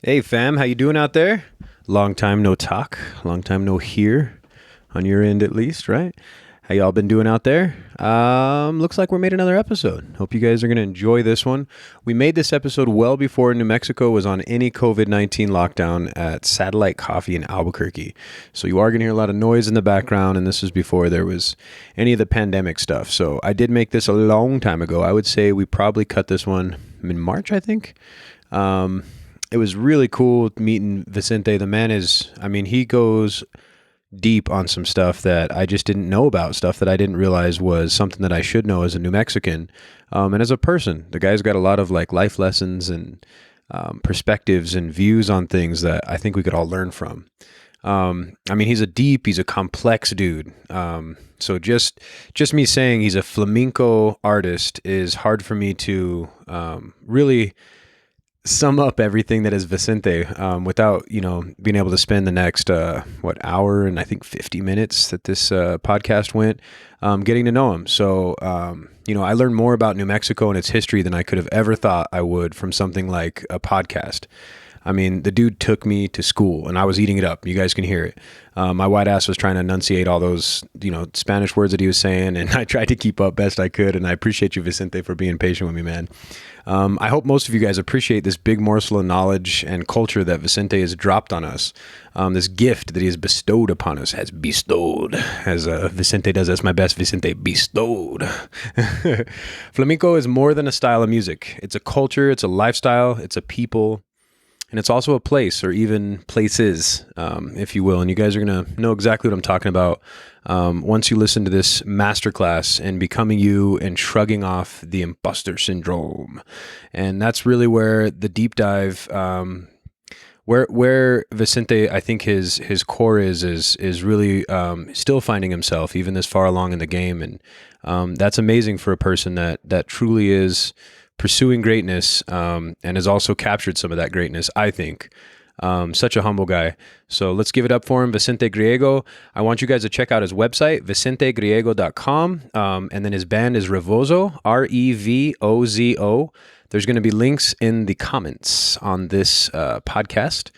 Hey fam, how you doing out there? Long time no talk, long time no hear, on your end at least, right? How y'all been doing out there? Looks like we made another episode. Hope you guys are going to enjoy this one. We made this episode well before New Mexico was on any COVID-19 lockdown at Satellite Coffee in Albuquerque. So you are going to hear a lot of noise in the background, and this is before there was any of the pandemic stuff. So I did make this a long time ago. I would say we probably cut this one in March, I think. It was really cool meeting Vicente. The man he goes deep on some stuff that I just didn't know about, stuff that I didn't realize was something that I should know as a New Mexican. And as a person, the guy's got a lot of life lessons and perspectives and views on things that I think we could all learn from. He's a complex dude. So just me saying he's a flamenco artist is hard for me to really sum up everything that is Vicente without being able to spend the next hour and I think 50 minutes that this podcast went getting to know him. So I learned more about New Mexico and its history than I could have ever thought I would from something like a podcast. I mean, the dude took me to school and I was eating it up. You guys can hear it. My white ass was trying to enunciate all those, Spanish words that he was saying, and I tried to keep up best I could. And I appreciate you, Vicente, for being patient with me, man. I hope most of you guys appreciate this big morsel of knowledge and culture that Vicente has dropped on us. This gift that he has bestowed upon us, has bestowed, as Vicente does. That's my best, Vicente, bestowed. Flamenco is more than a style of music. It's a culture, it's a lifestyle, it's a people. And it's also a place, or even places, if you will. And you guys are going to know exactly what I'm talking about once you listen to this masterclass and becoming you and shrugging off the Impostor Syndrome. And that's really where the deep dive, where Vicente, I think his core is really still finding himself, even this far along in the game. And that's amazing for a person that truly is pursuing greatness and has also captured some of that greatness, I think. Such a humble guy. So let's give it up for him, Vicente Griego. I want you guys to check out his website, vicentegriego.com. And then his band is ReVoZo, ReVoZo. There's going to be links in the comments on this podcast.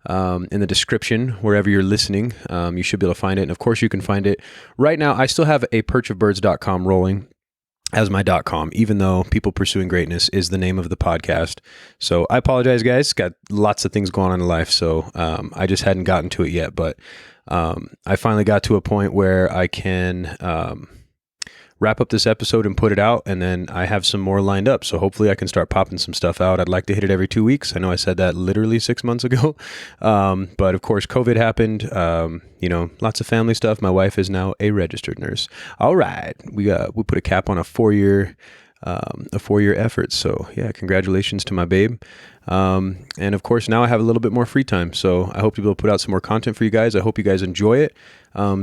In the description, wherever you're listening, you should be able to find it. And of course, you can find it right now. I still have a perchofbirds.com rolling as my .com, even though People Pursuing Greatness is the name of the podcast. So I apologize, guys. Got lots of things going on in life, so I just hadn't gotten to it yet. But I finally got to a point where I can wrap up this episode and put it out, and then I have some more lined up. So hopefully I can start popping some stuff out. I'd like to hit it every 2 weeks. I know I said that literally 6 months ago. But of course, COVID happened, lots of family stuff. My wife is now a registered nurse. All right. We put a cap on a 4-year effort. So yeah, congratulations to my babe. And of course, now I have a little bit more free time. So I hope to be able to put out some more content for you guys. I hope you guys enjoy it.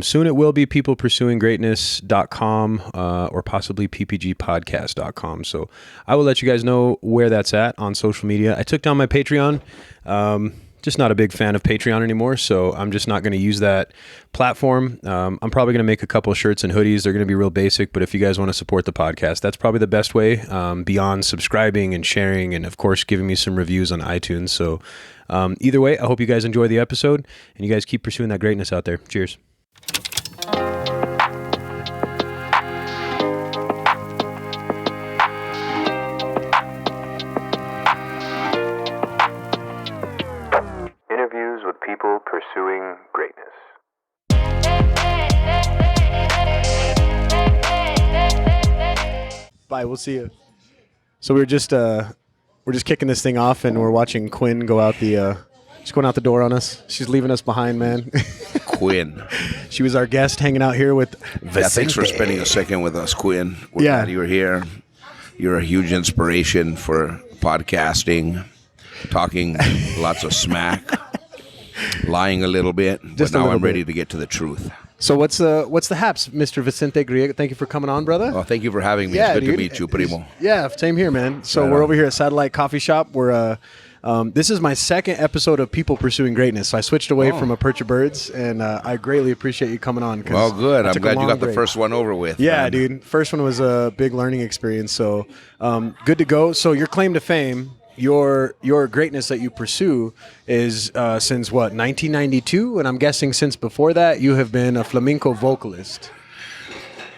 Soon it will be peoplepursuinggreatness.com or possibly ppgpodcast.com. So I will let you guys know where that's at on social media. I took down my Patreon. Just not a big fan of Patreon anymore, so I'm just not going to use that platform. I'm probably going to make a couple of shirts and hoodies. They're going to be real basic, but if you guys want to support the podcast, that's probably the best way, beyond subscribing and sharing and, of course, giving me some reviews on iTunes. So either way, I hope you guys enjoy the episode, and you guys keep pursuing that greatness out there. Cheers. People pursuing greatness. Bye. We'll see you. So we're just kicking this thing off, and we're watching Quinn go out she's going out the door on us. She's leaving us behind, man. Quinn. She was our guest hanging out here with Vicente. Yeah, thanks for spending a second with us, Quinn. We're glad you're here. You're a huge inspiration for podcasting, talking lots of smack. Lying a little bit, but now I'm ready to get to the truth. So what's the haps, Mr. Vicente Griego? Thank you for coming on, brother. Oh, thank you for having me. It's good to meet you, primo. Yeah, same here, man. So we're over here at Satellite Coffee Shop. We're this is my second episode of People Pursuing Greatness. So I switched away from A Perch of Birds, and I greatly appreciate you coming on. Well, good. I'm glad you got the first one over with. Yeah, man. dude. First one was a big learning experience. So good to go. So your claim to fame your greatness that you pursue is since what, 1992, and I'm guessing since before that you have been a flamenco vocalist.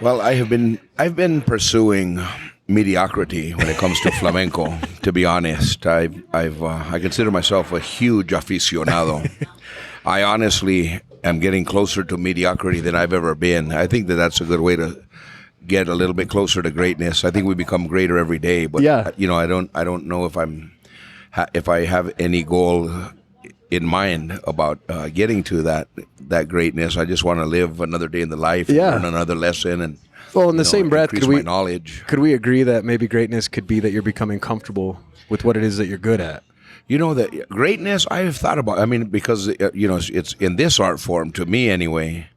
Well, I've been pursuing mediocrity when it comes to flamenco. To be honest, I consider myself a huge aficionado. I honestly am getting closer to mediocrity than I've ever been. I think that's a good way to get a little bit closer to greatness. I think we become greater every day, but you know, I don't know if I have any goal in mind about getting to that greatness. I just want to live another day in the life, and learn another lesson, and well, in the same breath, could we agree that maybe greatness could be that you're becoming comfortable with what it is that you're good at? You know, that greatness, I have thought about. I mean, because you know, it's in this art form, to me anyway.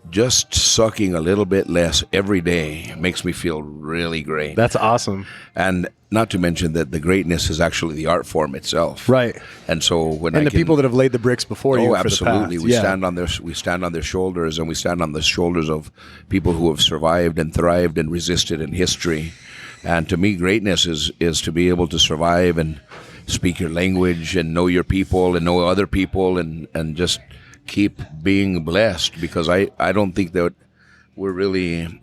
Just sucking a little bit less every day makes me feel really great. That's awesome. And not to mention that the greatness is actually the art form itself. Right. And so people that have laid the bricks before you. Oh, absolutely. For the past. We stand on their shoulders, and we stand on the shoulders of people who have survived and thrived and resisted in history. And to me, greatness is to be able to survive and speak your language and know your people and know other people and just keep being blessed, because I don't think that we're really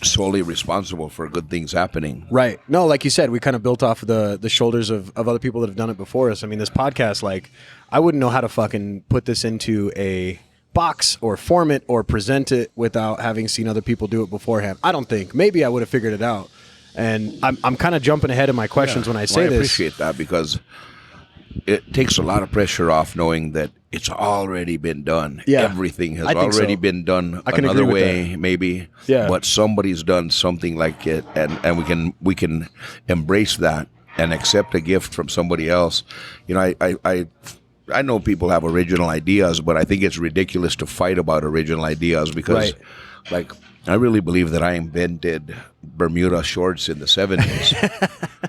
solely responsible for good things happening. Right. No, like you said, we kind of built off the shoulders of other people that have done it before us. I mean, this podcast, like, I wouldn't know how to fucking put this into a box or form it or present it without having seen other people do it beforehand. I don't think. Maybe I would have figured it out. And I'm kind of jumping ahead of my questions when I say this. I appreciate that, because it takes a lot of pressure off knowing that it's already been done. Yeah, everything has already been done another way, maybe. Yeah. But somebody's done something like it, and we can embrace that and accept a gift from somebody else. You know, I know people have original ideas, but I think it's ridiculous to fight about original ideas, because like, I really believe that I invented Bermuda shorts in the 70s.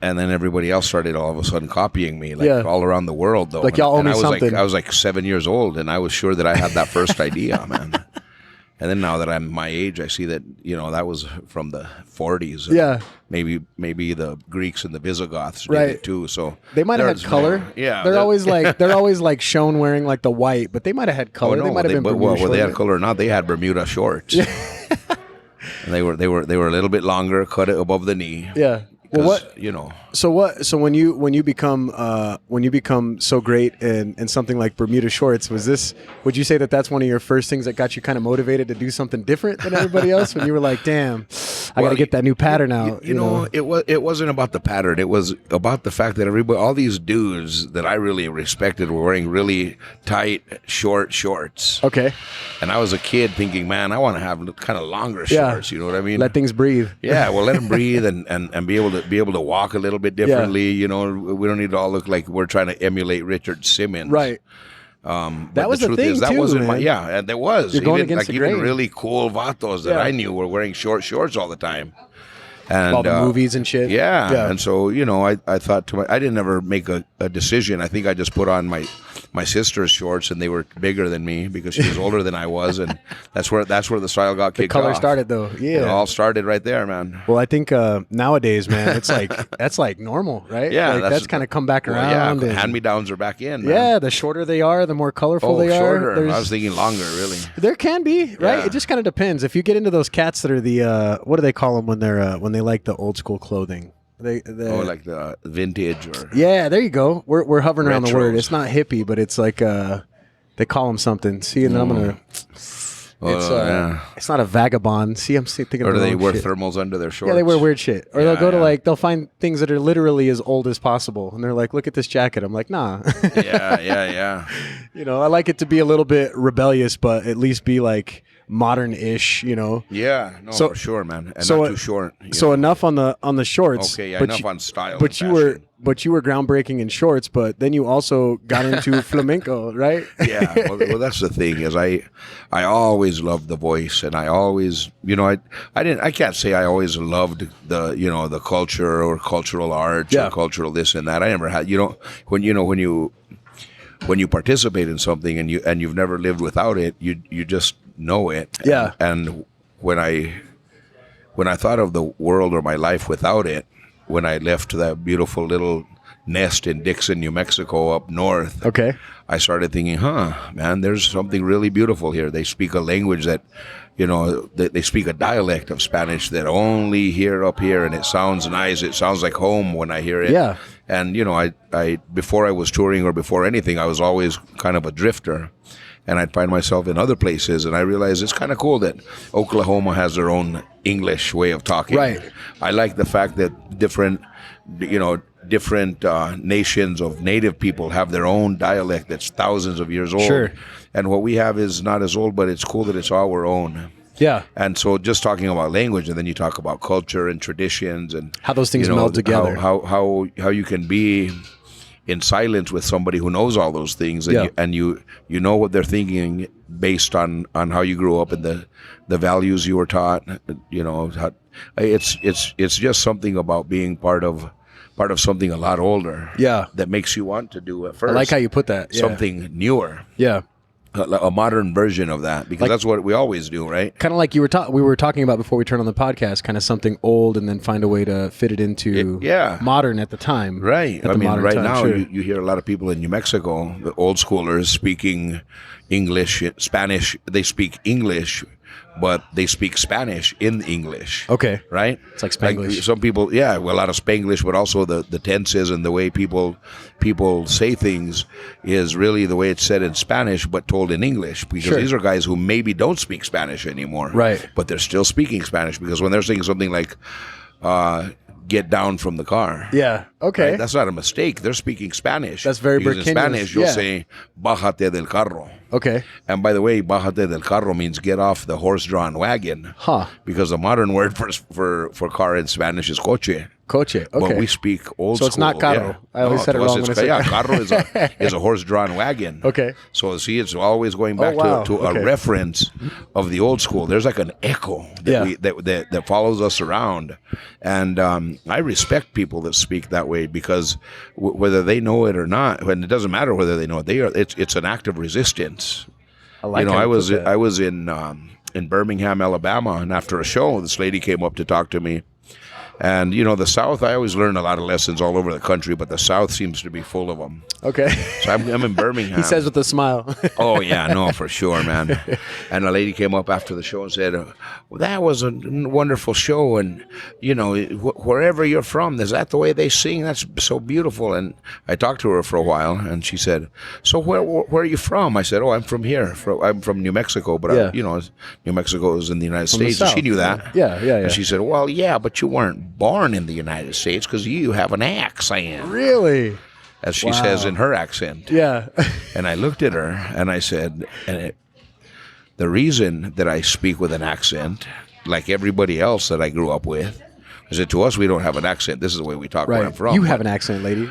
And then everybody else started all of a sudden copying me, all around the world, though. Like, y'all owe me something. I was like 7 years old, and I was sure that I had that first idea, man. And then now that I'm my age, I see that, you know, that was from the 40s. Yeah. Maybe the Greeks and the Visigoths did it too. So they might have had color. Yeah. They're always like shown wearing like the white, but they might have had color. No, they might have been Bermuda shorts. Whether they had color or not, they had Bermuda shorts. And they were a little bit longer, cut it above the knee. Yeah. Well, what you know? So when you become so great in something like Bermuda shorts, would you say that that's one of your first things that got you kind of motivated to do something different than everybody else? When you were like, damn, I got to get that new pattern out. You know, it wasn't about the pattern. It was about the fact that all these dudes that I really respected were wearing really tight, short shorts. Okay. And I was a kid thinking, man, I want to have kind of longer shorts. You know what I mean? Let things breathe. Yeah. Well, let them breathe and be able to walk a little bit differently. You know, we don't need to all look like we're trying to emulate Richard Simmons. Right. That was the thing, that too, wasn't man. and there was. You're going against the grain. Even really cool vatos that I knew were wearing short shorts all the time. And all the movies and shit. Yeah. And so, you know, I thought I didn't ever make a decision. I think I just put on my sister's shorts, and they were bigger than me because she was older than I was, and that's where the style got kicked off. The color started, though. Yeah. It all started right there, man. Well, I think nowadays, man, it's like that's like normal, right? Yeah. Like, that's kind of come back around. Yeah, hand-me-downs are back in, man. Yeah, the shorter they are, the more colorful they shorter. are. I was thinking longer, really. There can be, right? Yeah. It just kind of depends. If you get into those cats that are the what do they call them when they like the old school clothing? Like the vintage or there you go. We're hovering around the word. Retros. It's not hippie, but it's like they call them something. See, and then I'm gonna. It's not a vagabond. See, I'm thinking. Or of they wear shit. thermals under their shorts. Yeah, they wear weird shit. Or they'll go to they'll find things that are literally as old as possible, and they're like, "Look at this jacket." I'm like, "Nah." yeah. You know, I like it to be a little bit rebellious, but at least be like modern-ish. You know. Yeah, no, for sure, man, and not too short. So enough on the shorts. Okay, enough on style. But you were groundbreaking in shorts. But then you also got into flamenco, right? Yeah. Well, that's the thing is I always loved the voice, and I always, you know, I can't say I always loved the culture or cultural arts or cultural this and that. I never had. When you participate in something and you've never lived without it, you just know it. Yeah. And when I thought of the world or my life without it, when I left that beautiful little nest in Dixon, New Mexico, up north. Okay. I started thinking, man, there's something really beautiful here. They speak a language that, they speak a dialect of Spanish that only hear up here, and it sounds nice. It sounds like home when I hear it. Yeah. And, I before I was touring or before anything, I was always kind of a drifter. And I'd find myself in other places, and I realized it's kind of cool that Oklahoma has their own English way of talking. Right. I like the fact that different nations of native people have their own dialect that's thousands of years old. Sure. And what we have is not as old, but it's cool that it's our own. Yeah. And so just talking about language, and then you talk about culture and traditions and how those things meld together. How you can be in silence with somebody who knows all those things, and you know what they're thinking based on how you grew up and the values you were taught. It's just something about being part of something a lot older. Yeah. That makes you want to do at first. I like how you put that. Yeah. Something newer. Yeah. A modern version of that, because that's what we always do, right? Kind of like we were talking about before we turned on the podcast, kind of something old and then find a way to fit it into modern at the time. Right. I mean, right now you hear a lot of people in New Mexico, the old schoolers, speaking English, Spanish. They speak English, but they speak Spanish in English. Okay. Right? It's like Spanglish. Like some people, a lot of Spanglish, but also the tenses and the way people say things is really the way it's said in Spanish, but told in English. Because these are guys who maybe don't speak Spanish anymore. Right. But they're still speaking Spanish, because when they're saying something like, get down from the car. Yeah. Okay. Right? That's not a mistake. They're speaking Spanish. That's very because Burke. In Spanish, you'll say, bájate del carro. Okay. And by the way, bájate del carro means get off the horse-drawn wagon. Huh. Because the modern word for car in Spanish is coche. Coche. Okay. But we speak old school. So it's not carro. I always said it wrong when I said carro is a horse-drawn wagon. Okay. So see, it's always going back to a reference of the old school. There's like an echo that follows us around. And I respect people that speak that way, because whether they know it or not, and it doesn't matter whether they know it, it's an act of resistance. I like I was in Birmingham, Alabama, and after a show, this lady came up to talk to me. And, the South, I always learn a lot of lessons all over the country, but the South seems to be full of them. Okay. So I'm in Birmingham. He says with a smile. Oh, yeah, no, for sure, man. And a lady came up after the show and said, well, that was a wonderful show. And, wherever you're from, is that the way they sing? That's so beautiful. And I talked to her for a while, and she said, so where are you from? I said, I'm from here. I'm from New Mexico, but, New Mexico is in the United States. And she knew that. Yeah. And she said, well, yeah, but you weren't born in the United States because you have an accent. Really? As she says in her accent. Yeah. And I looked at her and I said, the reason that I speak with an accent, like everybody else that I grew up with, is that to us we don't have an accent. This is the way we talk where I'm from. You have an accent, lady.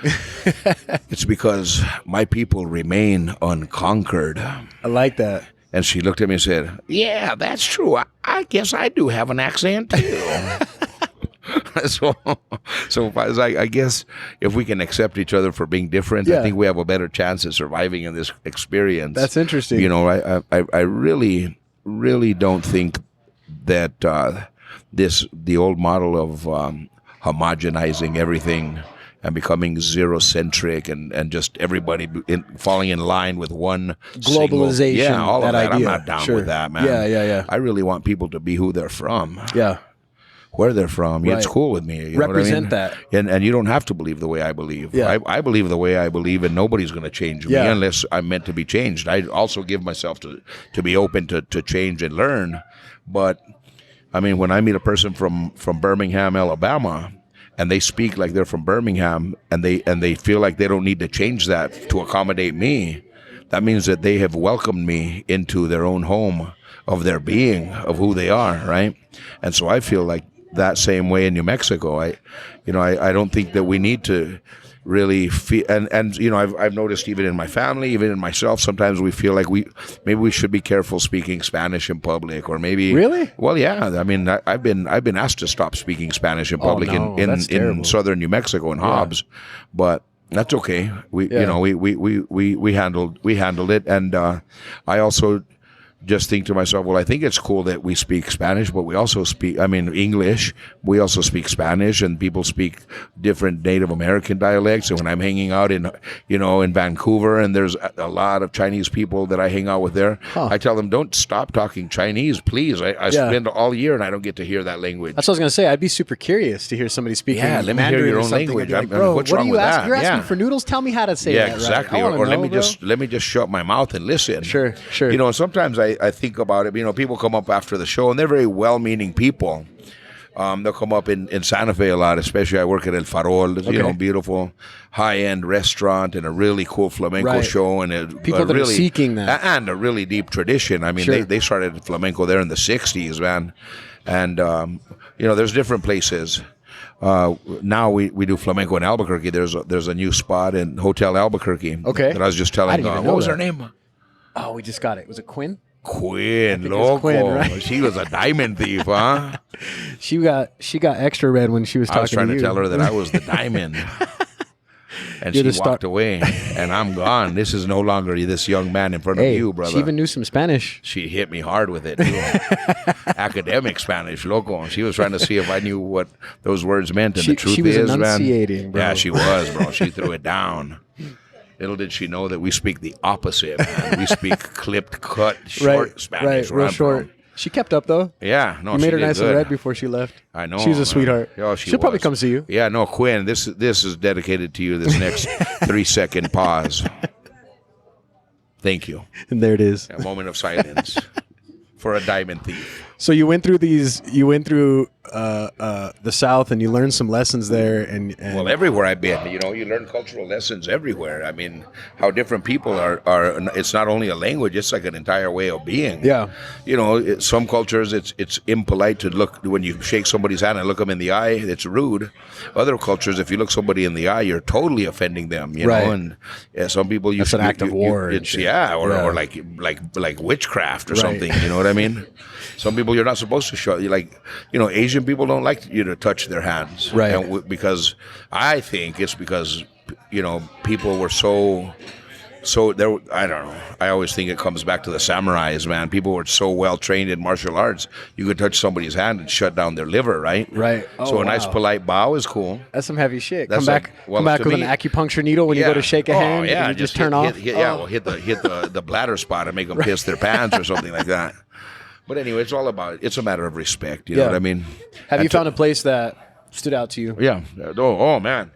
It's because my people remain unconquered. I like that. And she looked at me and said, yeah, that's true. I guess I do have an accent too. So I guess if we can accept each other for being different, I think we have a better chance of surviving in this experience. That's interesting. I really, really don't think that the old model of homogenizing everything and becoming zero-centric and just everybody falling in line with one globalization, all of that. idea. I'm not down with that, man. Yeah. I really want people to be who they're from. Yeah. Where they're from, it's cool with me. You Represent know what I mean? that, and you don't have to believe the way I believe. Yeah. I believe the way I believe, and nobody's going to change me unless I'm meant to be changed. I also give myself to be open to change and learn. But I mean, when I meet a person from Birmingham, Alabama, and they speak like they're from Birmingham, and they feel like they don't need to change that to accommodate me, that means that they have welcomed me into their own home of their being, of who they are, right? And so I feel like that same way in New Mexico. I don't think that we need to really feel, and I've noticed even in my family, even in myself, sometimes we feel like maybe we should be careful speaking Spanish in public, or maybe really. Well, yeah. I mean, I've been asked to stop speaking Spanish in public in southern New Mexico in Hobbs, but that's okay. We handled it, and I also just think to myself, well, I think it's cool that we speak Spanish, but we also speak, English. We also speak Spanish, and people speak different Native American dialects. And when I'm hanging out in Vancouver, and there's a lot of Chinese people that I hang out with there, I tell them, don't stop talking Chinese, please. I spend all year and I don't get to hear that language. That's what I was going to say. I'd be super curious to hear somebody speaking let me Mandarin hear your or own something. language. Like, bro, what's what wrong are you with asking? that? You're asking for noodles? Tell me how to say that. Exactly. Right? Or let me just shut my mouth and listen. Sure. And sometimes I think about it. People come up after the show, and they're very well-meaning people. They'll come up in Santa Fe a lot, especially I work at El Farol, beautiful high-end restaurant and a really cool flamenco show. And people that really, are seeking that. And a really deep tradition. They started flamenco there in the 60s, man. And, there's different places. Now we do flamenco in Albuquerque. There's a new spot in Hotel Albuquerque. Okay. That I was just telling. What was her name? Oh, we just got it. Was it Quinn? Quinn, loco. Quinn, right? She was a diamond thief, huh? She got extra red when she was talking to you. I was trying to tell her that I was the diamond. And she walked away, and I'm gone. This is no longer this young man in front of you, brother. She even knew some Spanish. She hit me hard with it, too. Academic Spanish, loco. She was trying to see if I knew what those words meant, and the truth she was is, enunciating, man. bro. Yeah, she was, bro. She threw it down. Little did she know that we speak the opposite, man. We speak clipped, cut, short Spanish. Right, real short. From. She kept up, though. Yeah, no, you made her did nice good. and red before she left. I know. She's a sweetheart. Oh, She'll probably come see you. Yeah, no, Quinn, this is dedicated to you, this next 3-second pause. Thank you. And there it is. A moment of silence for a diamond thief. So you went through the South, and you learned some lessons there. And well, everywhere I've been, you learn cultural lessons everywhere. How different people are. It's not only a language; it's like an entire way of being. Yeah. Some cultures it's impolite to look when you shake somebody's hand and look them in the eye. It's rude. Other cultures, if you look somebody in the eye, you're totally offending them. You know, and some people that's an act of war. Or like witchcraft or something. You know what I mean? Some people you're not supposed to show. Asian people don't like you to touch their hands, right? Because I think it's because people were so there. I don't know. I always think it comes back to the samurais, man. People were so well trained in martial arts. You could touch somebody's hand and shut down their liver, right? Right. So a nice polite bow is cool. That's some heavy shit. That's come back with an acupuncture needle when you go to shake a hand. Yeah, and you just turn off. Hit the bladder spot and make them piss their pants or something like that. But anyway, it's a matter of respect. You know what I mean? Have you found a place that stood out to you? Yeah. Oh man.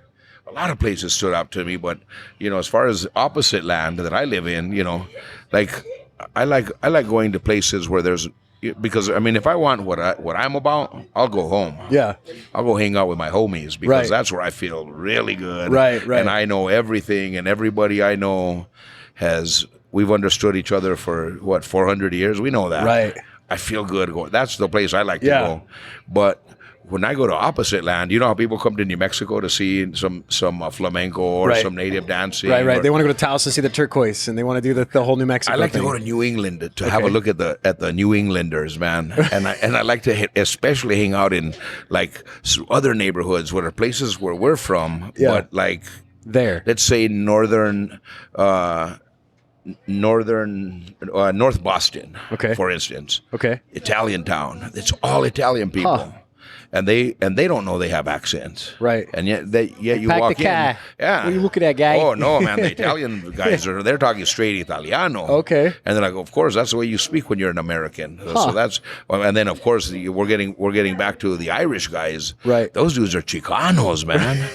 A lot of places stood out to me, but as far as opposite land that I live in, I like going to places where there's, because if I want what I'm about, I'll go home. Yeah. I'll go hang out with my homies because that's where I feel really good. Right. And I know everything, and everybody I know we've understood each other for 400 years. We know that. Right. I feel good going. That's the place I like to go. But when I go to opposite land, you know how people come to New Mexico to see some flamenco or some native dancing. Right. They want to go to Taos to see the turquoise, and they want to do the whole New Mexico. I like thing. to go to New England to have a look at the New Englanders, man. and I like to especially hang out in other neighborhoods where are places where we're from, but let's say North Boston, for instance. Okay. Italian town. It's all Italian people. Huh. And they don't know they have accents. Right. And yet you walk in. Yeah. What are you looking at, guy? Oh no, man, the Italian guys they're talking straight Italiano. Okay. And they're like, of course, that's the way you speak when you're an American. So and then of course we're getting back to the Irish guys. Right. Those dudes are Chicanos, man.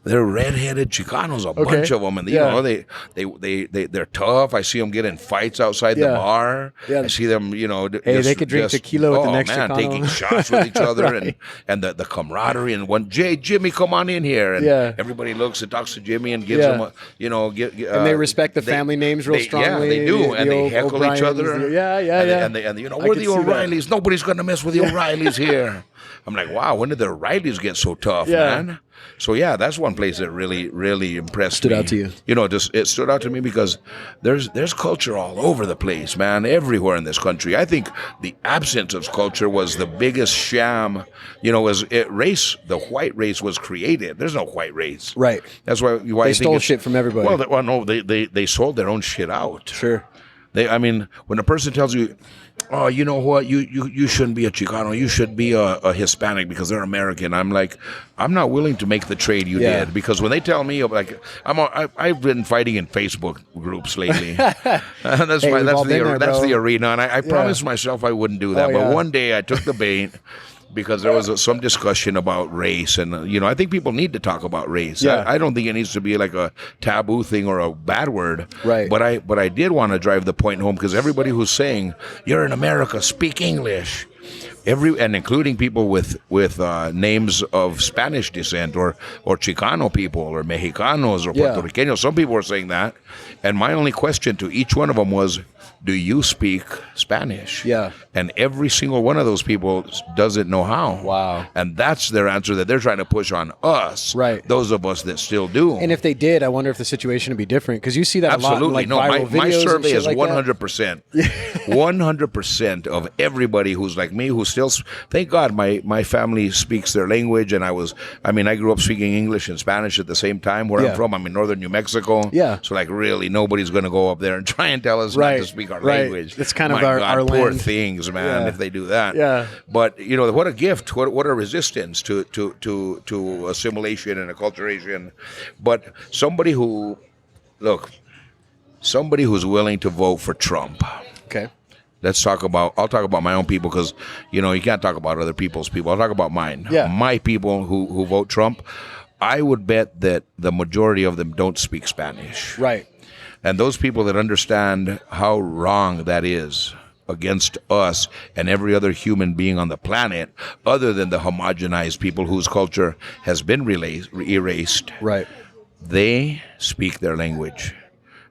They're redheaded Chicanos, a bunch of them, and they're tough. I see them get in fights outside the bar. Yeah. I see them, they could drink tequila with the next Chicano. Taking shots with each other, and the camaraderie. And when Jimmy, come on in here, and everybody looks and talks to Jimmy and gives them, and they respect the family names real strongly. Yeah, they do, and they heckle each other. And we're the O'Reillys. Nobody's gonna mess with the O'Reillys here. I'm like, wow, when did the O'Reillys get so tough, man? So that's one place that really, really impressed me. Stood out to you? It stood out to me because there's culture all over the place, man, everywhere in this country. I think the absence of culture was the biggest sham. The white race was created. There's no white race. Right. That's why they stole shit from everybody. Well, no, they sold their own shit out. Sure. I mean, when a person tells you, "Oh, you know what? You shouldn't be a Chicano. You should be a Hispanic because they're American." I'm like, I'm not willing to make the trade you did, because when they tell me, like, I've been fighting in Facebook groups lately. That's the arena, and I promised myself I wouldn't do that. But one day I took the bait. Because there was some discussion about race, and I think people need to talk about race. Yeah. I don't think it needs to be like a taboo thing or a bad word. Right. But I did want to drive the point home, because everybody who's saying you're in America, speak English, and including people with names of Spanish descent or Chicano people or Mexicanos or Puerto Ricanos. Some people were saying that, and my only question to each one of them was, do you speak Spanish? Yeah. And every single one of those people doesn't know how. Wow. And that's their answer that they're trying to push on us. Right. Those of us that still do. And if they did, I wonder if the situation would be different, because you see that absolutely. a lot in, like, viral my videos survey and is shit like 100%. 100% of everybody who's like me, who still, thank God my family speaks their language, and I grew up speaking English and Spanish at the same time where I'm from. I'm in northern New Mexico. Yeah. So like really nobody's going to go up there and try and tell us not to speak our language. It's kind of our poor land. things, man, if they do that. Yeah. But what a gift, what a resistance to assimilation and acculturation. But somebody who's willing to vote for Trump. Okay. I'll talk about my own people, because, you can't talk about other people's people. I'll talk about mine. Yeah. My people who vote Trump, I would bet that the majority of them don't speak Spanish. Right. And those people that understand how wrong that is against us and every other human being on the planet, other than the homogenized people whose culture has been erased, right, they speak their language.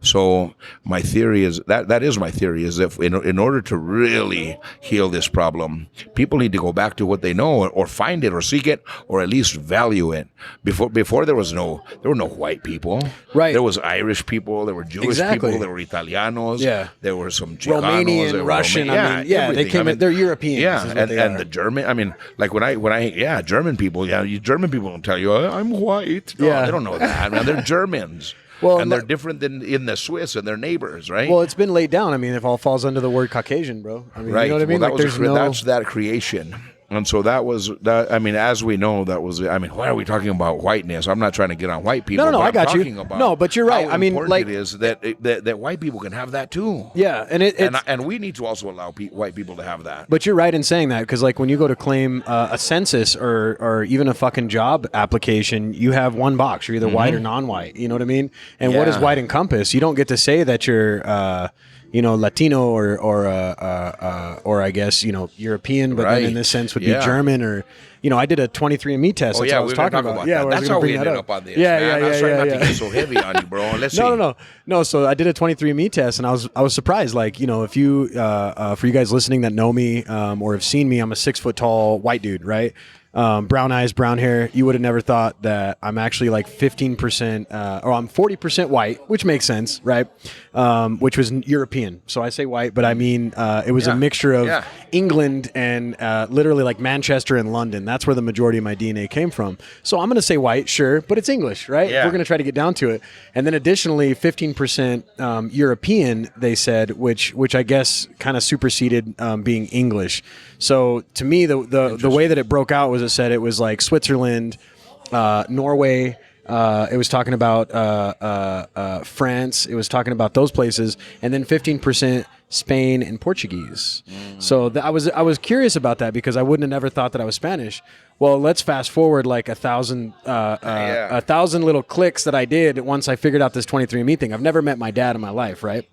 So my theory is that is my theory is that in order to really heal this problem, people need to go back to what they know, or find it, or seek it, or at least value it. Before there were no white people. Right. There was Irish people. There were Jewish people. There were Italianos. Yeah. There were some Chicanos. Romanian, Russian. They came in. They're Europeans. Yeah, and the German. Like German people. Yeah, German people will tell you, I'm white. No, they don't know that, man. They're Germans. Well, and they're different than in the Swiss and their neighbors, right? Well, it's been laid down. I mean, it all falls under the word Caucasian, bro. I mean, right. You know what I mean? Well, that's that creation. And so that was that. I mean, as we know, that was. I mean, why are we talking about whiteness? I'm not trying to get on white people. No, I got you. No, but you're right. I mean, like, it is that white people can have that too. Yeah, and we need to also allow white people to have that. But you're right in saying that, because like when you go to claim a census or even a fucking job application, you have one box. You're either white or non-white. You know what I mean? And what does white encompass? You don't get to say that you're. Latino or I guess European, but then in this sense would be German, or I did a 23andMe test. Oh, That's what I was talking about. Yeah, that's how we ended up on this. Yeah. I was trying not to get so heavy on you, bro. Let's see. No. So I did a 23andMe test, and I was surprised. Like, if you for you guys listening that know me or have seen me, I'm a 6 foot tall white dude, right? Brown eyes, brown hair. You would have never thought that I'm actually like 15%, or I'm 40% white, which makes sense, right? Which was European. So I say white, but I mean, it was a mixture of England and literally like Manchester and London. That's where the majority of my DNA came from. So I'm going to say white, sure, but it's English, right? Yeah. We're going to try to get down to it. And then additionally, 15% European, they said, which I guess kind of superseded being English. So to me, the way that it broke out was, it said it was like Switzerland, Norway. It was talking about France. It was talking about those places, and then 15% Spain and Portuguese. So I was curious about that, because I wouldn't have never thought that I was Spanish. Well, let's fast forward like 1,000 little clicks that I did once I figured out this 23andMe thing. I've never met my dad in my life, right?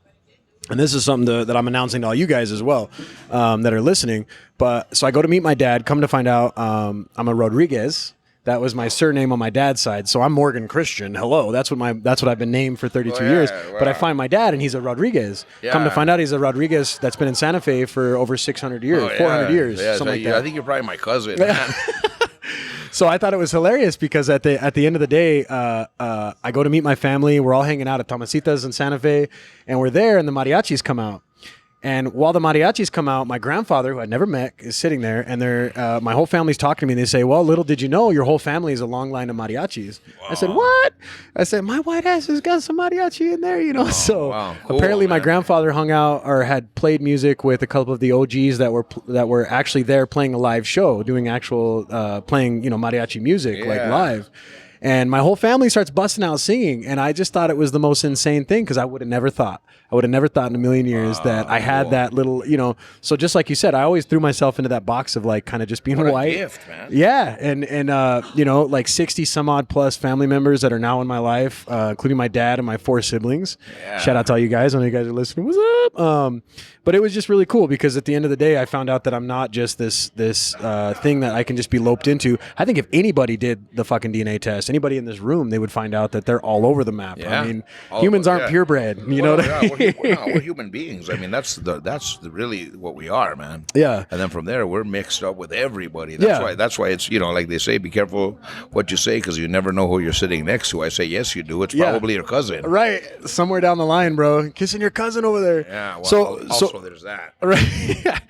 And this is something that I'm announcing to all you guys as well that are listening. But so I go to meet my dad. Come to find out, I'm a Rodriguez. That was my surname on my dad's side. So I'm Morgan Christian. Hello. That's what I've been named for 32 years. Wow. But I find my dad, and he's a Rodriguez. Yeah. Come to find out, he's a Rodriguez that's been in Santa Fe for over 600 years, 400 years, something like that. I think you're probably my cousin, man. So I thought it was hilarious, because at the end of the day, I go to meet my family. We're all hanging out at Tomasita's in Santa Fe, and we're there, and the mariachis come out. And while the mariachis come out, my grandfather, who I'd never met, is sitting there, and my whole family's talking to me, and they say, well, little did you know, your whole family is a long line of mariachis. Wow. I said, what? I said, my white ass has got some mariachi in there, you know? Cool, apparently my grandfather hung out or had played music with a couple of the OGs that were actually there playing a live show, doing actual, playing, mariachi music, like live. And my whole family starts busting out singing, and I just thought it was the most insane thing because I would have never thought in a million years that I had that little, So just like you said, I always threw myself into that box of like kind of just being white. A gift, man. Yeah, and like 60 some odd plus family members that are now in my life, including my dad and my 4 siblings. Yeah. Shout out to all you guys. I know you guys are listening. What's up? But it was just really cool because at the end of the day, I found out that I'm not just this thing that I can just be loped into. I think if anybody did the fucking DNA test, anybody in this room, they would find out that they're all over the map. Yeah. I mean, humans aren't purebred. You know what I mean? We're human beings. I mean, that's really what we are, man. Yeah. And then from there, we're mixed up with everybody. That's why it's, like they say, be careful what you say because you never know who you're sitting next to. I say, yes, you do. It's probably your cousin. Right. Somewhere down the line, bro. Kissing your cousin over there. Yeah. Well, also there's that. Right.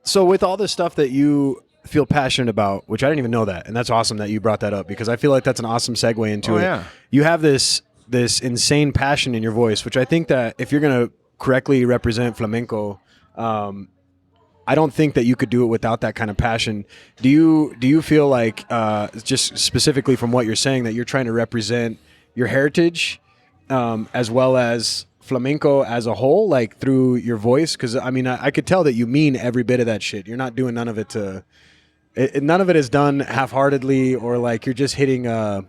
So with all this stuff that you feel passionate about, which I didn't even know that, and that's awesome that you brought that up because I feel like that's an awesome segue into it. Yeah. You have this insane passion in your voice, which I think that if you're going to correctly represent flamenco, I don't think that you could do it without that kind of passion. Do you feel like, just specifically from what you're saying, that you're trying to represent your heritage as well as flamenco as a whole, like through your voice? Because I mean, I could tell that you mean every bit of that shit. You're not doing none of it none of it is done half-heartedly or like you're just hitting a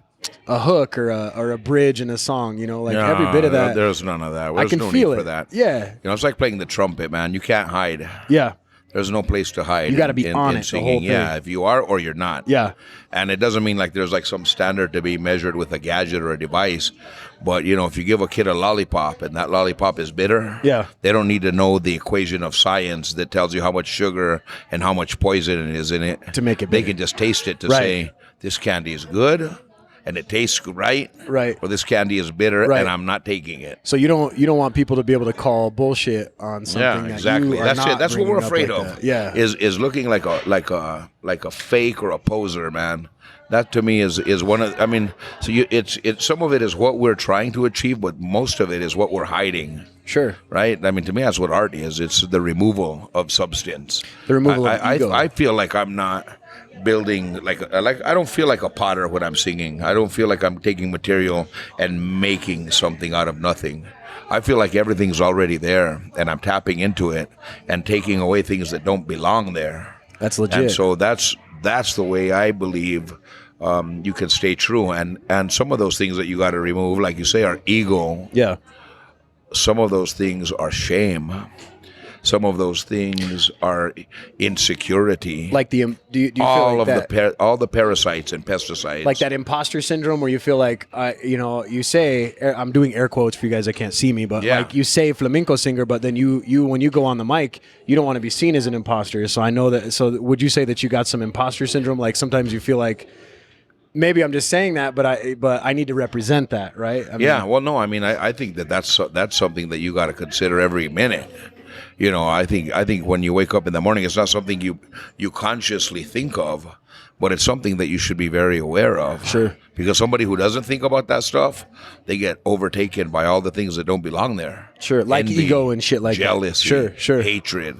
hook or a bridge in a song, every bit of that. There's none of that. I can no feel need it. For that. Yeah. It's like playing the trumpet, man. You can't hide. Yeah. There's no place to hide. You got to be on it. Singing. The whole thing. Yeah, if you are or you're not. Yeah. And it doesn't mean like there's like some standard to be measured with a gadget or a device. But, if you give a kid a lollipop and that lollipop is bitter, they don't need to know the equation of science that tells you how much sugar and how much poison is in it. To make it bitter. They can just taste it to say, this candy is good. And it tastes right, or this candy is bitter, and I'm not taking it. So you don't want people to be able to call bullshit on something. Yeah, exactly. That's it. That's what we're afraid of. That. Yeah, is looking like a fake or a poser, man. That to me is one of. I mean, so it's some of it is what we're trying to achieve, but most of it is what we're hiding. Sure. Right. I mean, to me, that's what art is. It's the removal of substance. The removal of ego. I feel like I'm not building like I don't feel like a potter when I'm singing. I don't feel like I'm taking material and making something out of nothing. I feel like everything's already there and I'm tapping into it and taking away things that don't belong there. That's legit. And so that's the way I believe you can stay true. And some of those things that you got to remove, like you say, are ego. Yeah. Some of those things are shame. Some of those things are insecurity. Like do you all feel like of all the parasites and pesticides. Like that imposter syndrome, where you feel like you say, I'm doing air quotes for you guys that can't see me, but like you say flamenco singer, but then you when you go on the mic, you don't want to be seen as an imposter. So I know that. So would you say that you got some imposter syndrome? Like sometimes you feel like, maybe I'm just saying that, but I need to represent that, right? I mean, well, no, I mean, I think that's something that you got to consider every minute. I think when you wake up in the morning, it's not something you consciously think of, but it's something that you should be very aware of. Sure. Because somebody who doesn't think about that stuff, they get overtaken by all the things that don't belong there. Sure, like envy, ego and shit like jealousy, that. Sure. Hatred,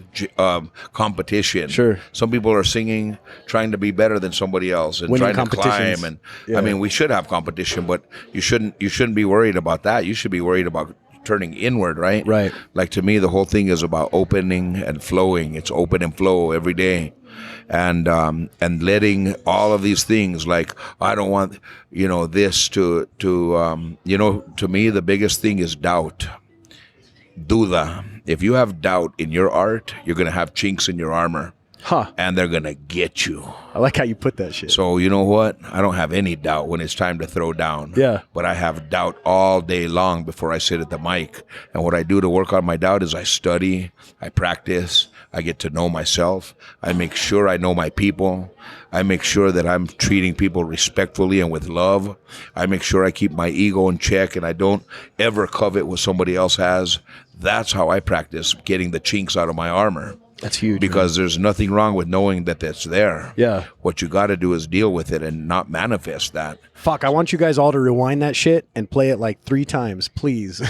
competition. Sure. Some people are singing, trying to be better than somebody else and trying to climb. And I mean, we should have competition, but you shouldn't be worried about that. You should be worried about turning inward, right? Right. Like to me, the whole thing is about opening and flowing. It's open and flow every day. And letting all of these things, like I don't want this to me the biggest thing is doubt. Duda. If you have doubt in your art, you're gonna have chinks in your armor. And they're gonna get you. I like how you put that shit. So you know what? I don't have any doubt when it's time to throw down. Yeah. But I have doubt all day long before I sit at the mic. And what I do to work on my doubt is I study, I practice, I get to know myself. I make sure I know my people. I make sure that I'm treating people respectfully and with love. I make sure I keep my ego in check and I don't ever covet what somebody else has. That's how I practice getting the chinks out of my armor. That's huge. Because there's nothing wrong with knowing that that's there. Yeah. What you got to do is deal with it and not manifest that. Fuck, I want you guys all to rewind that shit and play it like 3 times, please.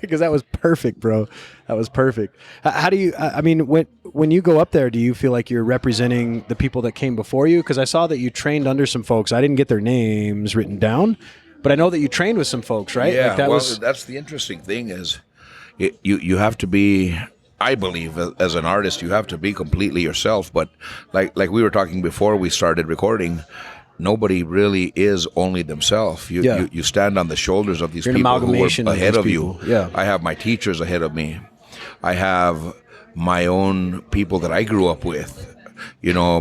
Because that was perfect, bro. That was perfect. How do you, I mean, when you go up there, do you feel like you're representing the people that came before you? Because I saw that you trained under some folks. I didn't get their names written down, but I know that you trained with some folks, right? Yeah, like that's the interesting thing is you have to be... I believe as an artist, you have to be completely yourself. But like we were talking before we started recording, nobody really is only themselves. You stand on the shoulders of these people who were ahead of you. Yeah. I have my teachers ahead of me. I have my own people that I grew up with. You know,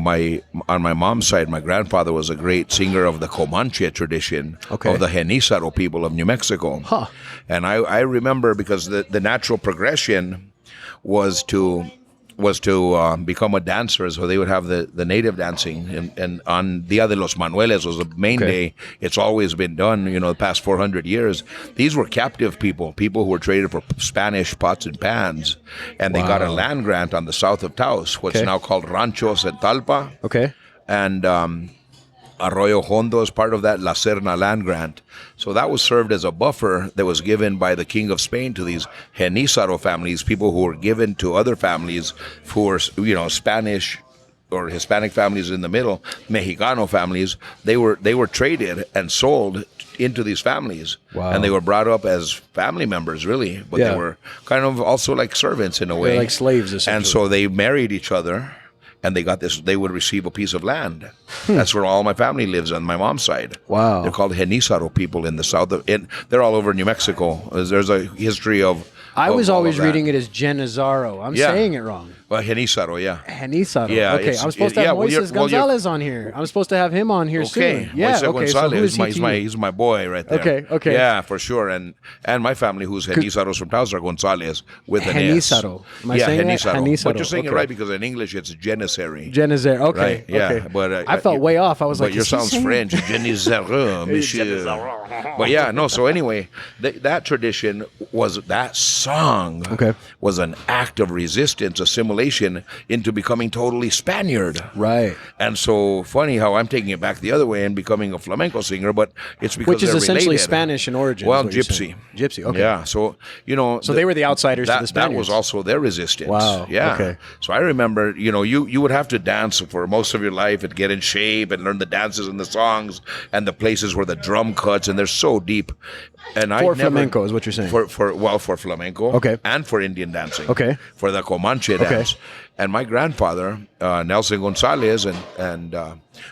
on my mom's side, my grandfather was a great singer of the Comanche tradition of the Genízaro people of New Mexico. Huh. And I remember because the natural progression was to become a dancer, so they would have the native dancing, and on Dia de los Manueles was the main day. It's always been done, you know, the past 400 years. These were captive people who were traded for Spanish pots and pans, and they got a land grant on the south of Taos, what's now called Ranchos and Talpa. And Arroyo Hondo is part of that La Serna land grant. So that was served as a buffer that was given by the King of Spain to these Genízaro families, people who were given to other families who were, you know, Spanish or Hispanic families in the middle, Mexicano families. They were traded and sold into these families. Wow. And they were brought up as family members, really. But they were kind of also like servants in a way. They're like slaves, essentially. And so they married each other. And they got this. They would receive a piece of land. That's where all my family lives on my mom's side. Wow. They're called Genízaro people in the south. They're all over New Mexico. There's a history of. I was always reading it as Genizaro. I'm saying it wrong. Well, Genízaro, yeah. Genízaro. Yeah, okay, I'm supposed to have Moises Gonzalez on here. I'm supposed to have him on here soon. Yeah, Moises okay. Gonzalez, So who is he he's my boy right there. Okay. Yeah, for sure. And my family, who's Genízaros from Taos, are Gonzalez with an S. Genízaro. Am I saying that? Genízaro. But you're saying it right because in English it's Janissary. Janissary. Okay. Right? Yeah. Okay. But I felt way off. I was like, but yours sounds French. Janissaro, monsieur. But yeah, no. So anyway, that tradition was that song. Was an act of resistance, assimilation into becoming totally Spaniard. Right. And so funny how I'm taking it back the other way and becoming a flamenco singer, but it's because which is they're essentially related. Spanish in origin. Well, gypsy. Gypsy. Okay. Yeah. So you know. So they were the outsiders to the Spaniards. That was also their resistance. Wow. Yeah. Okay. So I remember, you know, you would have to dance for most of your life and get in shape and learn the dances and the songs and the places where the drum cuts, and they're so deep. And flamenco is what you're saying. For flamenco. Okay. And for Indian dancing. Okay. For the Comanche dance. And my grandfather, Nelson Gonzalez, and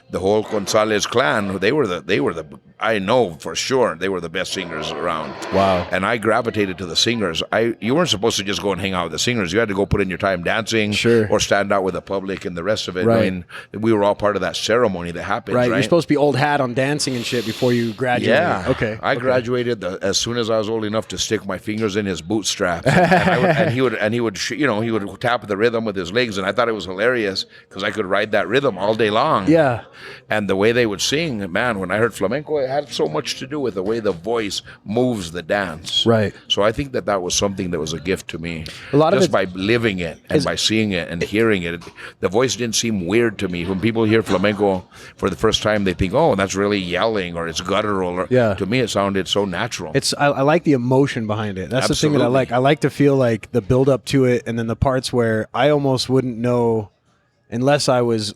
the whole Gonzalez clan, they were the I know for sure they were the best singers around. Wow. And I gravitated to the singers. You weren't supposed to just go and hang out with the singers. You had to go put in your time dancing, or stand out with the public and the rest of it. Right. I mean, we were all part of that ceremony that happened. Right. Right. You're supposed to be old hat on dancing and shit before you graduate. Yeah. Okay. I graduated as soon as I was old enough to stick my fingers in his bootstraps, and he would he would tap the rhythm with his legs, and I thought it was hilarious because I could ride that rhythm all day long. Yeah. And the way they would sing, man, when I heard flamenco, it had so much to do with the way the voice moves the dance. Right. So I think that was something that was a gift to me. A lot just of by living it and by seeing it and hearing it. The voice didn't seem weird to me. When people hear flamenco for the first time, they think, oh, that's really yelling or it's guttural. To me, it sounded so natural. I like the emotion behind it. That's Absolutely. the thing that I like. I like to feel like the build up to it, and then the parts where I almost wouldn't know unless I was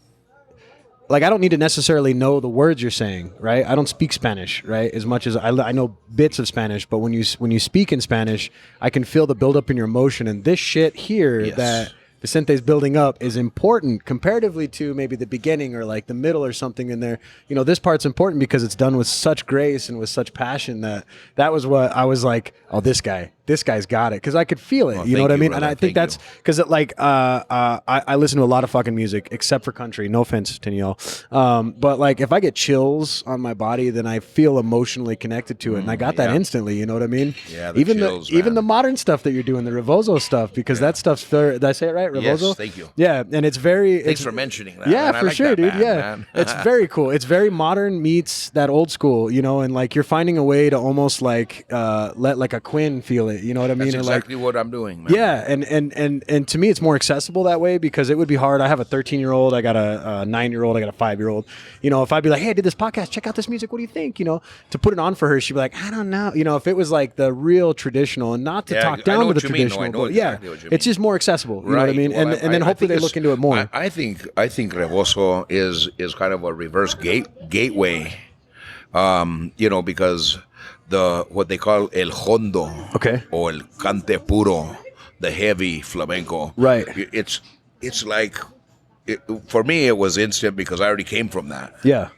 like, I don't need to necessarily know the words you're saying, right? I don't speak Spanish, right? As much as I know bits of Spanish, but when you speak in Spanish, I can feel the build up in your emotion, and this shit here that Vicente's building up is important comparatively to maybe the beginning or like the middle or something in there. You know, this part's important because it's done with such grace and with such passion that was what I was like, oh, this guy this guy's got it, because I could feel it. You know what I mean? Brother. And I think that's because I listen to a lot of fucking music except for country. No offense to y'all, but like if I get chills on my body, then I feel emotionally connected to it, and I got that instantly. You know what I mean? Yeah. Even the modern stuff that you're doing, the ReVoZo stuff, because that stuff's very. Did I say it right? ReVoZo. Yes, thank you. Yeah, and it's very. Thanks for mentioning that. Yeah, man. for sure, dude. Band, yeah, man. It's very cool. It's very modern meets that old school, you know, and like you're finding a way to almost like let like a Quinn feel it. You know what I mean? That's exactly what I'm doing, man. Yeah, and to me, it's more accessible that way, because it would be hard. I have a 13-year-old, I got a 9-year-old, I got a 5-year-old. You know, if I'd be like, hey, I did this podcast, check out this music. What do you think? You know, to put it on for her, she'd be like, I don't know. You know, if it was like the real traditional, and not to talk down to the traditional, but exactly what you mean. It's just more accessible. You know what I mean? Well, and then hopefully they look into it more. I think ReVoZo is kind of a reverse gateway, you know, because what they call el hondo, or el cante puro, the heavy flamenco, right? It's like, for me it was instant because I already came from that. Yeah,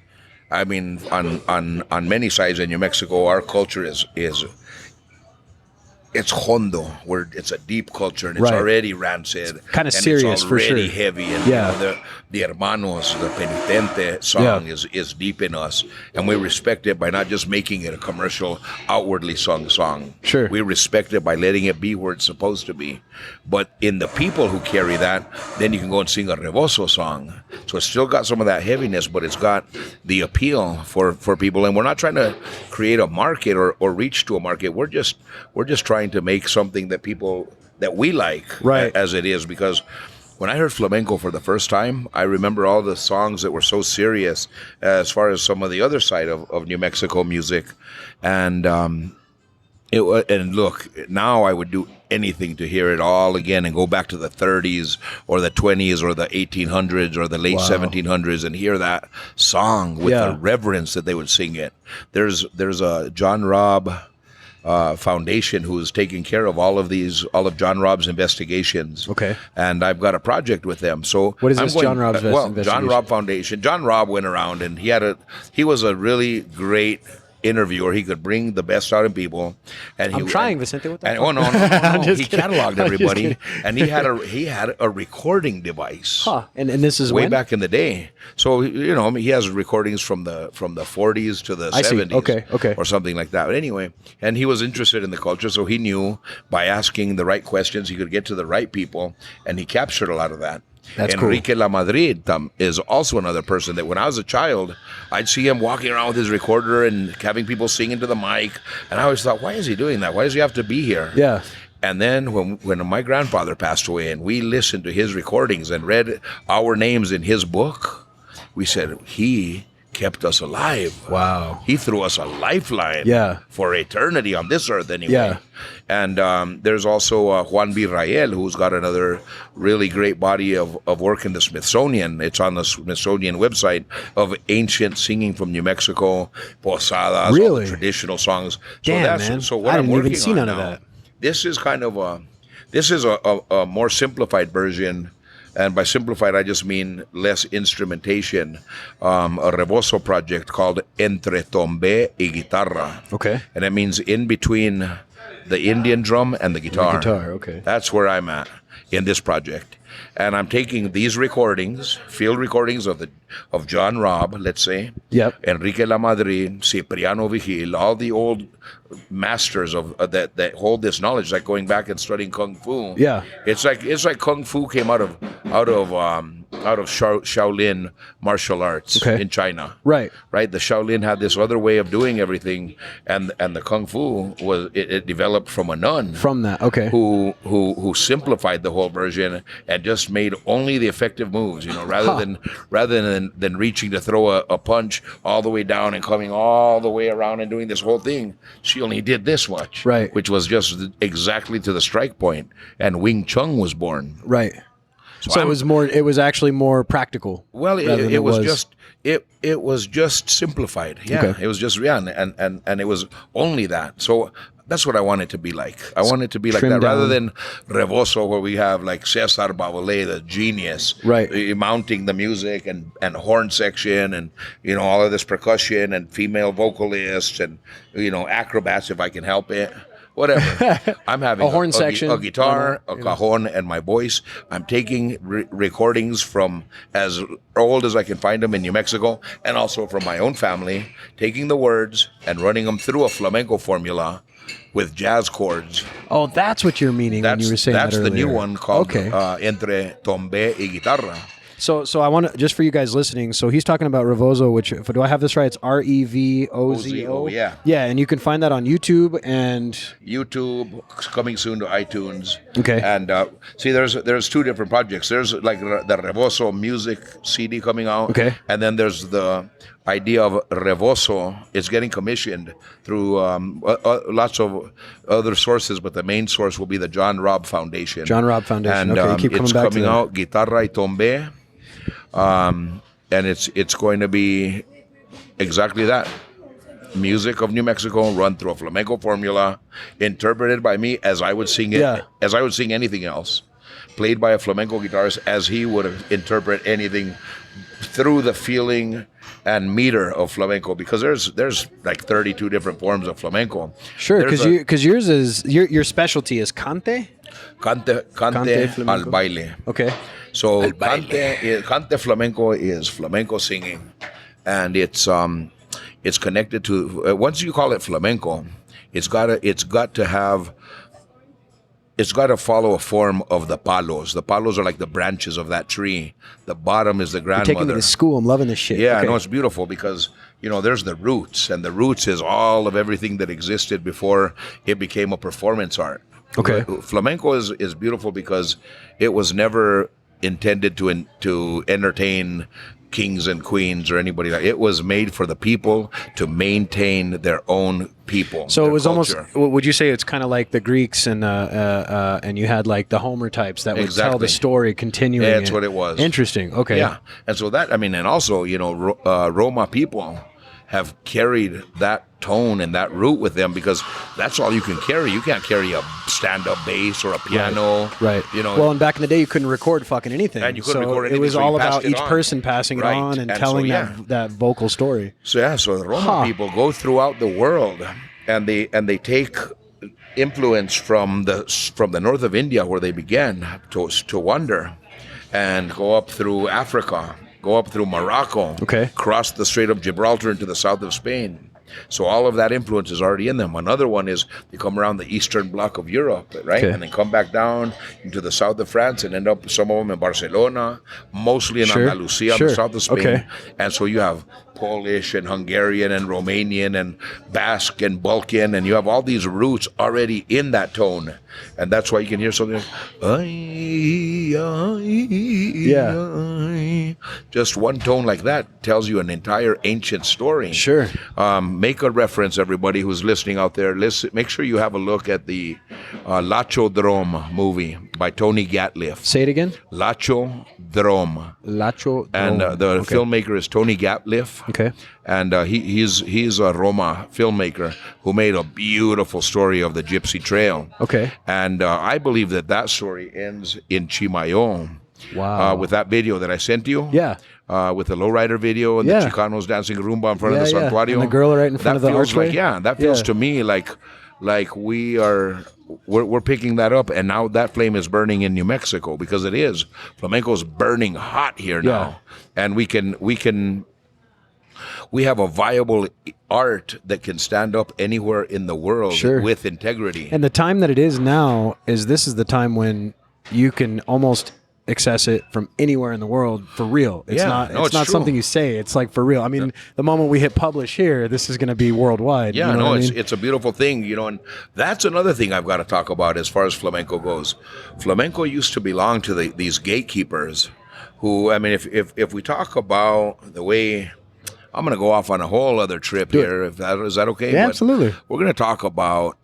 I mean, on many sides in New Mexico, our culture is it's hondo, where it's a deep culture, and it's already rancid, kind of serious, it's already for sure. heavy, and you know, the hermanos, the penitente song is deep in us, and we respect it by not just making it a commercial, outwardly sung song. Sure, we respect it by letting it be where it's supposed to be. But in the people who carry that, then you can go and sing a ReVoZo song. So it's still got some of that heaviness, but it's got the appeal for people. And we're not trying to create a market or reach to a market. We're just trying to make something that people that we like, as it is. Because when I heard flamenco for the first time, I remember all the songs that were so serious as far as some of the other side of New Mexico music. And and look, now I would do anything to hear it all again and go back to the 30s or the 20s or the 1800s or the late 1700s and hear that song with the reverence that they would sing it. There's a John Robb foundation who's taking care of all of John Robb's investigations. Okay. And I've got a project with them. So what is this John Robb's investigation? John Robb Foundation. John Robb went around and he was a really great interviewer. He could bring the best out of people. And I'm trying, Vicente. What the fuck? Oh no! He cataloged everybody, and he had a recording device. Huh? And this is way back in the day. So you know, he has recordings from the 40s to the 70s. Okay. Or something like that. But anyway, and he was interested in the culture, so he knew by asking the right questions, he could get to the right people, and he captured a lot of that. That's Enrique cool. La Madrid is also another person that when I was a child, I'd see him walking around with his recorder and having people sing into the mic. And I always thought, why is he doing that? Why does he have to be here? Yeah. And then when my grandfather passed away and we listened to his recordings and read our names in his book, we said, he kept us alive. Wow. He threw us a lifeline for eternity on this earth anyway. Yeah. And there's also Juan B. Rael, who's got another really great body of work in the Smithsonian. It's on the Smithsonian website of ancient singing from New Mexico, posadas, all the traditional songs. Damn, man. So what I I'm didn't working even see on none now, of that. This is kind of a more simplified version. And by simplified, I just mean less instrumentation. A ReVoZo project called Entre Tombe y Guitarra. Okay. And it means in between the Indian drum and the guitar. Okay. That's where I'm at in this project. And I'm taking these recordings, field recordings of John Robb, let's say. Yep. Enrique La Madrid, Cipriano Vigil, all the old masters of that hold this knowledge, like going back and studying kung fu. Yeah. It's like kung fu came out of Shaolin martial arts in China. Right. The Shaolin had this other way of doing everything, and the kung fu was it developed from a nun. From that, okay. Who simplified the whole version and just made only the effective moves, you know, rather than reaching to throw a punch all the way down and coming all the way around and doing this whole thing. She only did this much, right? Which was just exactly to the strike point, and Wing Chun was born, right? So it was actually more practical. Well, it was just simplified. Yeah, okay. It was just and it was only that. So that's what I want it to be like. I want it to be like that, rather than ReVoZo, where we have like Cesar Babolet, the genius, mounting the music and horn section and, you know, all of this percussion and female vocalists and, you know, acrobats if I can help it. whatever. I'm having a horn section, a guitar, a cajon, and my voice. I'm taking recordings from as old as I can find them in New Mexico, and also from my own family, taking the words and running them through a flamenco formula with jazz chords. Oh, that's what you're meaning when you were saying that earlier. That's the new one called Entre Tombe y Guitarra. So I want to, just for you guys listening, so he's talking about ReVoZo, which, do I have this right? It's ReVoZo. Yeah. Yeah, and you can find that on YouTube coming soon to iTunes. Okay. And see, there's two different projects. There's like the ReVoZo music CD coming out. Okay. And then there's the idea of ReVoZo. It's getting commissioned through lots of other sources, but the main source will be the John Robb Foundation. John Robb Foundation. And okay, keep it's coming back coming to out, Guitarra y Tombe. And it's going to be exactly that. Music of New Mexico run through a flamenco formula, interpreted by me as I would sing it, as I would sing anything else, played by a flamenco guitarist as he would interpret anything through the feeling and meter of flamenco, because there's like 32 different forms of flamenco. Sure, because yours is your specialty is cante al baile. Okay. So cante flamenco is flamenco singing, and it's connected to once you call it flamenco, it's got to follow a form of the palos. The palos are like the branches of that tree. The bottom is the grandmother. You're taking me to school. I'm loving this shit. Yeah, okay. No, it's beautiful because there's the roots, and the roots is all of everything that existed before it became a performance art. Okay. Flamenco is beautiful because it was never intended to entertain kings and queens or anybody. It was made for the people to maintain their own people. So it was culture. Almost. Would you say it's kind of like the Greeks and you had like the Homer types that would tell the story continuing? Yeah, that's what it was. Interesting. Okay. Yeah, and so that and also Roma people have carried that tone and that root with them because that's all you can carry. You can't carry a stand-up bass or a piano. Right. Well, and back in the day, you couldn't record fucking anything. And you couldn't record anything. It was all about each on. person passing it on and telling that vocal story. So the Roma people go throughout the world and they take influence from the north of India where they began to wander and go up through Africa. Go up through Morocco, cross the Strait of Gibraltar into the south of Spain. So all of that influence is already in them. Another one is they come around the eastern bloc of Europe, right? And then come back down into the south of France and end up, some of them in Barcelona, mostly in Andalusia, in the south of Spain. And so you have Polish and Hungarian and Romanian and Basque and Balkan, and you have all these roots already in that tone. And that's why you can hear something like, just one tone like that tells you an entire ancient story. Sure. Make a reference, everybody who's listening out there. Make sure you have a look at the Lachodrome movie by Tony Gatliff. Say it again. Lachodrome. Lachodrome. And the filmmaker is Tony Gatliff. Okay. And he's a Roma filmmaker who made a beautiful story of the Gypsy Trail. Okay. And I believe that story ends in Chimayo. Wow. With that video that I sent you. Yeah. With the lowrider video and the Chicanos dancing rumba in front of the Santuario. And the girl right in front of the archway. That feels to me like we're picking that up, and now that flame is burning in New Mexico because it is. Flamenco's burning hot here now. And we have a viable art that can stand up anywhere in the world with integrity. And the time that it is now is the time when you can almost access it from anywhere in the world for real. It's not something you say. It's like for real. I mean, the moment we hit publish here, this is going to be worldwide. Yeah, it's a beautiful thing, and that's another thing I've got to talk about as far as flamenco goes. Flamenco used to belong to these gatekeepers who, I mean, if we talk about the way, I'm going to go off on a whole other trip here. Is that okay? Yeah, absolutely. We're going to talk about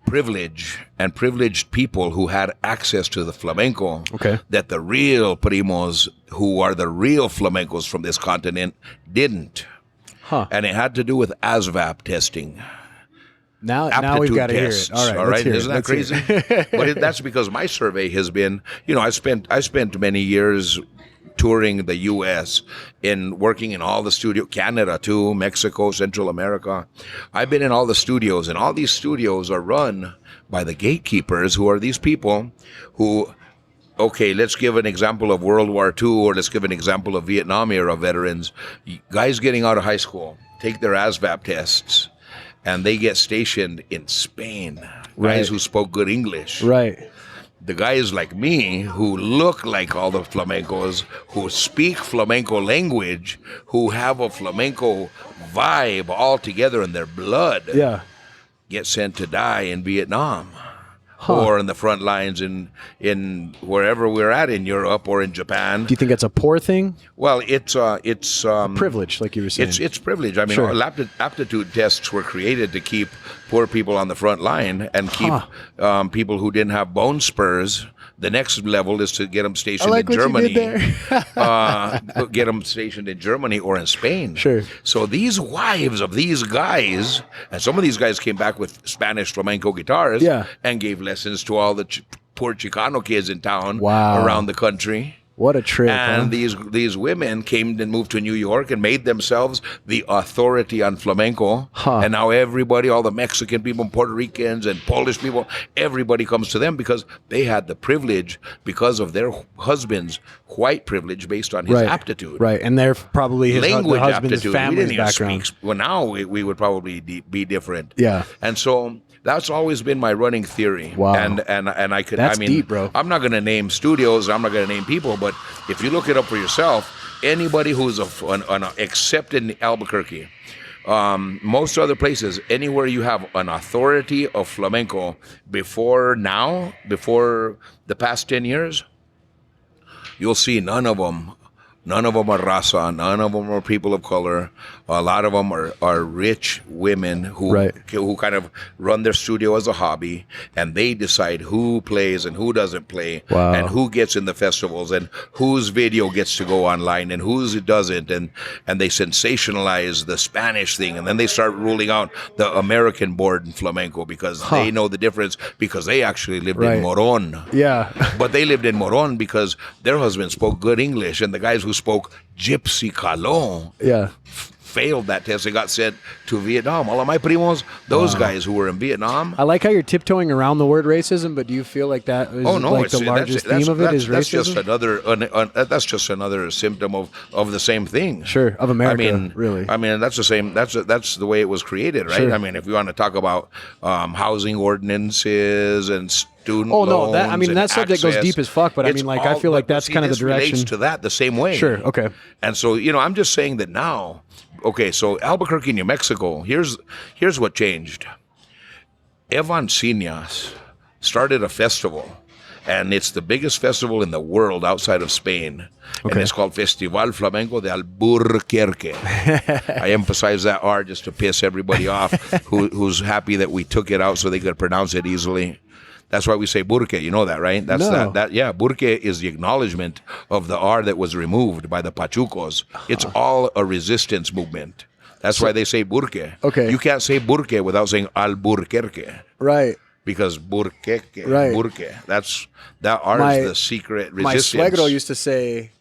privilege and privileged people who had access to the flamenco that the real primos, who are the real flamencos from this continent, didn't. And it had to do with ASVAB testing. Now we've got to hear it. All right. Isn't that crazy? But that's because my survey has been, I spent many years touring the U.S., in working in all the studio, Canada too, Mexico, Central America. I've been in all the studios, and all these studios are run by the gatekeepers, who are these people who, okay, let's give an example of World War II, or let's give an example of Vietnam era veterans. Guys getting out of high school take their ASVAB tests, and they get stationed in Spain. Right. Guys who spoke good English. Right. The guys like me who look like all the flamencos, who speak flamenco language, who have a flamenco vibe all together in their blood, get sent to die in Vietnam. Or in the front lines in wherever we're at in Europe or in Japan. Do you think that's a poor thing? Well, it's Privilege, like you were saying. It's privilege. I mean, aptitude tests were created to keep poor people on the front line and keep people who didn't have bone spurs. The next level is to get them stationed in Germany. Get them stationed in Germany or in Spain. Sure. So these wives of these guys, and some of these guys came back with Spanish flamenco guitars and gave lessons to all the poor Chicano kids in town around the country. What a trip. And these women came and moved to New York and made themselves the authority on flamenco. And now everybody, all the Mexican people, Puerto Ricans and Polish people, everybody comes to them because they had the privilege because of their husband's white privilege based on his aptitude. Right, and they're probably his language husband's aptitude. family's background. Well, now we would probably be different. Yeah. And so that's always been my running theory. Wow. And I could, That's deep, bro. I'm not going to name studios, I'm not going to name people, but if you look it up for yourself, anybody who's except in Albuquerque, most other places, anywhere you have an authority of flamenco before the past 10 years, you'll see none of them are raza. None of them are people of color. A lot of them are rich women who kind of run their studio as a hobby, and they decide who plays and who doesn't play, and who gets in the festivals, and whose video gets to go online and whose it doesn't, and they sensationalize the Spanish thing, and then they start ruling out the American board in flamenco because they know the difference, because they actually lived in Moron. Yeah. But they lived in Moron because their husband spoke good English, and the guys who spoke Gypsy Calon failed that test and got sent to Vietnam. All of my primos, those guys who were in Vietnam. I like how you're tiptoeing around the word racism, but do you feel like that is the largest theme of it is racism? That's just another symptom of the same thing. Sure, of America, really. I mean, that's the same. That's the way it was created, right? Sure. I mean, if you want to talk about housing ordinances and student loans, that subject goes deep as fuck. But I mean, I feel like that's kind of the direction. Relates to that the same way. Sure. Okay. And so I'm just saying that now. Okay, so Albuquerque, New Mexico. Here's what changed. Evan Ciñas started a festival, and it's the biggest festival in the world outside of Spain. Okay. And it's called Festival Flamenco de Albuquerque. I emphasize that R just to piss everybody off who's happy that we took it out so they could pronounce it easily. That's why we say Burque. You know that, right? That's Burque is the acknowledgement of the R that was removed by the Pachucos. It's all a resistance movement. That's why they say Burque. Okay. You can't say Burque without saying Albuquerque. Right. Because Burque. That R is the secret resistance. My suegro used to say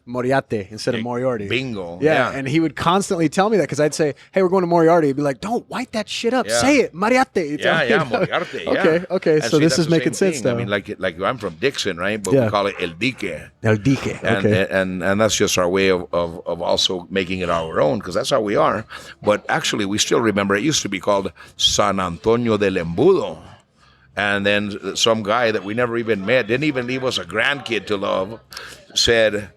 Moriarty instead of Moriarty. Bingo. Yeah, and he would constantly tell me that because I'd say, hey, we're going to Moriarty. He'd be like, don't wipe that shit up. Yeah. Say it. Moriarty. Moriarty. Yeah. Okay. So this is making sense now. I mean, like I'm from Dixon, right? But we call it El Dique. El Dique. And that's just our way of also making it our own, because that's how we are. But actually, we still remember it used to be called San Antonio del Embudo. And then some guy that we never even met, didn't even leave us a grandkid to love, said,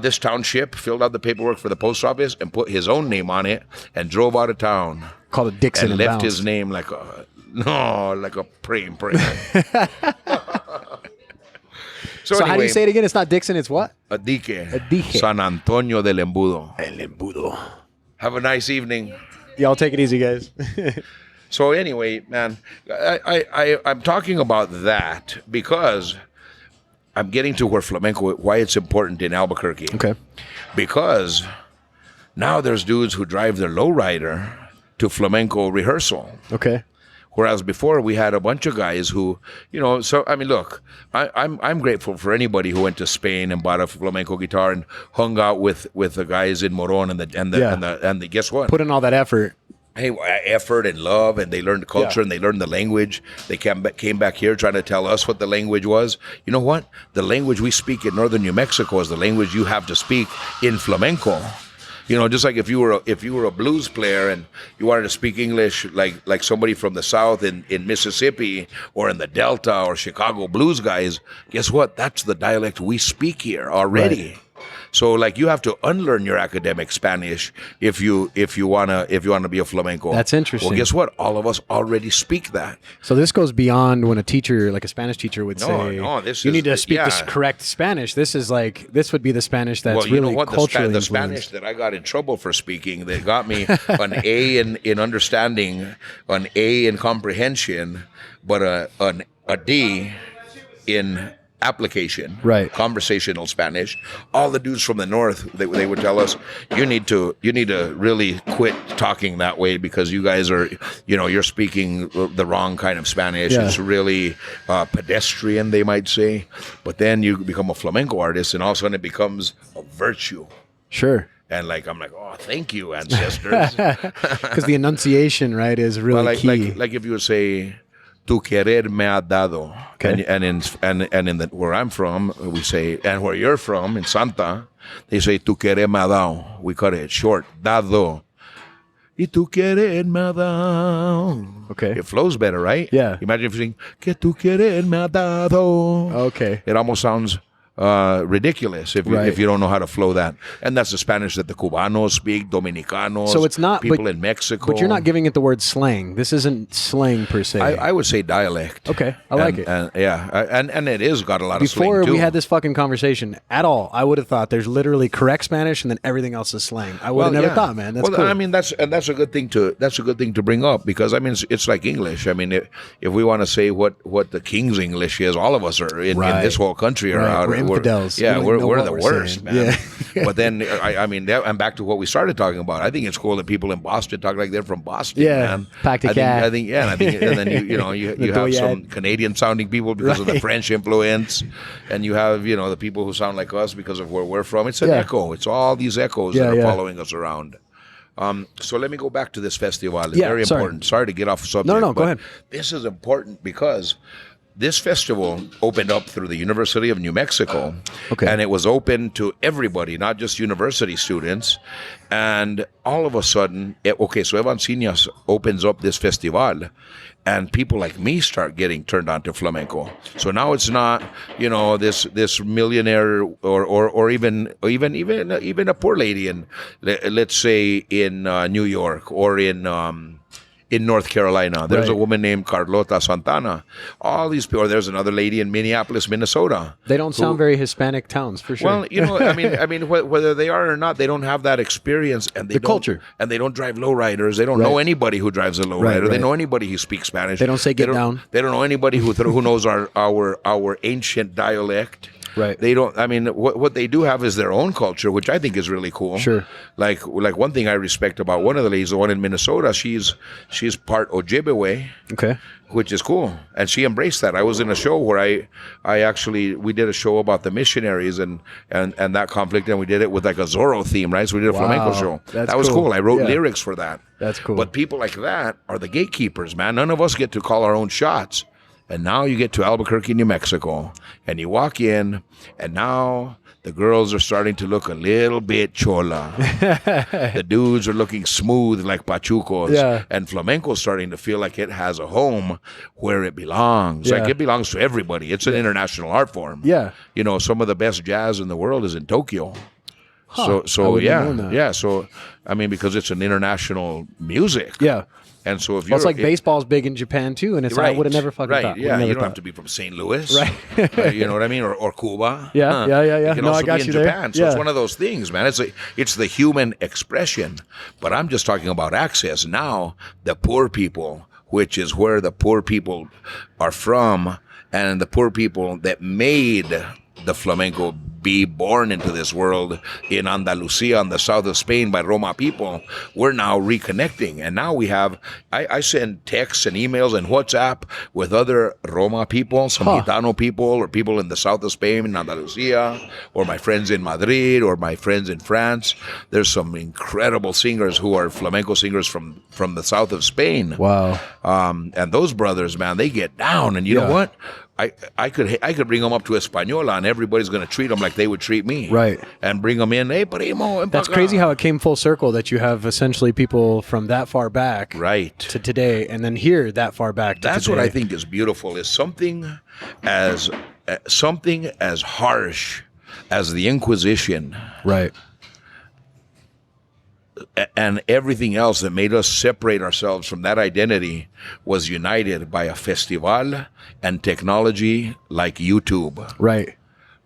this township, filled out the paperwork for the post office and put his own name on it and drove out of town. Called it Dixon and left his name like a praying prayer. So anyway, how do you say it again? It's not Dixon, it's what? A dique. A dique. San Antonio del Embudo. El Embudo. Have a nice evening. Y'all take it easy, guys. So anyway, man, I'm talking about that because I'm getting to where flamenco, why it's important in Albuquerque. Okay. Because now there's dudes who drive their lowrider to flamenco rehearsal. Okay. Whereas before we had a bunch of guys who, so I mean, look, I'm grateful for anybody who went to Spain and bought a flamenco guitar and hung out with the guys in Moron and the guess what? Put in all that effort. Hey, effort and love, and they learned the culture and they learned the language. They came back here trying to tell us what the language was. You know what? The language we speak in northern New Mexico is the language you have to speak in flamenco. Just like if you were a blues player and you wanted to speak English like somebody from the South in Mississippi or in the Delta or Chicago blues guys, guess what? That's the dialect we speak here already. Right. So you have to unlearn your academic Spanish if you wanna be a flamenco. That's interesting. Well, guess what? All of us already speak that. So this goes beyond when a teacher, like a Spanish teacher, would say, "You need to speak this correct Spanish." This would be the Spanish that's really culturally the Spanish that I got in trouble for speaking, that got me an A in understanding, an A in comprehension, but a D in application, right? Conversational Spanish. All the dudes from the north, they would tell us, you need to really quit talking that way because you guys are, you're speaking the wrong kind of Spanish. It's really pedestrian, they might say. But then you become a flamenco artist, and all of a sudden it becomes a virtue. Sure. And I'm like, oh, thank you, ancestors. Because the enunciation, right, is really key. Like if you would say, "Tu querer me ha dado," okay. and in where I'm from, we say, and where you're from, in Santa, they say, "Tu querer me ha dado." We cut it short, "dado." Y tu querer me ha dado. Okay. It flows better, right? Yeah. Imagine if you sing, "Que tu querer me ha dado." Okay. It almost sounds ridiculous if you don't know how to flow that. And that's the Spanish that the Cubanos speak, Dominicanos, so it's not people in Mexico. But you're not giving it the word slang. This isn't slang per se. I would say dialect. Okay, I like it. And it is got a lot of slang too. Before we had this fucking conversation at all, I would have thought there's literally correct Spanish and then everything else is slang. I would have never thought, man. That's cool. I mean, that's a good thing to bring up, because I mean it's like English. I mean, if we want to say what the King's English is, all of us are in this whole country are out. We're infidels. We're the worst, saying. man. Yeah. But then I'm back to what we started talking about. I think it's cool that people in Boston talk like they're from Boston. Yeah, man. packed a cat. I think, and then you have some Canadian sounding people because of the French influence, and you have the people who sound like us because of where we're from. It's an echo. It's all these echoes that are following us around. So let me go back to this festival. It's very important. Sorry to get off subject. No, go ahead. This is important because this festival opened up through the University of New Mexico, and it was open to everybody, not just university students. And all of a sudden, so Evancinas opens up this festival, and people like me start getting turned on to flamenco. So now it's not, this millionaire or even a poor lady in, let's say, in New York or in North Carolina. There's a woman named Carlota Santana. All these people. Or there's another lady in Minneapolis, Minnesota. They don't sound very Hispanic towns, for sure. Well, I mean, whether they are or not, they don't have that experience, and the culture. And they don't drive lowriders. They don't know anybody who drives a lowrider. They know anybody who speaks Spanish. They don't say get down. They don't know anybody who knows our ancient dialect. Right. They don't. I mean, what they do have is their own culture, which I think is really cool. Sure. Like one thing I respect about one of the ladies, the one in Minnesota, she's part Ojibwe. Okay. Which is cool, and she embraced that. I was in a show where we did a show about the missionaries and that conflict, and we did it with like a Zorro theme, right? So we did a flamenco show. That was cool. I wrote lyrics for that. That's cool. But people like that are the gatekeepers, man. None of us get to call our own shots. And now you get to Albuquerque, New Mexico, and you walk in, and now the girls are starting to look a little bit chola. The dudes are looking smooth like pachucos. Yeah. And flamenco's starting to feel like it has a home where it belongs. Yeah. Like it belongs to everybody. It's an international art form. Yeah. Some of the best jazz in the world is in Tokyo. Huh. So I mean, because it's an international music. Yeah. And so if it's like baseball's big in Japan too, and I would have never fucking thought. Yeah, you don't have to be from St. Louis, right? You know what I mean, or Cuba. Yeah. You can also I got be in you Japan. there. So it's one of those things, man. It's the human expression. But I'm just talking about access. Now the poor people, which is where the poor people are from, and the poor people that made the flamenco be born into this world in Andalusia, on the south of Spain, by Roma people, we're now reconnecting. And now we have, I send texts and emails and WhatsApp with other Roma people, some Gitano people, or people in the south of Spain, in Andalusia, or my friends in Madrid, or my friends in France. There's some incredible singers who are flamenco singers from the south of Spain. Wow. And those brothers, man, they get down. And you know what? I could bring them up to Española, and everybody's going to treat them like they would treat me. Right. And bring them in. Hey, primo. That's crazy how it came full circle, that you have essentially people from that far back to today, and then here that far back to That's today. what I think is beautiful, is something as harsh as the Inquisition. Right. And everything else that made us separate ourselves from that identity was united by a festival and technology like YouTube. Right.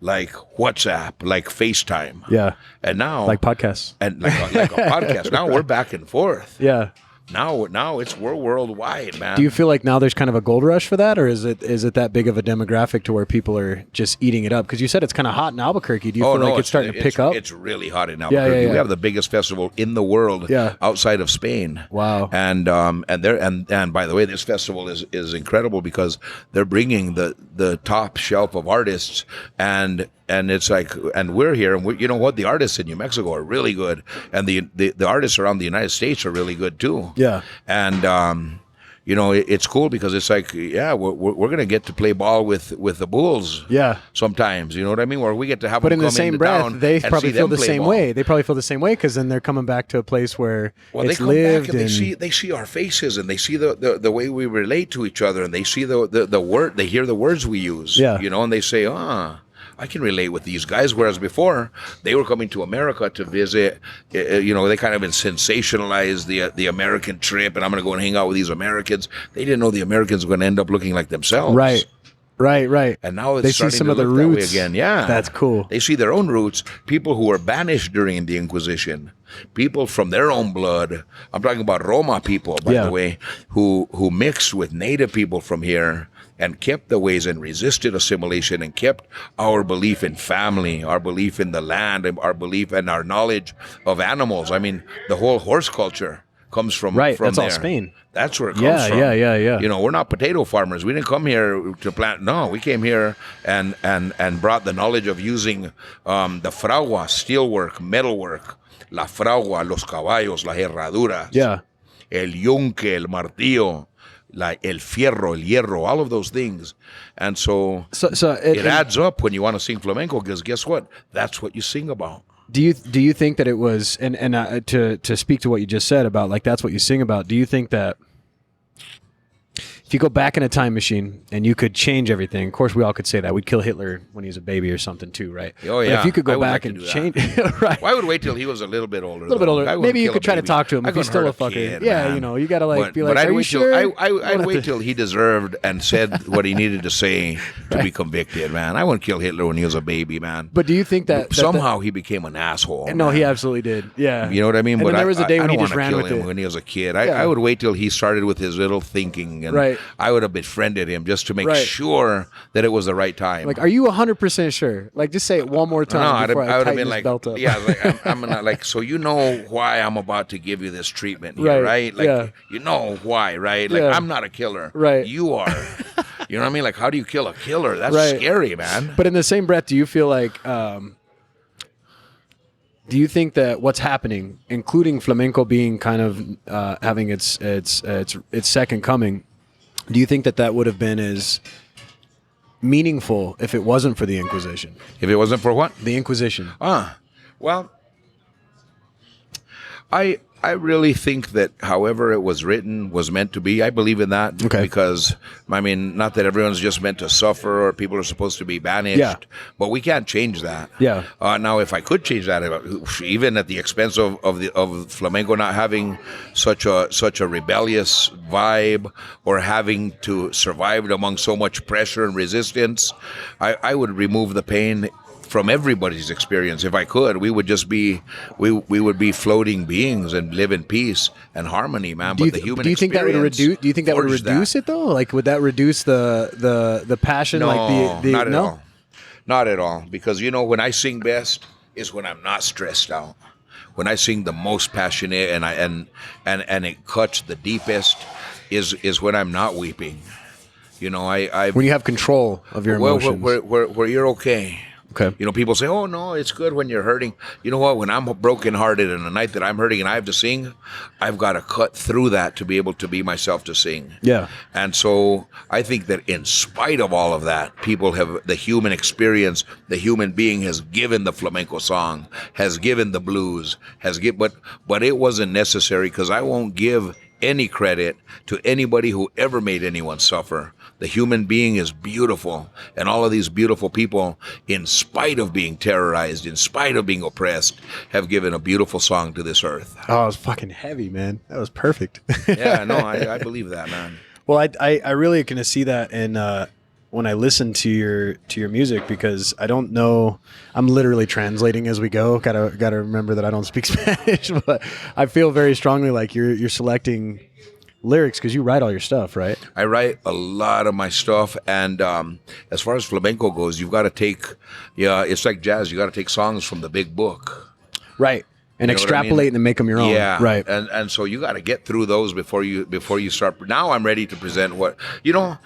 Like WhatsApp, like FaceTime. Yeah. And now... like podcasts. And like a podcast. Now we're back and forth. Yeah. Now we're worldwide, man. Do you feel like now there's kind of a gold rush for that, or is it that big of a demographic to where people are just eating it up? Because you said it's kind of hot in Albuquerque. Do you feel like it's starting to pick up? It's really hot in Albuquerque. Yeah. We have the biggest festival in the world outside of Spain. Wow. And by the way, this festival is incredible because they're bringing the top shelf of artists, and it's like, and we're here, and you know what? The artists in New Mexico are really good, and the artists around the United States are really good too. Yeah. And you know, it's cool because it's like, we're gonna get to play ball with the Bulls. Yeah. Sometimes, you know what I mean? Where we get to have but them in the come same into breath, town they and probably see feel them the play same ball. way. They probably feel the same way because then they're coming back to a place where they it's come lived back and they see our faces, and they see the way we relate to each other, and they see the word, they hear the words we use. Yeah. You know, and they say, I can relate with these guys. Whereas before, they were coming to America to visit. You know, they kind of been sensationalized the American trip, and I'm going to go and hang out with these Americans. They didn't know the Americans were going to end up looking like themselves. Right. And now they see some of the roots again. Yeah, that's cool. They see their own roots. People who were banished during the Inquisition, people from their own blood. I'm talking about Roma people, by the way, who mixed with native people from here and kept the ways and resisted assimilation and kept our belief in family, our belief in the land, and our belief and our knowledge of animals. I mean, the whole horse culture comes from that's there. all Spain. That's where it comes from. Yeah. You know, we're not potato farmers. We didn't come here to plant. No, we came here and brought the knowledge of using the fragua, steelwork, metalwork, la fragua, los caballos, las herraduras, el yunque, el martillo, el fierro, el hierro, all of those things. And so it adds up when you want to sing flamenco, because guess what? That's what you sing about. Do you think that it was, and to speak to what you just said about, like, that's what you sing about, do you think that if you go back in a time machine and you could change everything, of course we all could say that, we'd kill Hitler when he was a baby or something too, right? Oh yeah. But if you could go back and change, right? Well, I would wait till he was a little bit older. Maybe you could try to talk to him if he's still a fucker. Kid, yeah, man. you know, you gotta be like, I'd are you wait sure? I'd wait till he deserved and said what he needed to say to be convicted, man. I wouldn't kill Hitler when he was a baby, man. But do you think that somehow he became an asshole? No, he absolutely did. Yeah, you know what I mean. And but there was a day when he just ran with with it when he was a kid. I would wait till he started with his little thinking, and I would have befriended him just to make sure that it was the right time. Like, are you 100% sure? Like, just say it one more time. No, before I would have been like, belt up. Yeah, like, I'm gonna like. So you know why I'm about to give you this treatment here, right? Like, you know why, right? Like, I'm not a killer, right? You are. You know what I mean? Like, how do you kill a killer? That's scary, man. But in the same breath, do you feel like? Do you think that what's happening, including flamenco being kind of having its second coming, do you think that would have been as meaningful if it wasn't for the Inquisition? If it wasn't for what? The Inquisition. Well, I really think that however it was written was meant to be. I believe in that because, I mean, not that everyone's just meant to suffer or people are supposed to be banished, but we can't change that. Yeah. Now, if I could change that, even at the expense of flamenco not having such a rebellious vibe or having to survive among so much pressure and resistance, I would remove the pain from everybody's experience. If I could, we would just be we would be floating beings and live in peace and harmony, man. But the human do you think that would reduce? Do you think that would reduce it though? Like, would that reduce the passion? No, like not at all. Not at all. Because, when I sing best is when I'm not stressed out. When I sing the most passionate and it cuts the deepest is when I'm not weeping. When you have control of your emotions. Where you're okay. Okay. People say, oh, no, it's good when you're hurting. You know what? When I'm brokenhearted and the night that I'm hurting and I have to sing, I've got to cut through that to be able to be myself to sing. Yeah. And so I think that in spite of all of that, people have the human experience, the human being has given the flamenco song, has given the blues, but it wasn't necessary because I won't give any credit to anybody who ever made anyone suffer. The human being is beautiful, and all of these beautiful people, in spite of being terrorized, in spite of being oppressed, have given a beautiful song to this earth. Oh, it was fucking heavy, man. That was perfect. Yeah, no, I believe that, man. Well, I really can see that in when I listen to your music, because I don't know. I'm literally translating as we go. Gotta remember that I don't speak Spanish, but I feel very strongly like you're selecting lyrics because you write all your stuff, right? I write a lot of my stuff, and as far as flamenco goes, you've got to take, it's like jazz. You got to take songs from the big book, right, and extrapolate and make them your own. Yeah, right. And so you got to get through those before you start. Now I'm ready to present what even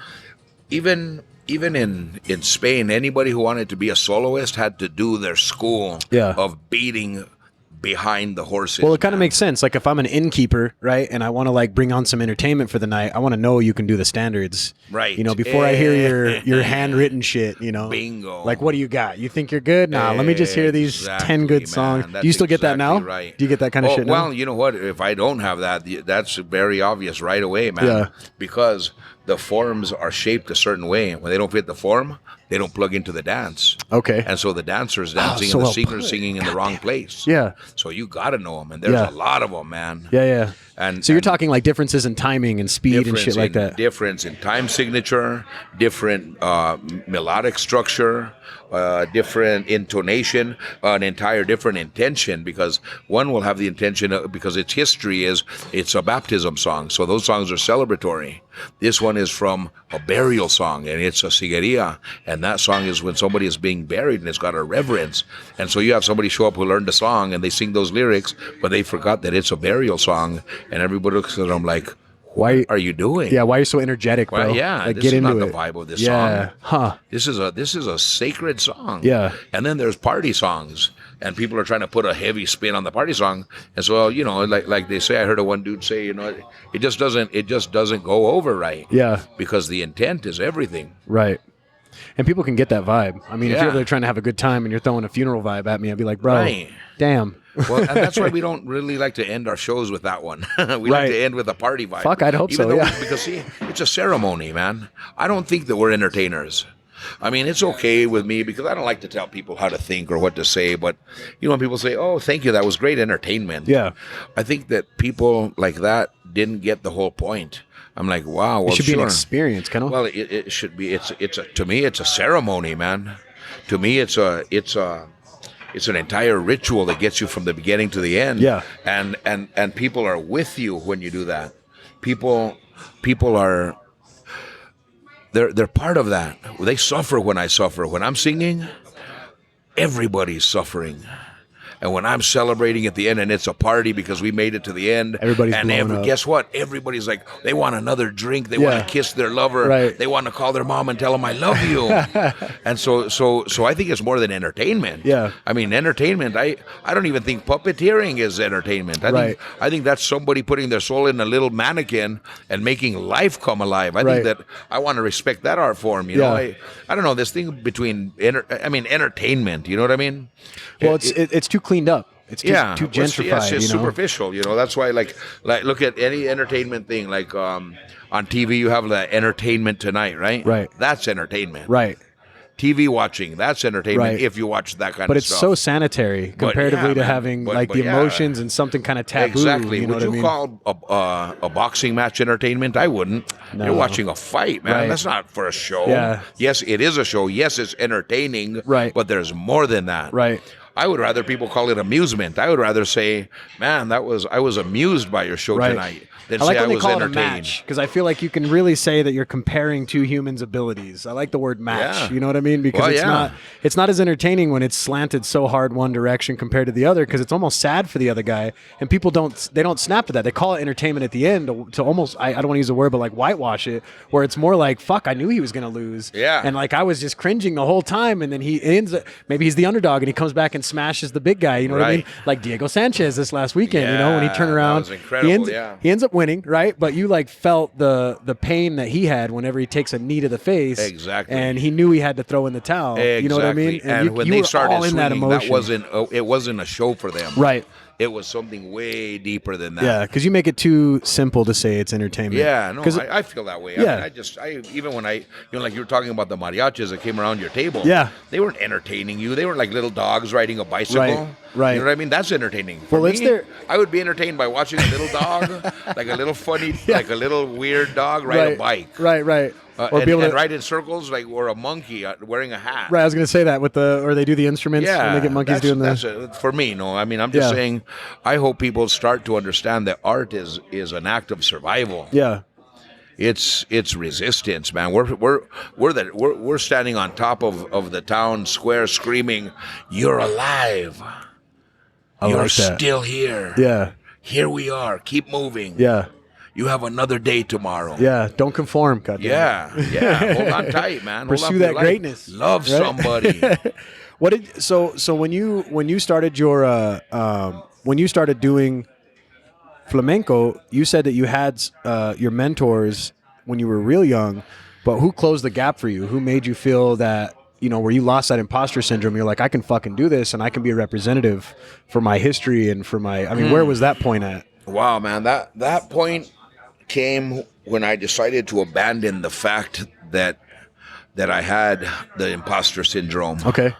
in Spain, anybody who wanted to be a soloist had to do their school of beating behind the horses. Well, it kind of makes sense. Like if I'm an innkeeper, right, and I want to like bring on some entertainment for the night, I want to know you can do the standards, right? Before I hear your handwritten shit, bingo. Like, what do you got? You think you're good? Nah, let me just hear these 10 good songs. Do you still get that now? Right. Do you get that kind of shit now? Well, you know what? If I don't have that, that's very obvious right away, man. Yeah. Because the forms are shaped a certain way. When they don't fit the form, they don't plug into the dance. Okay. And so the dancer's dancing and the singer's singing in the wrong place. Yeah. So you got to know them. And there's a lot of them, man. Yeah, yeah. And so you're talking like differences in timing and speed and shit like that. Difference in time signature, different melodic structure, different intonation, an entire different intention, because one will have the intention because its history is it's a baptism song. So those songs are celebratory. This one is from a burial song, and it's a sigueria. And that song is when somebody is being buried, and it's got a reverence. And so you have somebody show up who learned the song, and they sing those lyrics, but they forgot that it's a burial song. And everybody looks at them like, why are you doing? Yeah, why are you so energetic, bro? Well, yeah, like, this get is into not it. the vibe of this song. Huh. This is a sacred song. Yeah. And then there's party songs, and people are trying to put a heavy spin on the party song. And so, like they say, I heard one dude say, it just doesn't go over right. Yeah. Because the intent is everything. Right. And people can get that vibe. I mean, if you're really trying to have a good time and you're throwing a funeral vibe at me, I'd be like, bro, damn. Well, and that's why we don't really like to end our shows with that one. We like to end with a party vibe. Fuck, I'd hope so, yeah. Because, see, it's a ceremony, man. I don't think that we're entertainers. I mean, it's okay with me because I don't like to tell people how to think or what to say. But, when people say, oh, thank you, that was great entertainment. Yeah. I think that people like that didn't get the whole point. I'm like, wow, well, it should be an experience, kind of. Well, it should be. To me, it's a ceremony, man. To me, it's an entire ritual that gets you from the beginning to the end. Yeah. And people are with you when you do that. People are they're part of that. They suffer when I suffer. When I'm singing, everybody's suffering. And when I'm celebrating at the end, and it's a party because we made it to the end, everybody's blowing up. Guess what? Everybody's like, they want another drink. They want to kiss their lover. Right. They want to call their mom and tell them, I love you. And so I think it's more than entertainment. Yeah. I mean, entertainment, I don't even think puppeteering is entertainment. I think that's somebody putting their soul in a little mannequin and making life come alive. I think that I want to respect that art form. You know, I don't know, this thing between, entertainment, you know what I mean? Well, it's too cleaned up. It's too gentrified. Yes, it's superficial. That's why, like look at any entertainment thing. Like on TV, you have the Entertainment Tonight, right? Right. That's entertainment. Right. TV watching, that's entertainment if you watch that kind of stuff. But it's so sanitary comparatively to having the emotions and something kind of taboo. Exactly. Would you call a boxing match entertainment? I wouldn't. No. You're watching a fight, man. Right. That's not for a show. Yeah. Yes, it is a show. Yes, it's entertaining. Right. But there's more than that. Right. I would rather people call it amusement. I would rather say, man, I was amused by your show tonight. Than I like say when I they was call it a entertained. match, because I feel like you can really say that you're comparing two humans' abilities. I like the word match. Yeah. You know what I mean? Because it's not as entertaining when it's slanted so hard one direction compared to the other, because it's almost sad for the other guy, and people don't snap to that. They call it entertainment at the end to almost, I don't want to use the word, but like whitewash it, where it's more like, fuck, I knew he was going to lose. Yeah. And like I was just cringing the whole time, and then he ends up, maybe he's the underdog and he comes back and smashes the big guy. You know what I mean? Like Diego Sanchez this last weekend, you know, when he turned around. That was incredible, he ends up winning, right? But you like felt the pain that he had whenever he takes a knee to the face. Exactly. And he knew he had to throw in the towel. Exactly. You know what I mean? And when they started all in that swinging, emotion. it wasn't a show for them. Right. It was something way deeper than that. Yeah, because you make it too simple to say it's entertainment. Yeah, no, I feel that way. Yeah. I mean, even when like you were talking about the mariachis that came around your table. Yeah. They weren't entertaining you. They were like little dogs riding a bicycle. Right. You know what I mean? That's entertaining. For me, I would be entertained by watching a little dog, like a little funny, like a little weird dog ride a bike. Right. Or be able to ride in circles, like or a monkey wearing a hat. Right, I was going to say that or they do the instruments when they get monkeys doing that. For me, no. I mean, I'm just saying. I hope people start to understand that art is an act of survival. Yeah, it's resistance, man. We're standing on top of the town square, screaming, "You're alive! You're still here! Yeah, here we are. Keep moving! Yeah." You have another day tomorrow. Yeah, don't conform, goddamn. Yeah. Hold on tight, man. Pursue that greatness. Love somebody. So when you started when you started doing flamenco, you said that you had your mentors when you were real young, but who closed the gap for you? Who made you feel that, you know, where you lost that imposter syndrome? You're like, I can fucking do this, and I can be a representative for my history and for my. I mean, where was that point at? Wow, man, that point came when I decided to abandon the fact that I had the imposter syndrome. Okay.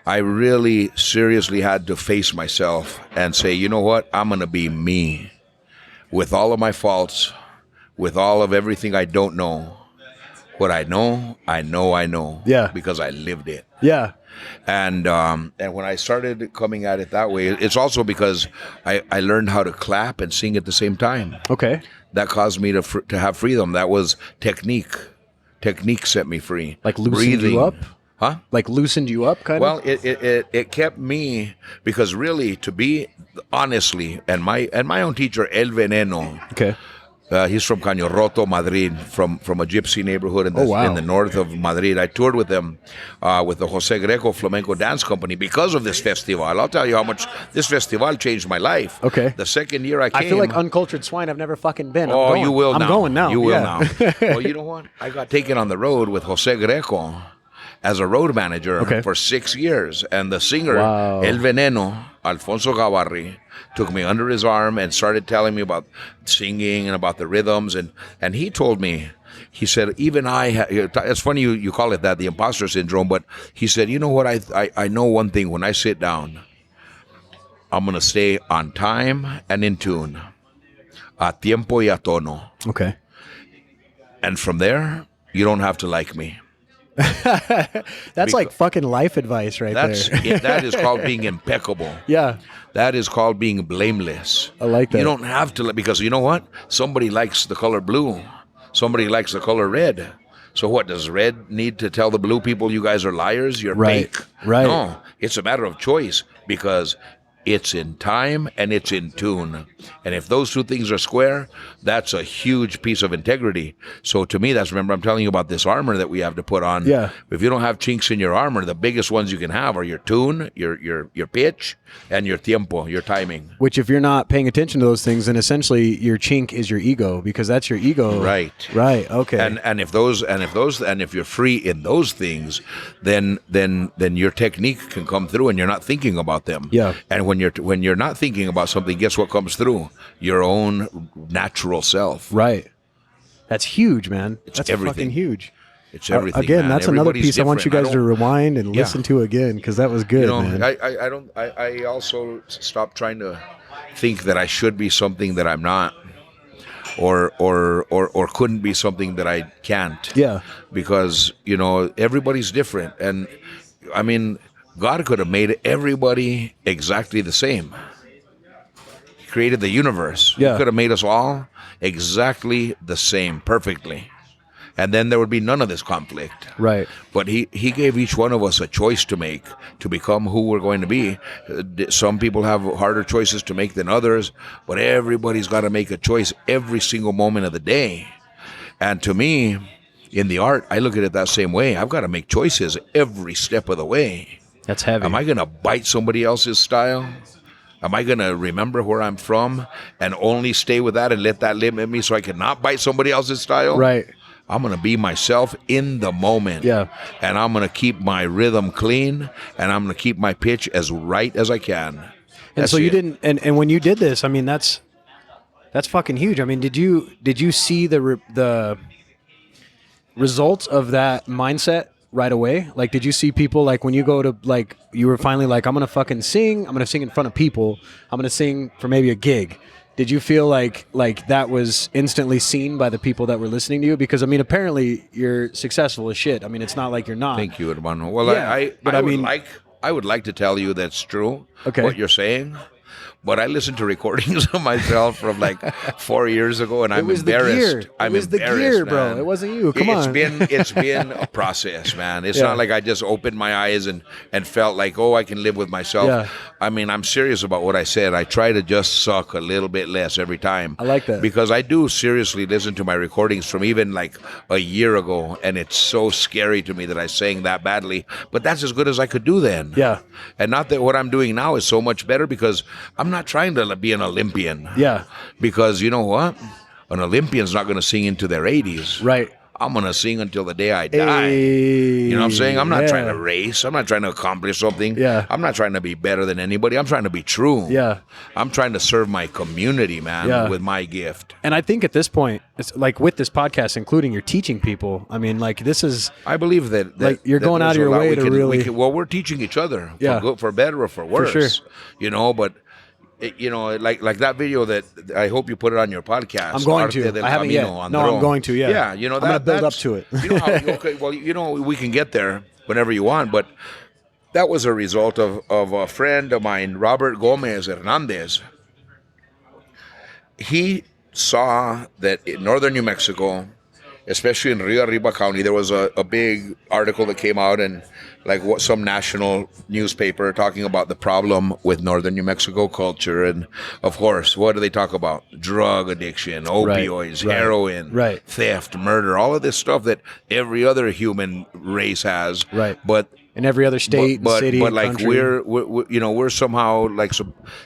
I really seriously had to face myself and say, you know what? I'm going to be me with all of my faults, with all of everything I don't know. What I know. Yeah. Because I lived it. Yeah. And when I started coming at it that way, it's also because I learned how to clap and sing at the same time. Okay. That caused me to have freedom. That was technique. Technique set me free. Like loosened you up? Huh? Like loosened you up, kind of? Well, it kept me, because really, to be honestly, and my own teacher, El Veneno. Okay. He's from Caño Roto, Madrid, from a gypsy neighborhood in the north of Madrid. I toured with him with the Jose Griego Flamenco Dance Company because of this festival. I'll tell you how much this festival changed my life. Okay. The second year I came... I feel like uncultured swine. I've never fucking been. You will now. I'm going now. You will now. Well, you know what? I got taken on the road with Jose Griego as a road manager for 6 years. And the singer, El Veneno, Alfonso Gavarri, took me under his arm and started telling me about singing and about the rhythms. And he told me, he said, even it's funny you call it that, the imposter syndrome, but he said, you know what, I know one thing. When I sit down, I'm going to stay on time and in tune. A tiempo y a tono. Okay. And from there, you don't have to like me. That's like fucking life advice there. That is called being impeccable. Yeah. That is called being blameless. I like that. You don't have to, because you know what? Somebody likes the color blue. Somebody likes the color red. So what, does red need to tell the blue people you guys are liars? You're fake. Right. No, it's a matter of choice, because it's in time and it's in tune. And if those two things are square, that's a huge piece of integrity. So to me, remember I'm telling you about this armor that we have to put on. Yeah. If you don't have chinks in your armor, the biggest ones you can have are your tune, your pitch, and your tiempo, your timing. Which, if you're not paying attention to those things, then essentially your chink is your ego, because that's your ego. Right. Okay. And if you're free in those things, then your technique can come through, and you're not thinking about them. Yeah. And when you're not thinking about something, guess what comes through? Your own natural self. Right. That's huge, man. That's everything. Fucking huge. It's everything. Again, man. that's another Everybody's piece I want you guys to rewind and Yeah. listen to again, because that was good, man. I also stopped trying to think that I should be something that I'm not, or couldn't be something that I can't. Yeah. Because everybody's different, and I mean, God could have made everybody exactly the same. He created the universe. Yeah. He could have made us all exactly the same, perfectly. And then there would be none of this conflict. Right. But he gave each one of us a choice to make to become who we're going to be. Some people have harder choices to make than others, but everybody's got to make a choice every single moment of the day. And to me, in the art, I look at it that same way. I've got to make choices every step of the way. That's heavy. Am I going to bite somebody else's style? Am I going to remember where I'm from and only stay with that and let that limit me so I cannot bite somebody else's style? Right. I'm going to be myself in the moment. Yeah. And I'm going to keep my rhythm clean, and I'm going to keep my pitch as right as I can. And so you didn't, and when you did this, I mean, that's fucking huge. I mean, did you see the results of that mindset right away? Like, did you see people, like, when you go to, like, you were finally like, I'm going to fucking sing, I'm going to sing in front of people, I'm going to sing for maybe a gig. Did you feel like that was instantly seen by the people that were listening to you? Because, I mean, apparently you're successful as shit. I mean, it's not like you're not. Thank you, hermano. Well, Yeah, I would like to tell you that's true, Okay. what you're saying. But I listened to recordings of myself from like 4 years ago, and I'm embarrassed. It was the gear, bro. It wasn't you. Come on. It's been a process, man. It's not like I just opened my eyes and felt like, oh, I can live with myself. Yeah. I mean, I'm serious about what I said. I try to just suck a little bit less every time. I like that. Because I do seriously listen to my recordings from even like a year ago, and it's so scary to me that I sang that badly. But that's as good as I could do then. Yeah. And not that what I'm doing now is so much better, because I'm not trying to be an Olympian. Yeah. Because you know what? An Olympian's not going to sing into their 80s. Right. I'm going to sing until the day I die. Hey, You know what I'm saying? I'm not yeah. trying to race. I'm not trying to accomplish something. Yeah. I'm not trying to be better than anybody. I'm trying to be true. Yeah. I'm trying to serve my community, man, Yeah. with my gift. And I think at this point, it's like with this podcast, including you're teaching people. I mean, like, this is, I believe that like, you're going out of there's a your lot way we to can- really- we can- well, we're teaching each other, Yeah. for good, for better or for worse. sure. You know, but you know, like that video that I hope you put it on your podcast. I'm going Arte to. del I haven't yet. Camino on No, the I'm road. going to, yeah. Yeah, you know, I'm gonna build up that's- to it. You know how, okay, well, you know, we can get there whenever you want, but that was a result of a friend of mine, Robert Gomez Hernandez. He saw that in northern New Mexico, especially in Rio Arriba County, there was a big article that came out, and like what some national newspaper talking about the problem with northern New Mexico culture. And of course, what do they talk about? Drug addiction, opioids, right, heroin, right. theft, murder, all of this stuff that every other human race has. Right. But in every other state, but city, but like country. we're you know, we're somehow like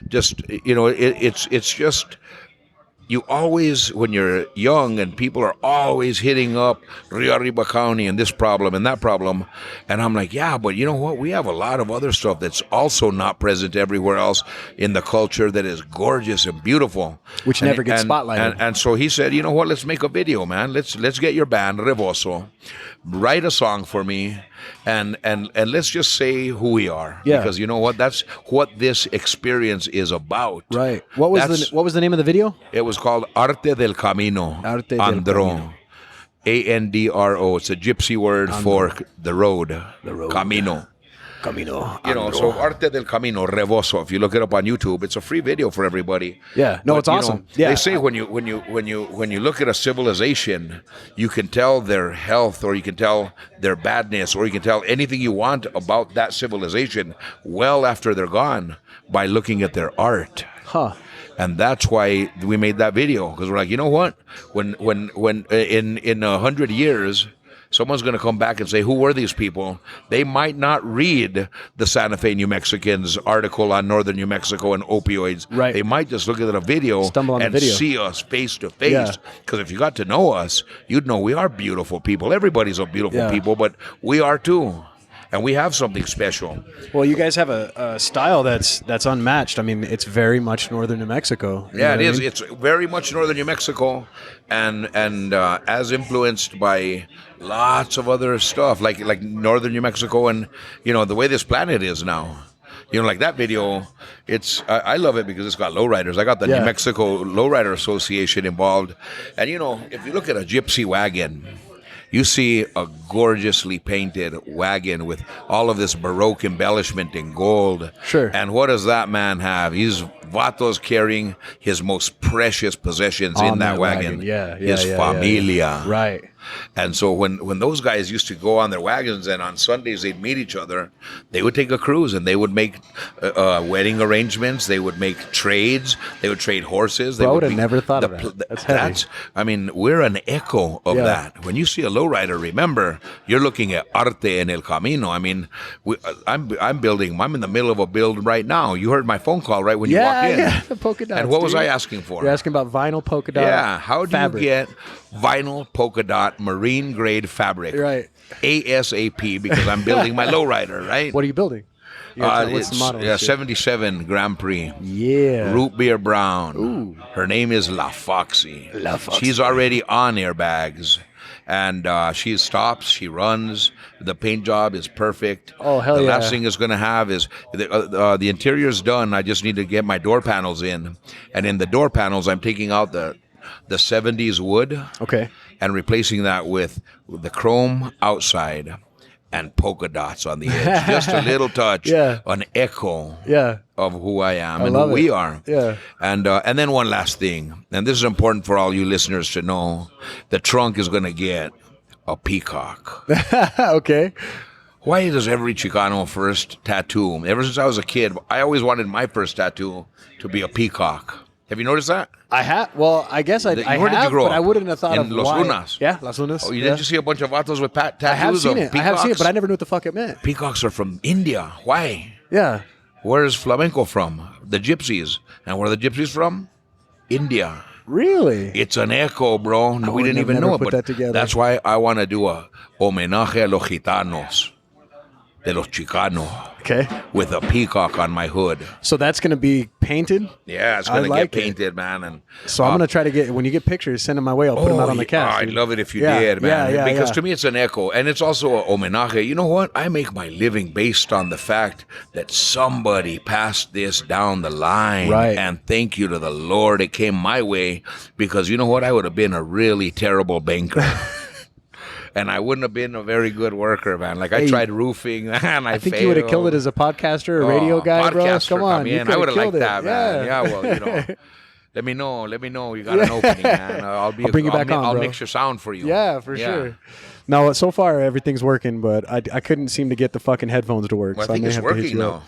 just, you know, it's just, you always, when you're young and people are always hitting up Rio Arriba County and this problem and that problem, and I'm like, yeah, but you know what? We have a lot of other stuff that's also not present everywhere else in the culture that is gorgeous and beautiful, Which never gets spotlighted. And so he said, you know what? Let's make a video, man. Let's get your band ReVoZo, write a song for me, and let's just say who we are. Yeah. Because you know what? That's what this experience is about. Right. What was the name of the video? It was called Arte del Camino. Arte del Andro. Camino. Andro. It's a gypsy word for the road. The road. Camino. Camino. You know, so Arte del Camino, ReVoZo. If you look it up on YouTube, it's a free video for everybody. Yeah, no, But, it's you awesome. know, Yeah. They say when you look at a civilization, you can tell their health, or you can tell their badness, or you can tell anything you want about that civilization well after they're gone by looking at their art. Huh. And that's why we made that video, because we're like, you know what? When in 100 years, someone's going to come back and say, who were these people? They might not read the Santa Fe New Mexicans article on northern New Mexico and opioids. Right. They might just look at a video Stumble on the and video. see us face to face. Yeah. Because if you got to know us, you'd know we are beautiful people. Everybody's a beautiful Yeah. people, but we are too. And we have something special. Well, you guys have a style that's unmatched. I mean, it's very much northern New Mexico. You Yeah, know it what I is. mean? It's very much northern New Mexico, and as influenced by lots of other stuff, like northern New Mexico, and you know the way this planet is now. You know, like that video, I love it because it's got lowriders. I got the Yeah. New Mexico Lowrider Association involved, and you know, if you look at a gypsy wagon, You see a gorgeously painted wagon with all of this Baroque embellishment in gold. Sure. And what does that man have? He's Vato's carrying his most precious possessions On in that wagon. His familia. Right. And so when those guys used to go on their wagons and on Sundays they'd meet each other, they would take a cruise and they would make wedding arrangements. They would make trades. They would trade horses. I would have never thought of that. That's heavy. I mean, we're an echo of that. When you see a lowrider, remember, you're looking at arte en el camino. I mean, I'm building. I'm in the middle of a build right now. You heard my phone call right when you walked in. Yeah, the polka dots. And what was I asking for? You're asking about vinyl polka dot. Yeah, how do fabric. you get vinyl polka dot marine grade fabric? Right. ASAP, because I'm building my lowrider, right? What are you building? What's the model? Yeah, 77 Grand Prix. Yeah. Root beer brown. Ooh. Her name is La Foxy. La Foxy. She's already on airbags. And she stops, she runs. The paint job is perfect. Oh, hell the yeah. last thing is going to have is the interior's done. I just need to get my door panels in. And in the door panels, I'm taking out the 70s wood. Okay. And replacing that with the chrome outside and polka dots on the edge. Just a little touch, an echo of who I am and who we are. Yeah. And then one last thing, and this is important for all you listeners to know. The trunk is going to get a peacock. Okay. Why does every Chicano first tattoo, ever since I was a kid, I always wanted my first tattoo to be a peacock. Have you noticed that? I have. Well, I guess I Where did you grow but up? I wouldn't have thought in of Los why. Lunas. Yeah, Las Lunas. Oh, didn't you see a bunch of vatos with tattoos I have seen of it. peacocks? I have seen it, but I never knew what the fuck it meant. Peacocks are from India. Why? Yeah. Where is flamenco from? The gypsies. And where are the gypsies from? India. Really? It's an echo, bro. We didn't even know it. Put that together. That's why I want to do a homenaje a los gitanos, de los Chicanos. Okay. With a peacock on my hood. So that's going to be painted? Yeah, it's going to get painted, man. And so I'm going to try to get, when you get pictures, send them my way. I'll put them out on the cast. I'd love it if you did, man. Yeah, because to me, it's an echo. And it's also a homenaje. You know what? I make my living based on the fact that somebody passed this down the line. Right. And thank you to the Lord, it came my way. Because you know what? I would have been a really terrible banker. And I wouldn't have been a very good worker, man. Like, I tried roofing, and I think failed. you would have killed it as a podcaster or radio guy, bro. Come on. I would have liked that, man. Yeah, well, you know. Let me know. You got an opening, man. I'll bring you back on, I'll bro. mix your sound for you. Yeah, for sure. No, so far everything's working, but I couldn't seem to get the fucking headphones to work. Well, so I think it's working now.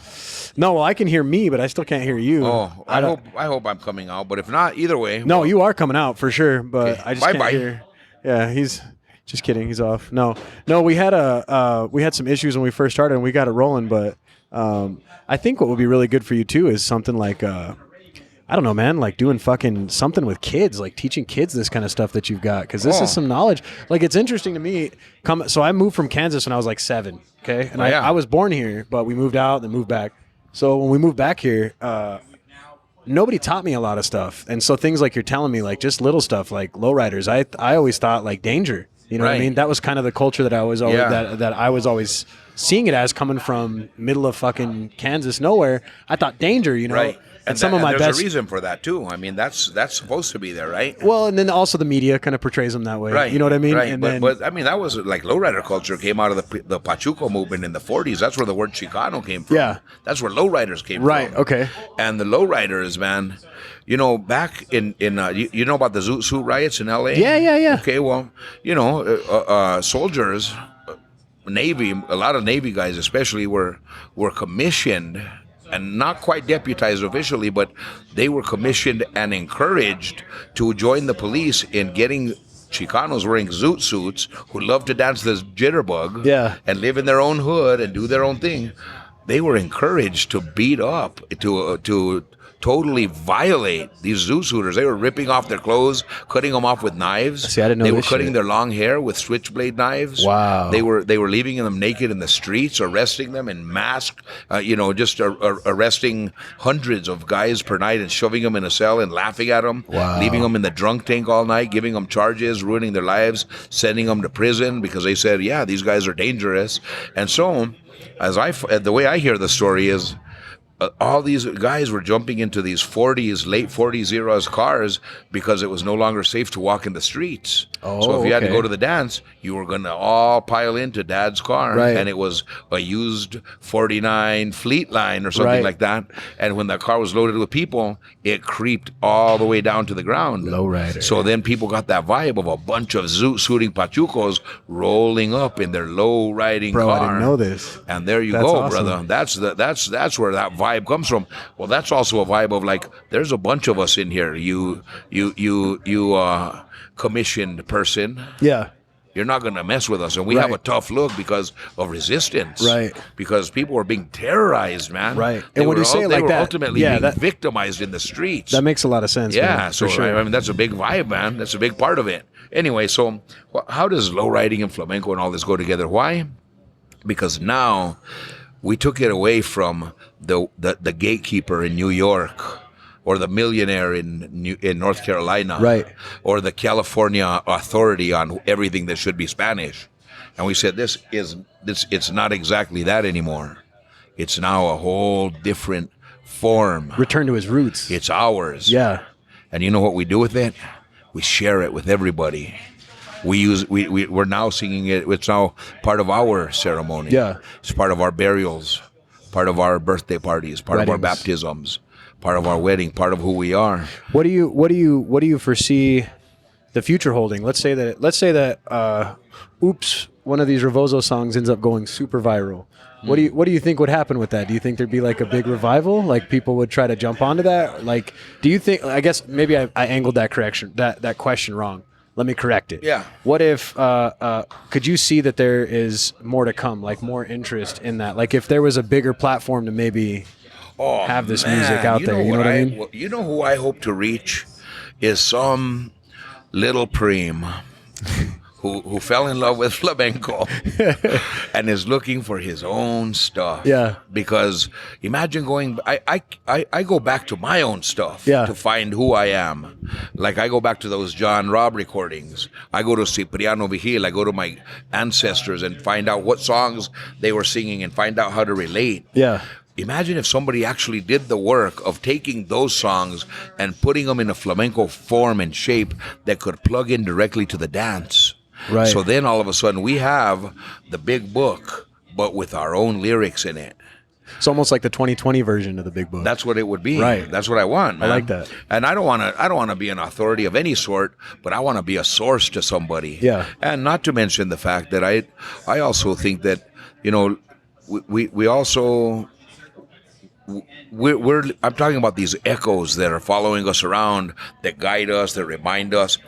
No, well, I can hear me, but I still can't hear you. Oh, I hope I'm coming out. But if not, either way. No, you are coming out for sure. But I just can't Bye-bye. hear. Yeah, he's just kidding. He's off. No, we had some issues when we first started, and we got it rolling. But I think what would be really good for you too is something like I don't know, man, like doing fucking something with kids, like teaching kids this kind of stuff that you've got, because this is some knowledge. Like, it's interesting to me. So I moved from Kansas when I was like 7. Okay, and I was born here, but we moved out and then moved back. So when we moved back here, nobody taught me a lot of stuff, and so things like you're telling me, like just little stuff like lowriders, I always thought like danger. You know what I mean? That was kind of the culture that I was always that I was always seeing it as, coming from middle of fucking Kansas nowhere. I thought danger, you know. Right. And some of my there's best. There's a reason for that too. I mean, that's supposed to be there, right? Well, and then also the media kind of portrays them that way. Right. You know what I mean? Right. And but I mean, that was like lowrider culture came out of the Pachuco movement in the 40s. That's where the word Chicano came from. Yeah. That's where lowriders came from. Right. Okay. And the lowriders, man, you know, back in you know about the Zoot riots in L.A.? Yeah. Okay, well, you know, soldiers, Navy, a lot of Navy guys especially were commissioned and not quite deputized officially, but they were commissioned and encouraged to join the police in getting Chicanos wearing Zoot suits who love to dance this jitterbug and live in their own hood and do their own thing. They were encouraged to beat up, to totally violate these Zoot suiters. They were ripping off their clothes, cutting them off with knives. See, I didn't know they were this cutting shit. their long hair with switchblade knives. Wow. They were leaving them naked in the streets, arresting them in mass, just arresting hundreds of guys per night and shoving them in a cell and laughing at them, leaving them in the drunk tank all night, giving them charges, ruining their lives, sending them to prison because they said, yeah, these guys are dangerous. And so, the way I hear the story is, all these guys were jumping into these 40s, late 40s eras cars because it was no longer safe to walk in the streets. So if you had to go to the dance, you were going to all pile into Dad's car. Right. And it was a used 49 Fleet Line or something like that. And when that car was loaded with people, it creeped all the way down to the ground. Lowrider. So then people got that vibe of a bunch of Zoot suiting pachucos rolling up in their low riding car. Bro, I didn't know this. And there you go, awesome. Brother. That's where that vibe comes from. Well, that's also a vibe of like, there's a bunch of us in here. You commissioned person. Yeah. You're not going to mess with us. And we have a tough look because of resistance. Right. Because people were being terrorized, man. Right. And when you say it like that, they were ultimately being victimized in the streets. That makes a lot of sense. Yeah. Man, so, for sure. I mean, that's a big vibe, man. That's a big part of it. Anyway, so how does low riding and flamenco and all this go together? Why? Because now we took it away from the gatekeeper in New York, or the millionaire in North Carolina, right, or the California authority on everything that should be Spanish, and we said it's not exactly that anymore. It's now a whole different form. Return to his roots. It's ours. Yeah. And you know what we do with it? We share it with everybody. We're now singing it. It's now part of our ceremony. Yeah. It's part of our burials, part of our birthday parties, part of our baptisms, part of our wedding, part of who we are. What do you foresee the future holding? Let's say that oops, one of these ReVoZo songs ends up going super viral. What do you think would happen with that? Do you think there'd be like a big revival? Like people would try to jump onto that? Like, do you think? I guess maybe I angled that question wrong. Let me correct it. Yeah. What if? Could you see that there is more to come? Like more interest in that? Like if there was a bigger platform to maybe have this music out there. You know what I mean? You know who I hope to reach is some little preem who fell in love with flamenco and is looking for his own stuff. Yeah. Because imagine going, I go back to my own stuff to find who I am. Like I go back to those John Robb recordings. I go to Cipriano Vigil. I go to my ancestors and find out what songs they were singing and find out how to relate. Yeah. Imagine if somebody actually did the work of taking those songs and putting them in a flamenco form and shape that could plug in directly to the dance. Right. So then all of a sudden we have the big book, but with our own lyrics in it. It's almost like the 2020 version of the big book. That's what it would be. Right. That's what I want, man. I like that. And I don't want to be an authority of any sort, but I want to be a source to somebody. Yeah. And not to mention the fact that I also think that, you know, we also I'm talking about these echoes that are following us around, that guide us, that remind us.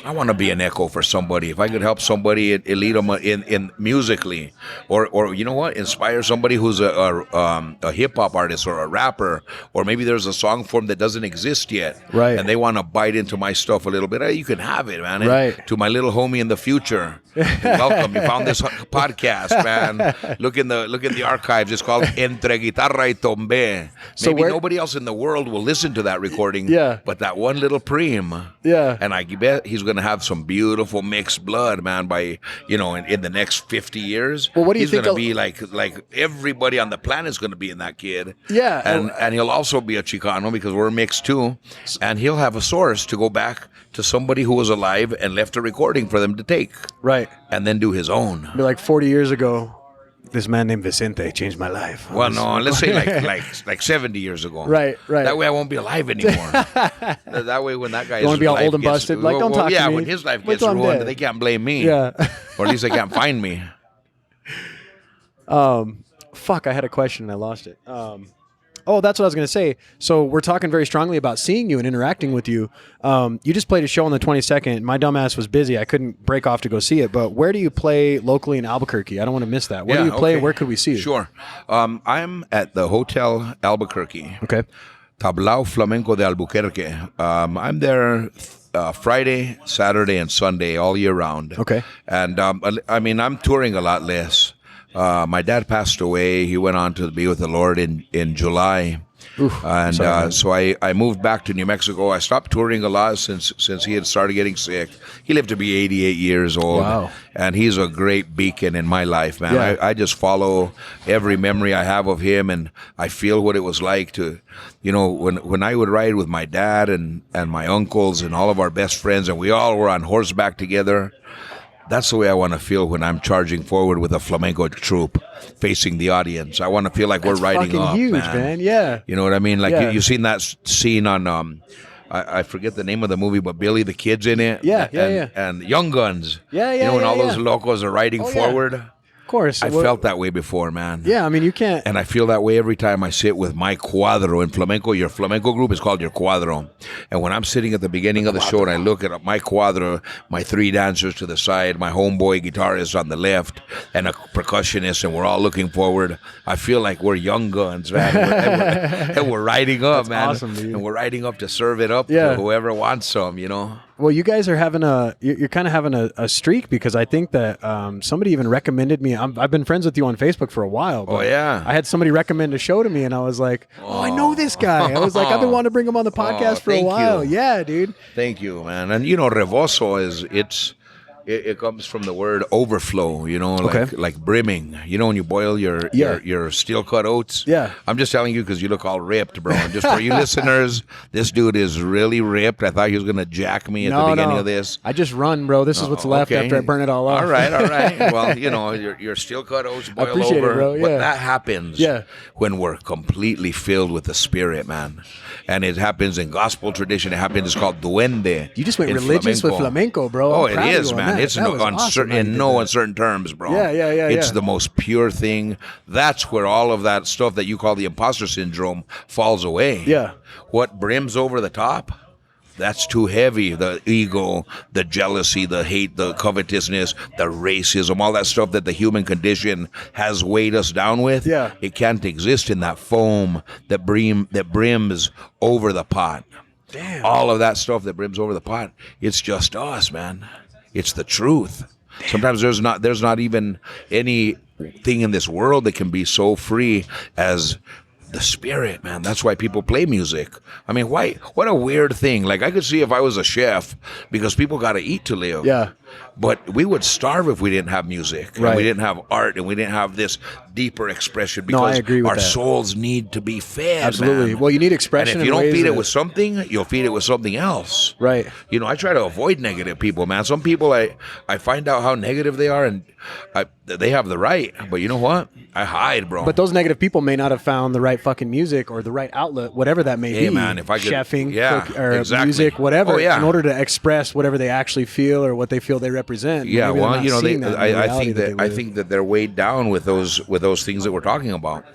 I want to be an echo for somebody. If I could help somebody, lead them in musically, or you know what, inspire somebody who's a hip hop artist or a rapper, or maybe there's a song form that doesn't exist yet, right? And they want to bite into my stuff a little bit. Hey, you can have it, man. Right. And to my little homie in the future, welcome. You found this podcast, man. Look in the archives. It's called Entre Guitarra y Tombe. Maybe nobody else in the world will listen to that recording. Yeah. But that one little preem. Yeah. And I bet he's going to have some beautiful mixed blood, man, by, you know, in the next 50 years. Well, what do you think? He's going to be like everybody on the planet is going to be in that kid. Yeah. And he'll also be a Chicano because we're mixed too. And he'll have a source to go back to somebody who was alive and left a recording for them to take. Right. And then do his own. Be like 40 years ago, this man named Vicente changed my life. Well, no, let's say like 70 years ago. Right. That way I won't be alive anymore. That way when that guy you want to be all old and busted? Like, don't talk to me. Yeah, when his life gets ruined, they can't blame me. Yeah. Or at least they can't find me. Fuck, I had a question and I lost it. Oh, that's what I was going to say. So we're talking very strongly about seeing you and interacting with you. You just played a show on the 22nd. My dumbass was busy. I couldn't break off to go see it. But where do you play locally in Albuquerque? I don't want to miss that. Where do you play? Okay. Where could we see you? Sure. I'm at the Hotel Albuquerque. Okay. Tablao Flamenco de Albuquerque. I'm there Friday, Saturday, and Sunday all year round. Okay. And I mean, I'm touring a lot less. My dad passed away. He went on to be with the Lord in July. And so I moved back to New Mexico. I stopped touring a lot since he had started getting sick. He lived to be 88 years old. Wow. And he's a great beacon in my life, man. Yeah. I just follow every memory I have of him, and I feel what it was like to, when I would ride with my dad and my uncles and all of our best friends, and we all were on horseback together. That's the way I want to feel when I'm charging forward with a flamenco troupe facing the audience. I want to feel like we're riding fucking up, huge, man. Yeah. You know what I mean? Like Yeah. you've seen that scene on I forget the name of the movie, but Billy the Kid's in it. Yeah. And Young Guns. Yeah. When all those locos are riding forward. Of course. I felt that way before, man. Yeah, I mean, you can't. And I feel that way every time I sit with my cuadro in flamenco. Your flamenco group is called your cuadro. And when I'm sitting at the beginning of the show and I look at my cuadro, my 3 dancers to the side, my homeboy guitarist on the left, and a percussionist, and we're all looking forward, I feel like we're young guns, man. And we're riding up, That's man. awesome, dude. And we're riding up to serve it up to whoever wants some, Well, you guys are having you're kind of having a streak, because I think that somebody even recommended me. I've been friends with you on Facebook for a while. But I had somebody recommend a show to me, and I was like, I know this guy. I was like, I've been wanting to bring him on the podcast for a while. You. Yeah, dude. Thank you, man. And ReVoZo it comes from the word overflow, like brimming. When you boil your steel cut oats. Yeah. I'm just telling you because you look all ripped, bro. And just for you listeners, this dude is really ripped. I thought he was gonna jack me at the beginning of this. I just run, bro. This is what's left after I burn it all off. All right. Well, your steel cut oats boil over. It, bro. Yeah. But that happens when we're completely filled with the Spirit, man. And it happens in gospel tradition. It happens. It's called duende. You just went religious with flamenco, bro. Oh, it is, man. It's in no uncertain terms, bro. Yeah. It's the most pure thing. That's where all of that stuff that you call the impostor syndrome falls away. Yeah. What brims over the top? That's too heavy. The ego, the jealousy, the hate, the covetousness, the racism, all that stuff that the human condition has weighed us down with. Yeah. It can't exist in that foam that brims over the pot. Damn. All of that stuff that brims over the pot, it's just us, man. It's the truth. Damn. Sometimes there's not even anything in this world that can be so free as the Spirit, man. That's why people play music. I mean, why? What a weird thing. Like, I could see if I was a chef, because people got to eat to live. Yeah. But we would starve if we didn't have music. Right. And we didn't have art, and we didn't have this deeper expression, because I agree with our that. souls need to be fed. Absolutely. Man. Well, you need expression. And if you don't feed it with something, you'll feed it with something else. Right. I try to avoid negative people, man. Some people, I find out how negative they are, and they have the right. But you know what? I hide, bro. But those negative people may not have found the right fucking music or the right outlet, whatever that may be. Man, if I could, chefing, or exactly. music, whatever, Oh, yeah. in order to express whatever they actually feel or what they feel they represent. Yeah, Maybe well, I I think that they're weighed down with those things that we're talking about.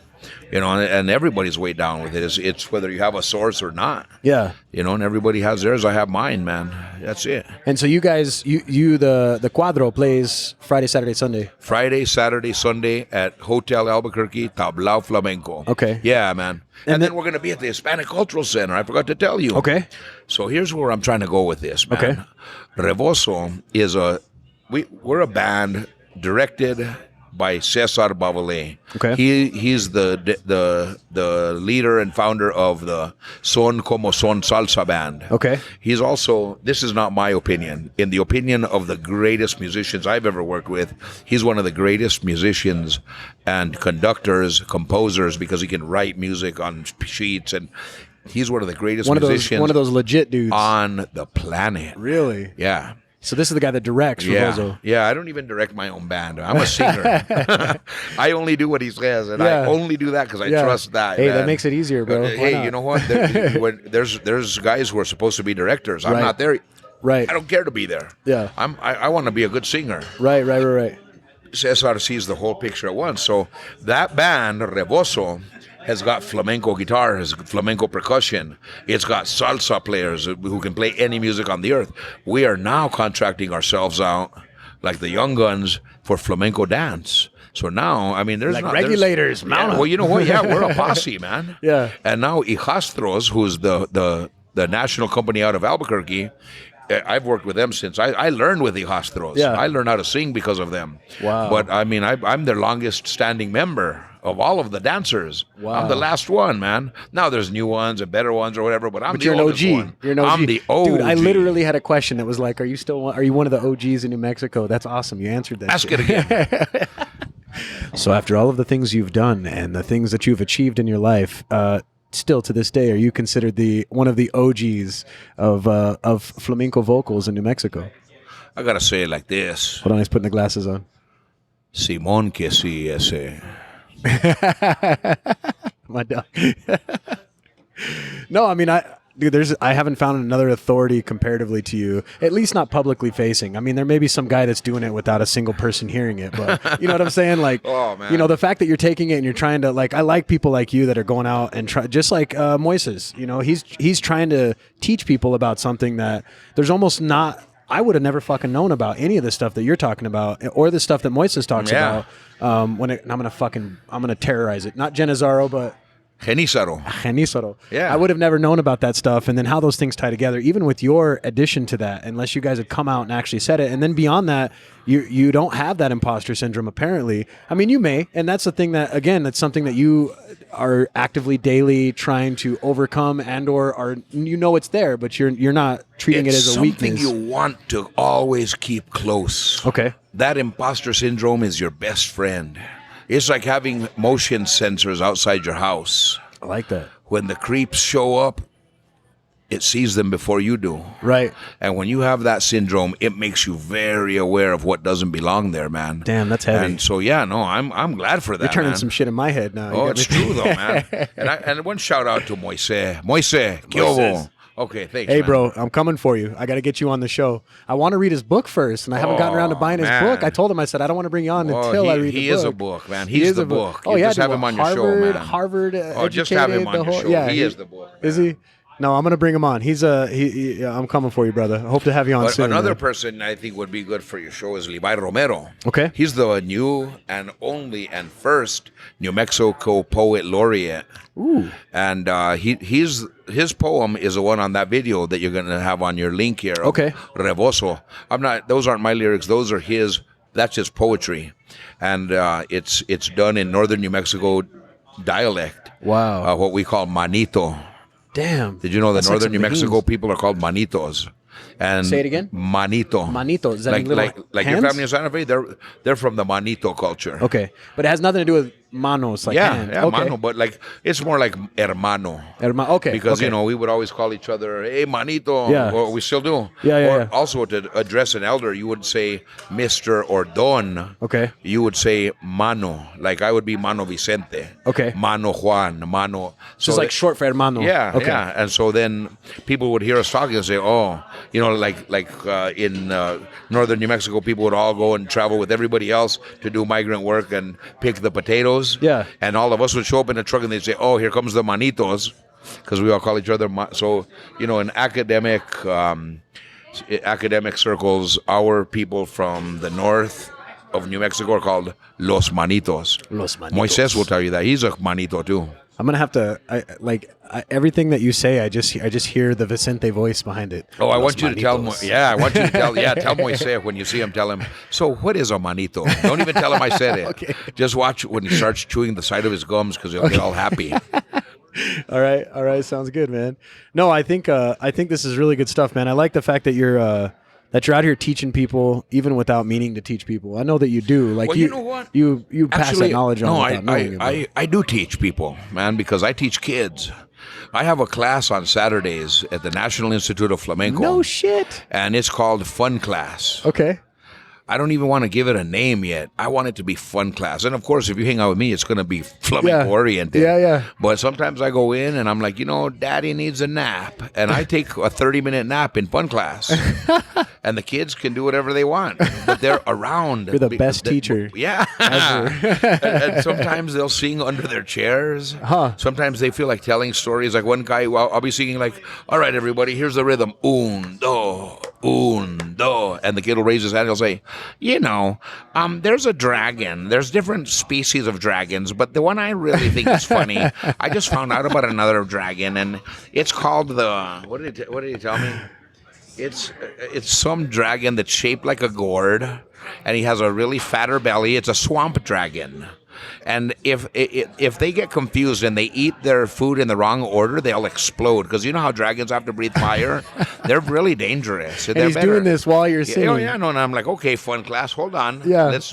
And everybody's weighed down with it. It's whether you have a source or not. Yeah. And everybody has theirs. I have mine, man. That's it. And so you guys, the Cuadro plays Friday, Saturday, Sunday. Friday, Saturday, Sunday at Hotel Albuquerque, Tablao Flamenco. Okay. Yeah, man. And then we're going to be at the Hispanic Cultural Center. I forgot to tell you. Okay. So here's where I'm trying to go with this, man. Okay. ReVoZo is we're a band directed by Cesar Bavalé. Okay. He's the leader and founder of the Son Como Son Salsa band. Okay. He's also, this is not my opinion, in the opinion of the greatest musicians I've ever worked with, he's one of the greatest musicians and conductors, composers, because he can write music on sheets, and he's one of the greatest musicians. One of those legit dudes on the planet. Really? Yeah. So this is the guy that directs ReVoZo. Yeah, I don't even direct my own band. I'm a singer. I only do what he says, and I only do that because I trust that. Hey, man. That makes it easier, bro. Hey, you know what? There's guys who are supposed to be directors. I'm not there. Right. I don't care to be there. Yeah. I want to be a good singer. Right. Cesar sees the whole picture at once. So that band, ReVoZo, has got flamenco guitar, has flamenco percussion. It's got salsa players who can play any music on the earth. We are now contracting ourselves out, like the Young Guns, for flamenco dance. So now, I mean, there's like regulators. Well, you know what? Yeah, we're a posse, man. Yeah. And now Hijastros, who's the national company out of Albuquerque, I've worked with them since I learned with the Hostros. Yeah. I learned how to sing because of them. Wow. But I mean, I'm their longest standing member of all of the dancers. Wow. I'm the last one, man. Now there's new ones and better ones or whatever, but you're an OG. one. You're an OG. I'm the OG. Dude, I literally had a question that was like, are you one of the OGs in New Mexico? That's awesome. You answered that. Ask it again. So after all of the things you've done and the things that you've achieved in your life, still to this day, are you considered one of the OGs of flamenco vocals in New Mexico? I gotta say it like this. Hold on, he's putting the glasses on. Simón que sí ese. My dog. No, I mean, dude, I haven't found another authority comparatively to you, at least not publicly facing. I mean, there may be some guy that's doing it without a single person hearing it, but you know what I'm saying? Like, oh, man. You know, the fact that you're taking it and you're trying to, like, I like people like you that are going out and try, just like Moises, you know, he's trying to teach people about something that there's almost not, I would have never fucking known about any of the stuff that you're talking about or the stuff that Moises talks about. I'm gonna terrorize it. Not Genizaro, but Genízaro. Yeah. I would have never known about that stuff, and then how those things tie together, even with your addition to that, unless you guys had come out and actually said it. And then beyond that, you don't have that imposter syndrome, apparently. I mean, you may, and that's the thing that, again, that's something that you are actively daily trying to overcome and/or are, you know, it's there, but you're not treating it as a weakness. It's something you want to always keep close. Okay. That imposter syndrome is your best friend. It's like having motion sensors outside your house. I like that. When the creeps show up, it sees them before you do. Right. And when you have that syndrome, it makes you very aware of what doesn't belong there, man. Damn, that's heavy. And so, yeah, no, I'm glad for that. You're turning man. some shit in my head now. Oh, it's true though, man. And one shout out to Moise, Kyovo. Okay, thanks. Hey, man. bro, I'm coming for you. I got to get you on the show. I want to read his book first, and I haven't gotten around to buying his book. I told him, I said, I don't want to bring you on until I read the book. He is a book, man. He's the book. Oh, you yeah, just have him on your show, man. Harvard just have him on your show. Yeah, he is the book. Man. Is he? No, I'm going to bring him on. I'm coming for you, brother. I hope to have you on soon. Another man. person I think would be good for your show is Levi Romero. Okay. He's the new and only and first New Mexico Poet Laureate. Ooh. And his poem is the one on that video that you're going to have on your link here. Okay. ReVoZo. Those aren't my lyrics. Those are his. That's his poetry. And it's done in northern New Mexico dialect. Wow. What we call manito. Damn. Did you know that That's northern like New Mexico people are called manitos? And say it again. Manito. Manito. Is that like your hands? family in Santa Fe? They're from the manito culture. Okay, but it has nothing to do with manos, like hand. Yeah, okay. mano, but like it's more like hermano. Okay. Because okay. you know we would always call each other, "Hey, manito," Yeah. or we still do. Yeah. Also to address an elder, you would say Mister or Don. Okay. You would say mano, like I would be Mano Vicente. Okay. Mano Juan, mano. So it's like short for hermano. Yeah, okay. yeah. And so then people would hear us talking and say, "Oh, you know, like in northern New Mexico, people would all go and travel with everybody else to do migrant work and pick the potatoes." Yeah. And all of us would show up in a truck and they'd say, "Oh, here comes the manitos," because we all call each other. So you know, in academic circles, our people from the north of New Mexico are called Los Manitos. Los Manitos. Moises will tell you that he's a manito too. I'm gonna have to. Everything that you say, I just hear the Vicente voice behind it. Oh, I Los want you to tell him. Manitos. Yeah, I want you to tell. Yeah, tell Moises when you see him. Tell him. So, what is a manito? Don't even tell him I said it. Okay. Just watch when he starts chewing the side of his gums because he'll get all happy. All right, sounds good, man. No, I think this is really good stuff, man. I like the fact that you're out here teaching people even without meaning to teach people. I know that you do. Like, well, you know what? You pass that knowledge on without knowing it. I do teach people, man, because I teach kids. I have a class on Saturdays at the National Institute of Flamenco. No shit. And it's called Fun Class. Okay. I don't even want to give it a name yet. I want it to be Fun Class. And of course, if you hang out with me, it's going to be flamenco oriented. Yeah. But sometimes I go in and I'm like, Daddy needs a nap. And I take a 30-minute nap in Fun Class. And the kids can do whatever they want. But they're around. You're the best teacher. Yeah. and sometimes they'll sing under their chairs. Huh. Sometimes they feel like telling stories. Like one guy, I'll be singing like, "All right, everybody, here's the rhythm. Un, do, un, do." And the kid will raise his hand and he'll say, there's a dragon. There's different species of dragons, but the one I really think is funny, I just found out about another dragon, and it's called the, what did he tell me? It's some dragon that's shaped like a gourd, and he has a really fatter belly. It's a swamp dragon. And if they get confused and they eat their food in the wrong order, they'll explode. Because you know how dragons have to breathe fire? They're really dangerous. And he's doing this while you're singing. Oh, yeah, no, and I'm like, okay, fun class, hold on. Yeah. That's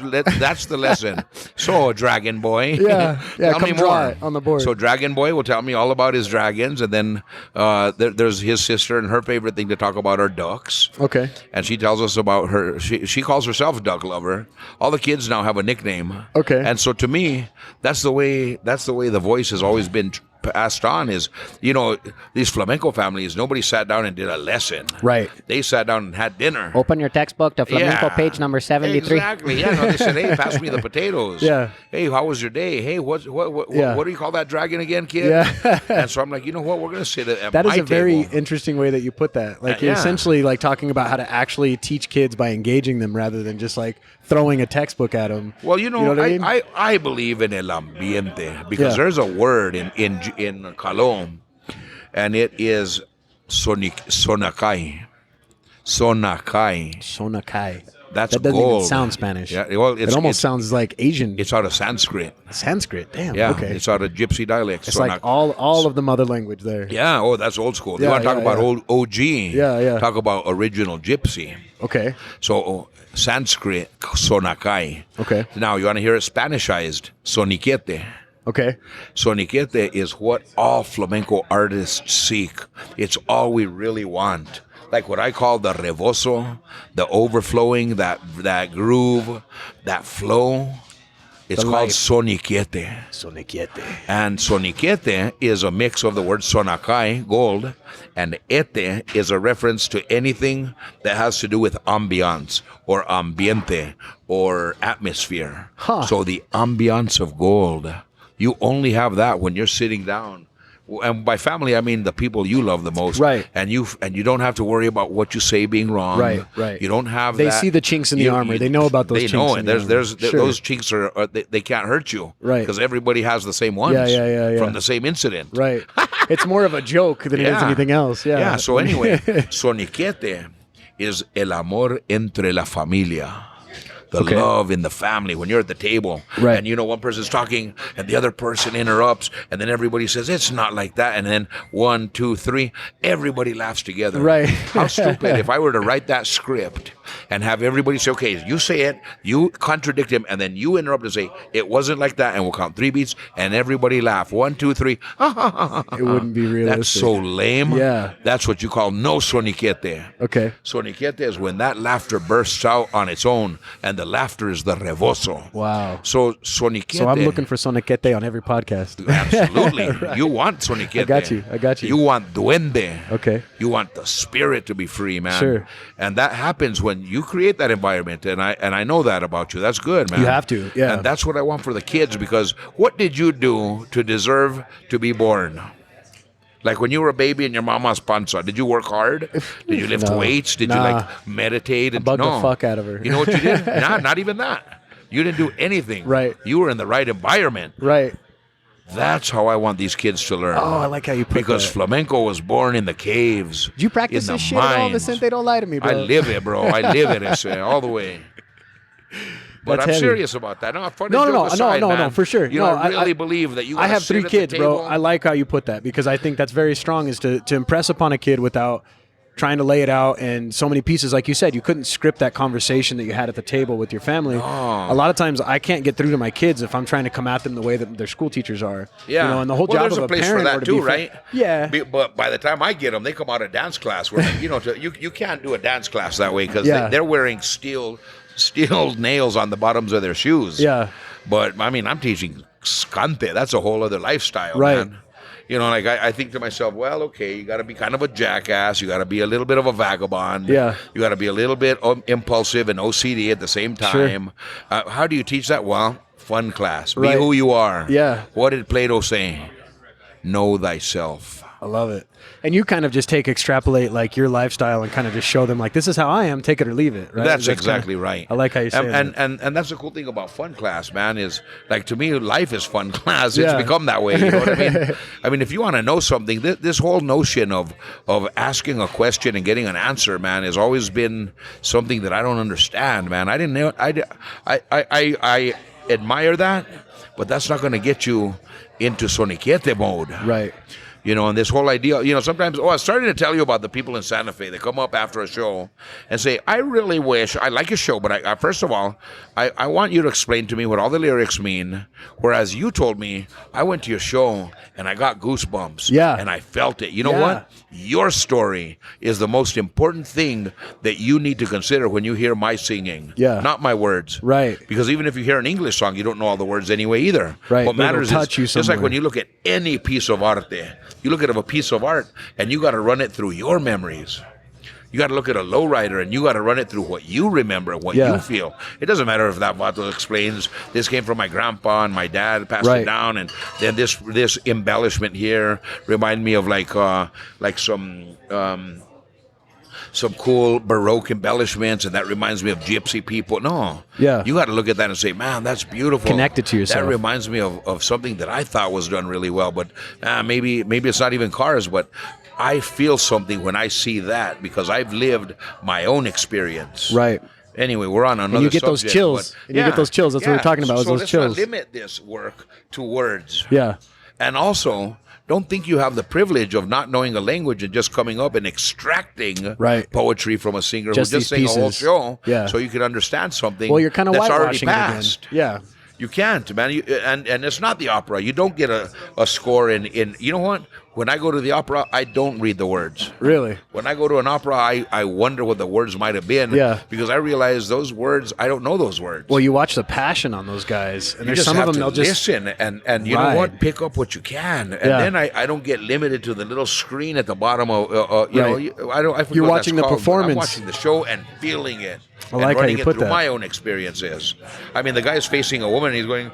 the lesson. So, Dragon Boy. Yeah, tell me more. On the board. So, Dragon Boy will tell me all about his dragons. And then there's his sister, and her favorite thing to talk about are ducks. Okay. And she tells us about her. She calls herself Duck Lover. All the kids now have a nickname. Okay. And so, to me, that's the way the voice has always been passed on. Is, you know, these flamenco families, nobody sat down and did a lesson. Right. They sat down and had dinner. Open your textbook to flamenco page number 73. Exactly. Yeah. No, they said, hey, pass me the potatoes. Yeah. Hey, how was your day? Hey, what do you call that dragon again, kid? Yeah. And so I'm like, you know what? We're going to sit at that my is a very table. interesting way that you put that. Like, you're essentially like talking about how to actually teach kids by engaging them rather than just like throwing a textbook at them. Well, you know what I mean? I believe in el ambiente because there's a word in Calón, and it is sonakai. Sonakai. That's that doesn't gold. even sound Spanish. Yeah, well, it almost sounds like Asian. It's out of Sanskrit. Sanskrit. Damn. Yeah, Okay. it's out of Gypsy dialect. It's like all of the mother language there. Yeah. Oh, that's old school. You Yeah, want to talk about old OG? Yeah. Talk about original Gypsy. Okay. So Sanskrit sonakai. Okay. Now you want to hear it Spanishized soniquete. Okay. Soniquete is what all flamenco artists seek. It's all we really want. Like what I call the ReVoZo, the overflowing, that groove, that flow. It's called soniquete. Soniquete. And soniquete is a mix of the word sonakai, gold, and ete is a reference to anything that has to do with ambiance or ambiente or atmosphere. Huh. So the ambiance of gold. You only have that when you're sitting down. And by family, I mean the people you love the most. Right. And you don't have to worry about what you say being wrong. Right. You don't have They that. see the chinks in the armor. They know about those they chinks know in it. the armor. There's Sure. those chinks are they can't hurt you. Right. Because everybody has the same ones. Yeah. From the same incident. Right. It's more of a joke than it is anything else. Yeah. Yeah. So anyway, soniquete is el amor entre la familia. The love in the family when you're at the table. Right. And you know, one person's talking and the other person interrupts and then everybody says, it's not like that. And then 1, 2, 3, everybody laughs together. Right. How stupid if I were to write that script and have everybody say, okay, you say it, you contradict him, and then you interrupt and say, it wasn't like that, and we'll count 3 beats, and everybody laugh. 1, 2, 3. It wouldn't be realistic. That's so lame. Yeah. That's what you call no soniquete. Okay. Soniquete is when that laughter bursts out on its own, and the laughter is the ReVoZo. Wow. So soniquete. So I'm looking for Soniquete on every podcast. Absolutely. Right. You want soniquete. I got you. You want duende. Okay. You want the spirit to be free, man. Sure. And that happens when you create that environment, and I know that about you. That's good, man. You have to, yeah. And that's what I want for the kids, because what did you do to deserve to be born? Like when you were a baby in your mama's panza, did you work hard? Did you lift weights? Did you like meditate? And bug the fuck out of her. You know what you did? Not even that. You didn't do anything. Right. You were in the right environment. Right. That's how I want these kids to learn. Oh, I like how you put because that. flamenco was born in the caves. Did you practice in the this shit at all, mines. Vicente? Don't lie to me, bro. I live it, bro. I live it, ese, all the way. But That's I'm heavy. serious about that. No, funny No, joke aside, no, man. for sure. You No, know, I really believe that you. I have sit 3 at the kids, bro. table. I like how you put that because I think that's very strong. Is to impress upon a kid without trying to lay it out in so many pieces. Like you said, you couldn't script that conversation that you had at the table with your family. A lot of times, I can't get through to my kids if I'm trying to come at them the way that their school teachers are. Yeah, you know, and the whole job there's of a place parent for that or to too, be right? Yeah. But by the time I get them, they come out of dance class. Where you know, you can't do a dance class that way because they're wearing steel nails on the bottoms of their shoes. Yeah. But I mean, I'm teaching scante. That's a whole other lifestyle, Right. man. You know, like I think to myself, well, okay, you got to be kind of a jackass. You got to be a little bit of a vagabond. Yeah. You got to be a little bit impulsive and OCD at the same time. Sure. How do you teach that? Well, fun class. Be who you are. Yeah. What did Plato say? Know thyself. I love it. And you kind of just extrapolate like your lifestyle and kind of just show them like, this is how I am, take it or leave it, right? That's exactly right. I like how you say that. And that's the cool thing about fun class, man, is like, to me, life is fun class. It's become that way, you know what I mean? I mean, if you want to know something, this whole notion of asking a question and getting an answer, man, has always been something that I don't understand, man. I didn't know, I admire that, but that's not going to get you into soniquete mode. Right. You know, and this whole idea, you know, sometimes, I was starting to tell you about the people in Santa Fe that come up after a show and say, I really wish, I like your show, but I first of all, I want you to explain to me what all the lyrics mean, whereas you told me, I went to your show and I got goosebumps. Yeah. And I felt it. You know what? Your story is the most important thing that you need to consider when you hear my singing. Yeah. Not my words. Right. Because even if you hear an English song, you don't know all the words anyway either. Right. What matters is, just like when you you look at any piece of arte, you look at a piece of art and you got to run it through your memories. You got to look at a lowrider and you got to run it through what you remember, what you feel. It doesn't matter if that vato explains, this came from my grandpa and my dad passed it down, and then this embellishment here remind me of like some cool Baroque embellishments, and that reminds me of gypsy people. No. Yeah. You got to look at that and say, man, that's beautiful. Connect it to yourself. That reminds me of something that I thought was done really well, but maybe it's not even cars, but I feel something when I see that because I've lived my own experience. Right. Anyway, we're on another and you get subject, those chills. but, and you get those chills. That's what we're talking about. So those let's chills. not limit this work to words. Yeah. And also, don't think you have the privilege of not knowing a language and just coming up and extracting poetry from a singer just who just sang a whole show so you can understand something. Well, you're kind of that's already whitewashing passed. It again. Yeah. You can't, man. And it's not the opera. You don't get a score in. You know what? When I go to the opera, I don't read the words. Really? When I go to an opera, I wonder what the words might have been. Yeah. Because I realize those words, I don't know those words. Well, you watch the passion on those guys, and there's some of them they'll just listen and you know what, pick up what you can, and then I don't get limited to the little screen at the bottom of you know. I forget You're what watching that's the called, but performance. I'm watching the show and feeling it. I like and running how you it put through that. my own experiences. I mean, the guy's facing a woman and he's going,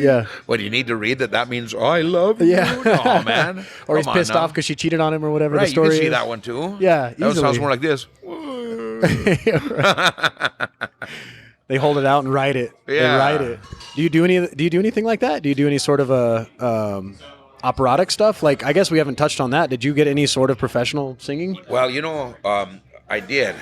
yeah. Well, you need to read that means I love you. Yeah. No, man. Or he's pissed off because she cheated on him or whatever the story you can see is. that one too. Yeah, that sounds more like this. They hold it out and write it. Yeah. They write it. Do you do anything like that? Do you do any sort of operatic stuff? Like, I guess we haven't touched on that. Did you get any sort of professional singing? Well, you know, I did.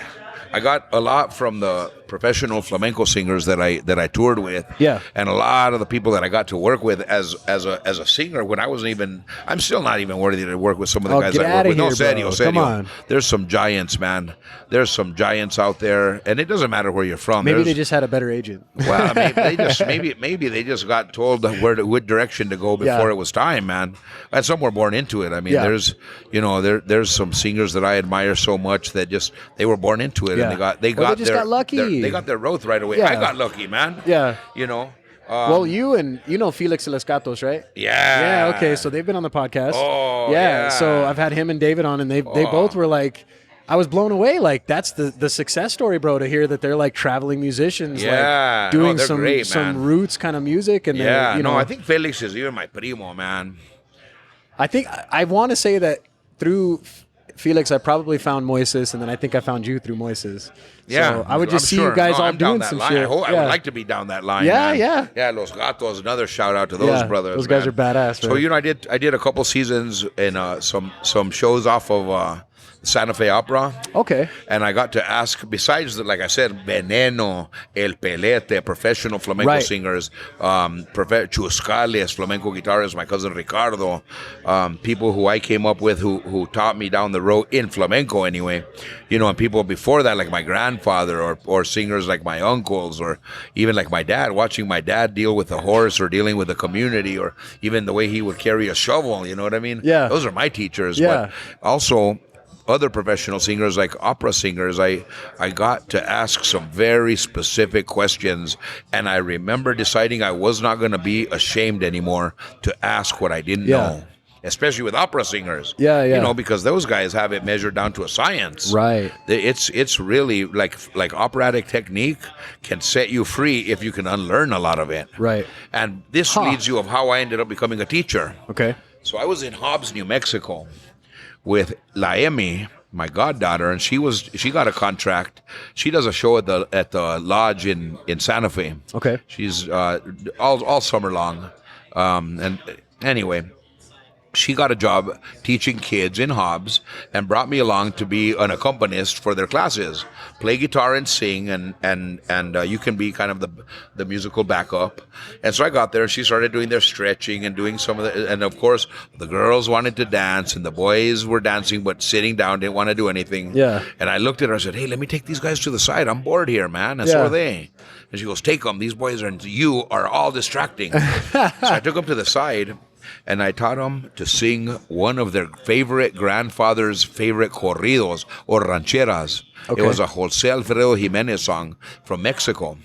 I got a lot from the professional flamenco singers that I toured with. Yeah. And a lot of the people that I got to work with as a singer when I'm still not even worthy to work with some of the guys I work with. No, serio. There's some giants, man. There's some giants out there, and it doesn't matter where you're from. Maybe they just had a better agent. Well, maybe they just got told what direction to go before it was time, man. And some were born into it. I mean, there's some singers that I admire so much that they were born into it, and they got lucky. They got their growth right away. Yeah. I got lucky, man. Yeah. You know. Well, you know Felix y los Gatos, right? Yeah. Yeah. Okay. So they've been on the podcast. Oh. Yeah. So I've had him and David on, and they both were like, I was blown away. Like, that's the success story, bro. To hear that they're like traveling musicians, like doing some roots kind of music, and I think Felix is even my primo, man. I think I want to say that through Felix, I probably found Moises, and then I think I found you through Moises. Yeah, so I would just see you guys all doing some shit. I would like to be down that line. Yeah, man. Yeah. Los Gatos, another shout out to those brothers. Those guys are badass. So I did a couple seasons in some shows off of Santa Fe Opera. Okay. And I got to ask, besides, like I said, Veneno, El Pelete, professional flamenco singers, Chuscales, flamenco guitarists, my cousin Ricardo, people who I came up with who taught me down the road in flamenco anyway, and people before that, like my grandfather or singers like my uncles or even like my dad, watching my dad deal with the horse or dealing with the community or even the way he would carry a shovel, you know what I mean? Yeah. Those are my teachers. Yeah. But also, other professional singers like opera singers, I got to ask some very specific questions, and I remember deciding I was not going to be ashamed anymore to ask what I didn't know, especially with opera singers. Yeah. Because those guys have it measured down to a science. Right. It's really like operatic technique can set you free if you can unlearn a lot of it. Right. And this leads you of how I ended up becoming a teacher. Okay. So I was in Hobbs, New Mexico, with Laemi, my goddaughter, and she got a contract. She does a show at the lodge in Santa Fe. Okay. She's all summer long, and anyway, she got a job teaching kids in Hobbs and brought me along to be an accompanist for their classes, play guitar and sing, and you can be kind of the musical backup. And so I got there, and she started doing their stretching and doing some of the, and of course the girls wanted to dance and the boys were dancing but sitting down, didn't want to do anything. Yeah. And I looked at her, I said, hey, let me take these guys to the side. I'm bored here, man. And so are they. And she goes, take them. These boys you are all distracting. So I took them to the side. And I taught them to sing one of their favorite grandfather's favorite corridos or rancheras. Okay. It was a Jose Alfredo Jimenez song from Mexico.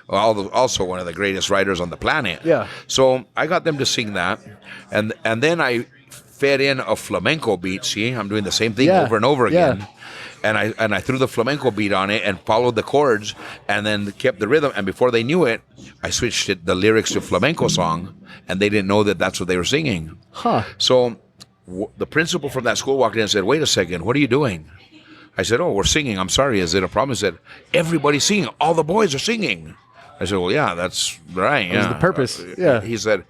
Also one of the greatest writers on the planet. Yeah. So I got them to sing that. And then I fed in a flamenco beat. See, I'm doing the same thing over and over again. Yeah. And I threw the flamenco beat on it and followed the chords and then kept the rhythm. And before they knew it, I switched the lyrics to flamenco song, and they didn't know that that's what they were singing. Huh. So the principal from that school walked in and said, wait a second, what are you doing? I said, oh, we're singing. I'm sorry, is it a problem? He said, everybody's singing. All the boys are singing. I said, well, yeah, that's right. That was the purpose. Yeah. He said,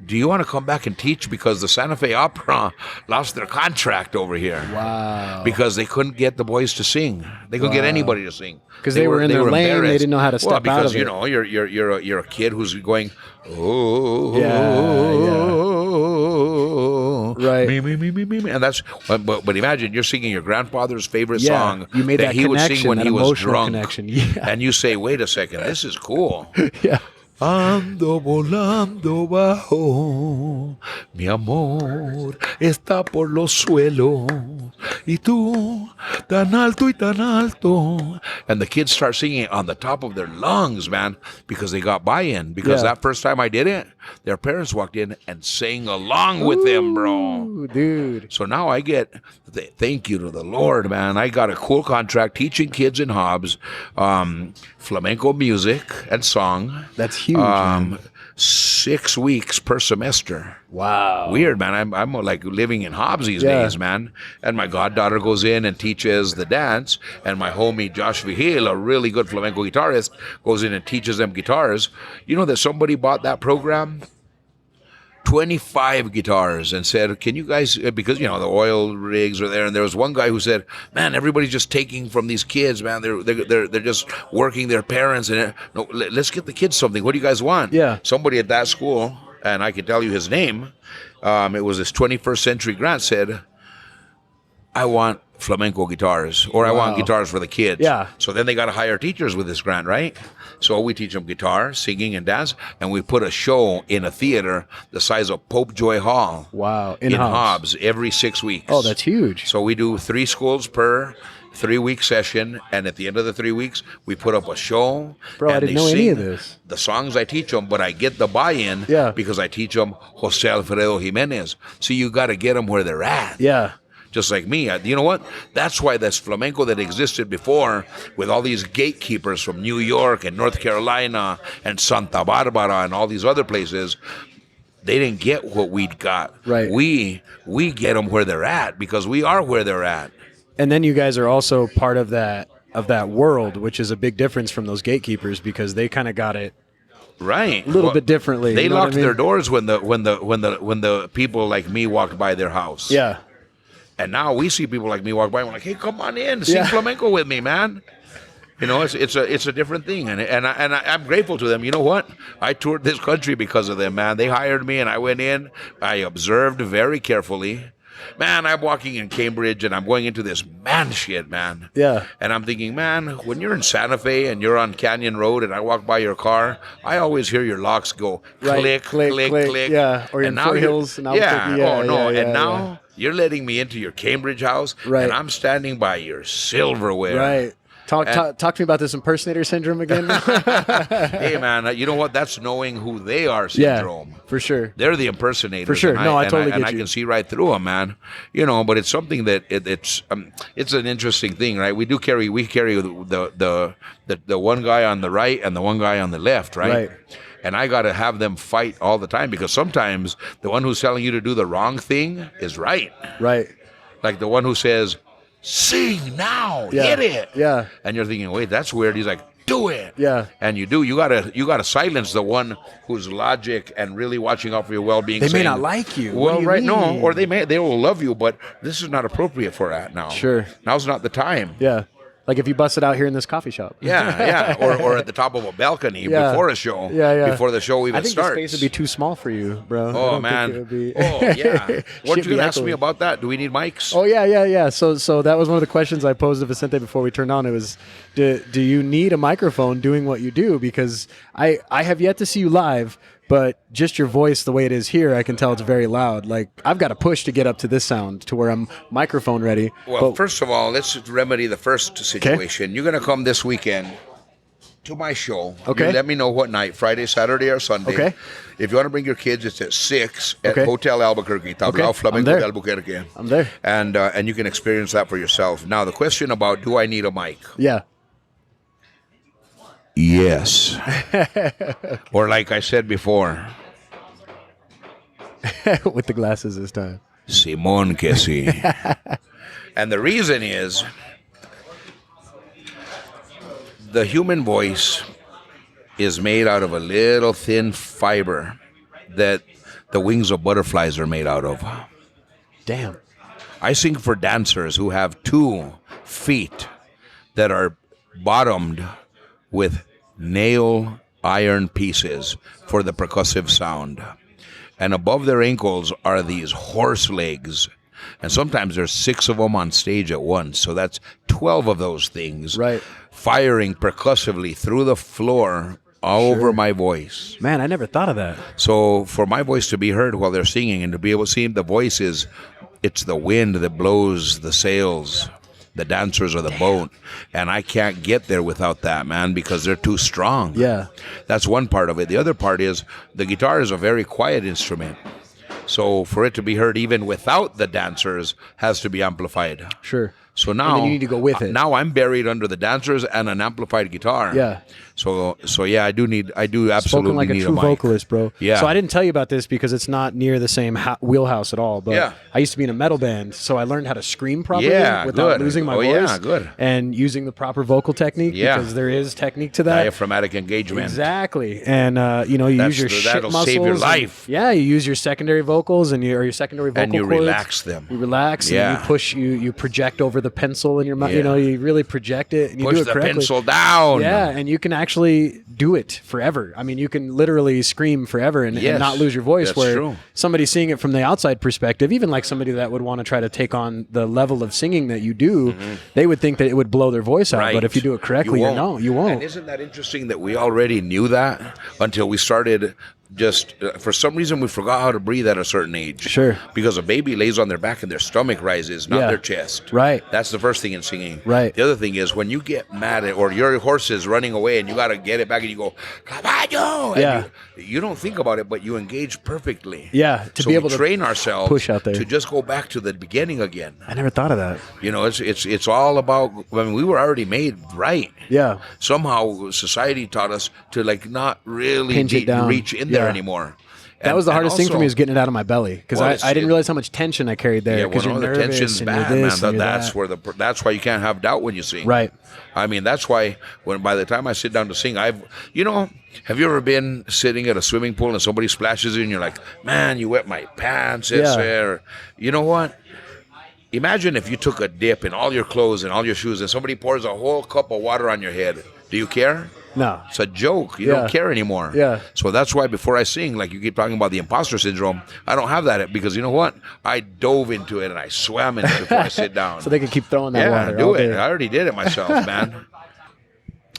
do you want to come back and teach? Because the Santa Fe Opera lost their contract over here. Wow. Because they couldn't get the boys to sing. They couldn't get anybody to sing. Because they were in their lane. They didn't know how to step out of it. Well, because, you're a kid who's going, oh, right. me. And that's, but imagine you're singing your grandfather's favorite song you made that he would sing when he was drunk. Yeah. And you say, wait a second, this is cool. Yeah. Ando volando bajo, mi amor está por los suelos, y tú tan alto y tan alto. And the kids start singing on the top of their lungs, man, because they got buy-in. Because that first time I did it, their parents walked in and sang along with them, bro. Dude. So now I get, thank you to the Lord, man. I got a cool contract teaching kids in Hobbs, flamenco music and song. That's huge. 6 weeks per semester. Wow. Weird, man. I'm like living in Hobbs these days, man. And my goddaughter goes in and teaches the dance. And my homie Josh Vigil, a really good flamenco guitarist, goes in and teaches them guitars. You know that somebody bought that program? 25 guitars and said, can you guys, because, the oil rigs are there. And there was one guy who said, man, everybody's just taking from these kids, man. They're just working their parents. And no, let's get the kids something. What do you guys want? Yeah. Somebody at that school, and I can tell you his name, it was this 21st century grant, said, I want flamenco guitars, or I want guitars for the kids. Yeah. So then they got to hire teachers with this grant, right? So we teach them guitar, singing, and dance, and we put a show in a theater the size of Pope Joy Hall. Wow. In Hobbs every 6 weeks. Oh, that's huge. So we do 3 schools per 3-week session, and at the end of the 3 weeks, we put up a show. Bro, I didn't know any of this. The songs I teach them, but I get the buy-in because I teach them Jose Alfredo Jimenez. So you got to get them where they're at. Yeah. Just like me. You know what? That's why this flamenco that existed before with all these gatekeepers from New York and North Carolina and Santa Barbara and all these other places, they didn't get what we'd got. Right. We get them where they're at because we are where they're at. And then you guys are also part of that world, which is a big difference from those gatekeepers because they kind of got it right a little bit differently. They locked their doors when the people like me walked by their house. Yeah. And now we see people like me walk by and we're like, hey, come on in, sing flamenco with me, man. It's a different thing. And I'm grateful to them. You know what? I toured this country because of them, man. They hired me and I went in. I observed very carefully. Man, I'm walking in Cambridge and I'm going into this man shit, man. Yeah. And I'm thinking, man, when you're in Santa Fe and you're on Canyon Road and I walk by your car, I always hear your locks go click, click, click. Yeah. Or in Fort Hills. And now you're letting me into your Cambridge house, and I'm standing by your silverware. Right. Talk to me about this impersonator syndrome again. Hey, man, you know what? That's knowing who they are syndrome. Yeah, for sure. They're the impersonators. For sure. I totally get you. And I can see right through them, man. But it's something that it's an interesting thing, right? We carry the one guy on the right and the one guy on the left, right? And I got to have them fight all the time because sometimes the one who's telling you to do the wrong thing is right. Right. Like the one who says, sing now, hit it. Yeah. And you're thinking, wait, that's weird. He's like, do it. Yeah. And you do. You gotta silence the one who's logic and really watching out for your well-being. They may not like you. Well, right, no, or they will love you, but this is not appropriate for that now. Sure. Now's not the time. Yeah. Like if you busted out here in this coffee shop. Yeah. Or at the top of a balcony before a show. Before the show even starts. I think the space would be too small for you, bro. Oh, man. Oh, yeah. Weren't you going to ask me about that? Do we need mics? Oh, yeah. So that was one of the questions I posed to Vicente before we turned on. It was, do you need a microphone doing what you do? Because I have yet to see you live, but just your voice, the way it is here, I can tell it's very loud. Like, I've got to push to get up to this sound to where I'm microphone ready. Well, first of all, let's remedy the first situation. Okay. You're going to come this weekend to my show. Okay. You let me know what night, Friday, Saturday, or Sunday. Okay. If you want to bring your kids, it's at 6 at Hotel Albuquerque, Tablao Flamenco de Albuquerque. I'm there. And you can experience that for yourself. Now, the question about, do I need a mic? Yeah. Yes. Or like I said before. With the glasses this time. Simón que sí. And the reason is the human voice is made out of a little thin fiber that the wings of butterflies are made out of. Damn. I sing for dancers who have 2 feet that are bottomed with nail iron pieces for the percussive sound. And above their ankles are these horse legs. And sometimes there's 6 of them on stage at once. So that's 12 of those things firing percussively through the floor all over my voice. Man, I never thought of that. So for my voice to be heard while they're singing and to be able to see the voice it's the wind that blows the sails. The dancers are the boat. And I can't get there without that, man, because they're too strong. Yeah. That's one part of it. The other part is the guitar is a very quiet instrument. So for it to be heard even without the dancers has to be amplified. Sure. So now and then you need to go with it. Now I'm buried under the dancers and an amplified guitar. Yeah. So yeah, I do absolutely Spoken like need a true vocalist, bro. Yeah. So I didn't tell you about this because it's not near the same wheelhouse at all. But I used to be in a metal band, so I learned how to scream properly without losing my voice. Yeah, good. And using the proper vocal technique because there is technique to that. Diaphragmatic engagement. Exactly. And you use your shit that'll muscles. Save your life. You use your secondary vocals and your secondary vocal and you cords. Relax them. You relax and you push. You project over the pencil in your mouth. You really project it and you push do it the correctly. pencil down. Yeah, and you can actually do it forever. I mean, you can literally scream forever and not lose your voice. That's where true. Somebody seeing it from the outside perspective, even like somebody that would want to try to take on the level of singing that you do, they would think that it would blow their voice out. Right. But if you do it correctly, you won't. And isn't that interesting that we already knew that until we started just for some reason we forgot how to breathe at a certain age. Sure. Because a baby lays on their back and their stomach rises, not their chest. Right. That's the first thing in singing. Right. The other thing is when you get mad at, or your horse is running away and you got to get it back and you go, caballo! And you don't think about it, but you engage perfectly. Yeah. To be able to train ourselves push out there. to just go back to the beginning again. I never thought of that. You know, it's all about, I mean, we were already made right. Yeah. Somehow society taught us to not really reach in there anymore. That was the hardest thing for me, is getting it out of my belly, because I didn't realize how much tension I carried there. Because you're nervous, the tension's bad, man. That's why you can't have doubt when you sing. Right. I mean, that's why by the time I sit down to sing, have you ever been sitting at a swimming pool and somebody splashes you and you're like, man, you wet my pants, or you know what? Imagine if you took a dip in all your clothes and all your shoes and somebody pours a whole cup of water on your head. Do you care? No. It's a joke. You don't care anymore. Yeah. So that's why before I sing, like you keep talking about the impostor syndrome, I don't have that because you know what? I dove into it and I swam in it before I sit down. So they can keep throwing that water. Yeah, do it. I already did it myself, man.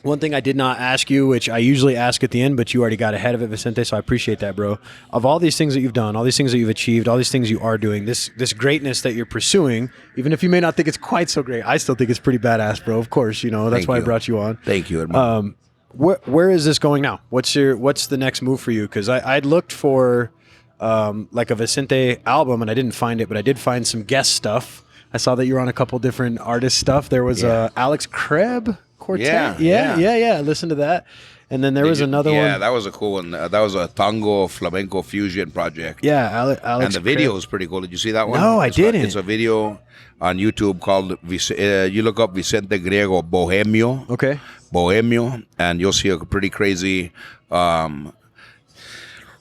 One thing I did not ask you, which I usually ask at the end, but you already got ahead of it, Vicente, so I appreciate that, bro. Of all these things that you've done, all these things that you've achieved, all these things you are doing, this greatness that you're pursuing, even if you may not think it's quite so great, I still think it's pretty badass, bro. Of course, that's why I brought you on. Thank you, Edmund. Where is this going now? What's the next move for you? Because I'd looked for like a Vicente album, and I didn't find it, but I did find some guest stuff. I saw that you were on a couple different artist stuff. There was Alex Krebs. Quartet. Yeah. Listen to that. And then there was another one. Yeah, that was a cool one. That was a tango flamenco fusion project. Yeah, Alex and the video Krebs. is pretty cool. Did you see that one? No, I didn't. It's a video on YouTube called, you look up Vicente Griego, Bohemio. Okay. Bohemio, and you'll see a pretty crazy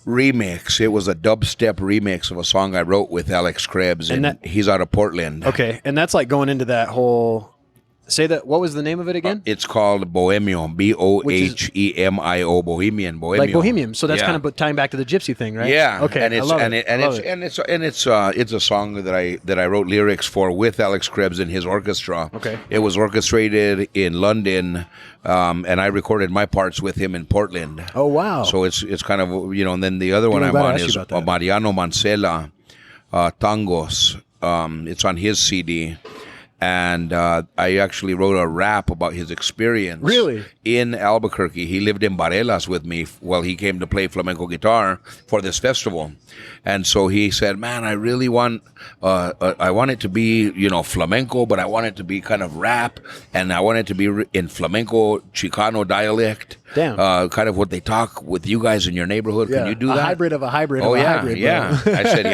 remix. It was a dubstep remix of a song I wrote with Alex Krebs, and he's out of Portland. Okay, and that's like going into that whole... Say that. What was the name of it again? It's called Bohemio, Bohemio, Bohemian, like Bohemian. So that's kind of tying back to the gypsy thing, right? Yeah. Okay. And it's a song that I wrote lyrics for with Alex Krebs and his orchestra. Okay. It was orchestrated in London, and I recorded my parts with him in Portland. Oh wow. So it's kind of And then the other one I'm on is Mariano Mancela, Tangos. It's on his CD. And I actually wrote a rap about his experience. Really? In Albuquerque. He lived in Barelas with me while he came to play flamenco guitar for this festival. And so he said, man, I really want, I want it to be, flamenco, but I want it to be kind of rap. And I want it to be in flamenco Chicano dialect. Damn. Kind of what they talk with you guys in your neighborhood. Yeah. Can you do that? A hybrid of a hybrid of a yeah, hybrid. Yeah.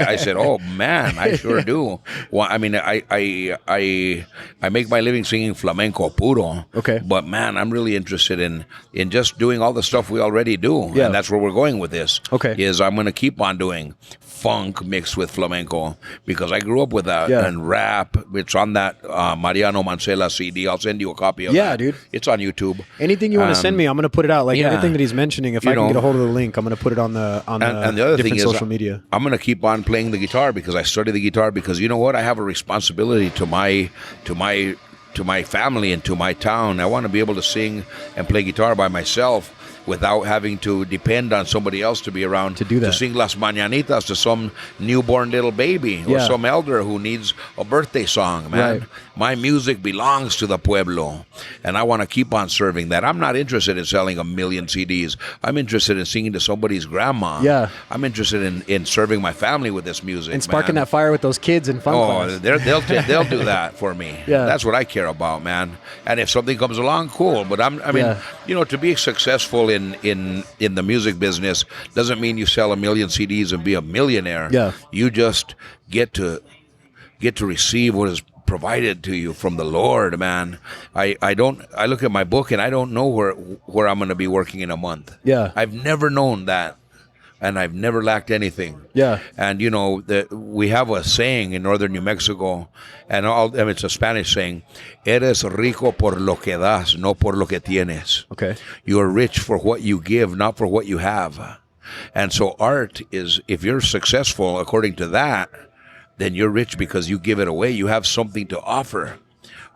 I said, oh man, I sure do. Well, I mean, I make my living singing flamenco puro. Okay. But man, I'm really interested in just doing all the stuff we already do. Yeah. And that's where we're going with this. Okay. Is I'm going to keep on doing funk mixed with flamenco because I grew up with that and rap. It's on that Mariano Mancela CD. I'll send you a copy of that. Yeah, dude. It's on YouTube. Anything you want to send me, I'm going to put it out. Like everything that he's mentioning, if I can get a hold of the link, I'm going to put it on the and the other different thing social media. I'm going to keep on playing the guitar because I study the guitar because you know what? I have a responsibility to my family and to my town. I want to be able to sing and play guitar by myself without having to depend on somebody else to be around to do that. To sing Las Mañanitas to some newborn little baby or some elder who needs a birthday song, man. Right. My music belongs to the pueblo, and I want to keep on serving that. I'm not interested in selling 1 million CDs. I'm interested in singing to somebody's grandma. Yeah. I'm interested in serving my family with this music and sparking that fire with those kids in fun class. They'll do that for me. Yeah. That's what I care about, man. And if something comes along, cool. But I mean, to be successful in the music business doesn't mean you sell 1 million CDs and be a millionaire. Yeah. You just get to receive what is provided to you from the Lord, man. I look at my book and I don't know where I'm going to be working in a month. Yeah. I've never known that. And I've never lacked anything. Yeah. And we have a saying in northern New Mexico, and it's a Spanish saying, "Eres rico por lo que das, no por lo que tienes." Okay. You are rich for what you give, not for what you have. And so art is, if you're successful according to that, then you're rich because you give it away. You have something to offer.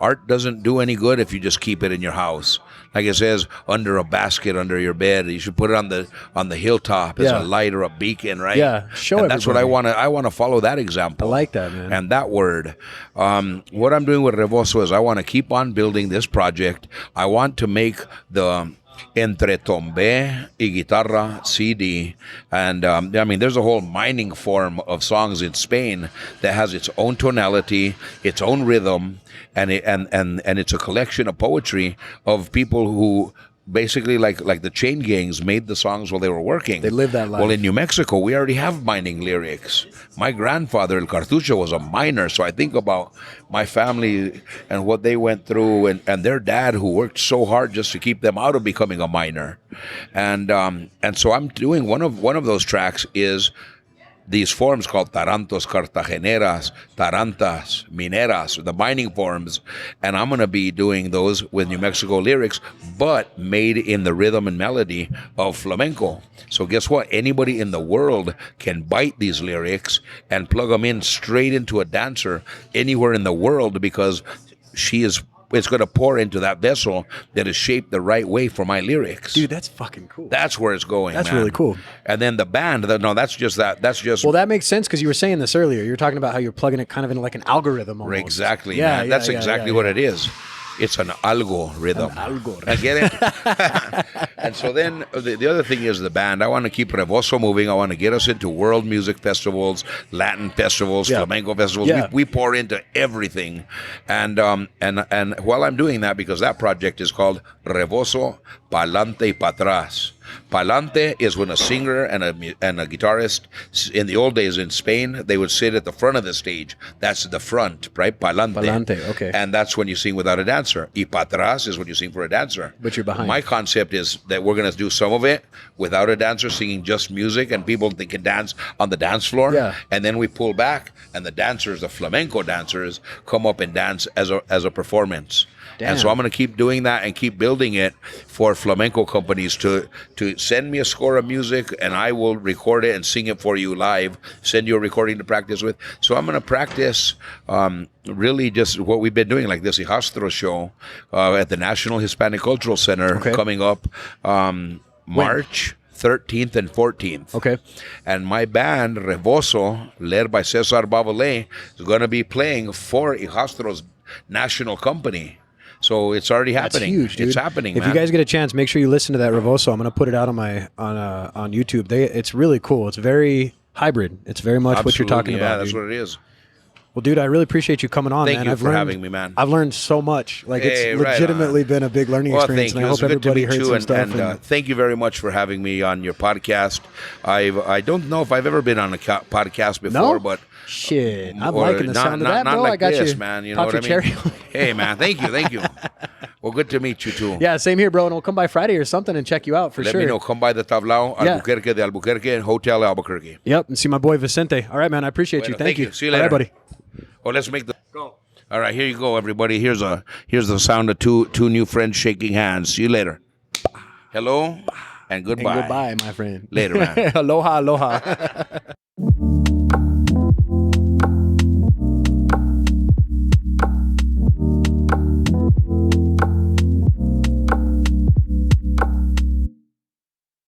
Art doesn't do any good if you just keep it in your house. Like it says, under a basket, under your bed. You should put it on the hilltop as a light or a beacon, right? Yeah, show and that's everybody. what I want to follow that example. I like that, man. And that word. What I'm doing with ReVoZo is I want to keep on building this project. I want to make the Entre Tombe y Guitarra CD. And there's a whole mining form of songs in Spain that has its own tonality, its own rhythm, and it's a collection of poetry of people who basically like the chain gangs made the songs while they were working. They live that life. Well, in New Mexico, we already have mining lyrics. My grandfather, El Cartucho, was a miner, so I think about my family and what they went through and their dad who worked so hard just to keep them out of becoming a miner. And so I'm doing one of those tracks is these forms called tarantos cartageneras, tarantas mineras, the mining forms, and I'm going to be doing those with New Mexico lyrics, but made in the rhythm and melody of flamenco. So guess what? Anybody in the world can bite these lyrics and plug them in straight into a dancer anywhere in the world because it's going to pour into that vessel that is shaped the right way for my lyrics. Dude, that's fucking cool. That's where it's going, That's man. really cool. And then the band, that's just... Well, that makes sense because you were saying this earlier. You were talking about how you're plugging it kind of in like an algorithm almost. Exactly, man. That's exactly what it is. It's an algorithm. An algorithm. I get it? And so then the other thing is the band. I want to keep ReVoZo moving. I want to get us into world music festivals, Latin festivals, flamenco festivals. Yeah. We pour into everything. And while I'm doing that, because that project is called ReVoZo Pa'lante y Pa'tras. Pa'lante is when a singer and a guitarist, in the old days in Spain, they would sit at the front of the stage. That's the front, right? Pa'lante. Pa'lante, okay. And that's when you sing without a dancer. Y pa'tras is when you sing for a dancer. But you're behind. My concept is that we're going to do some of it without a dancer, singing just music, and people they can dance on the dance floor. Yeah. And then we pull back, and the dancers, the flamenco dancers, come up and dance as a performance. Damn. And so I'm going to keep doing that and keep building it for flamenco companies to send me a score of music, and I will record it and sing it for you live, send you a recording to practice with. So I'm going to practice really just what we've been doing, like this Hijastro show at the National Hispanic Cultural Center coming up March 13th and 14th. Okay. And my band, ReVoZo, led by Cesar Babalé, is going to be playing for Hijastro's national company. So it's already happening. That's huge, dude. It's happening, If man. you guys get a chance, make sure you listen to that ReVoZo. I'm going to put it out on YouTube. It's really cool. It's very hybrid. It's very much what you're talking about. Yeah, that's dude. what it is. Well, dude, I really appreciate you coming on, man. Thank you for having me, man. I've learned so much. Like, Hey, it's right legitimately been a big learning experience, and I hope everybody heard some stuff. And thank you very much for having me on your podcast. I don't know if I've ever been on a podcast before, but shit, I'm liking the sound of that, bro. Like I got this, you, man. You know what I mean? cherry. Hey, man, thank you. Well, good to meet you too. Yeah, same here, bro. And we'll come by Friday or something and check you out for Let sure. me know. Come by the Tablao, Albuquerque de Albuquerque, and Hotel Albuquerque. Yep, and see my boy Vicente. All right, man. I appreciate you. Thank you. See you later. All right, buddy. Oh, let's make the go. All right, here you go, everybody. Here's the sound of two new friends shaking hands. See you later. Hello and goodbye. And goodbye, my friend. Later, man. Aloha, aloha.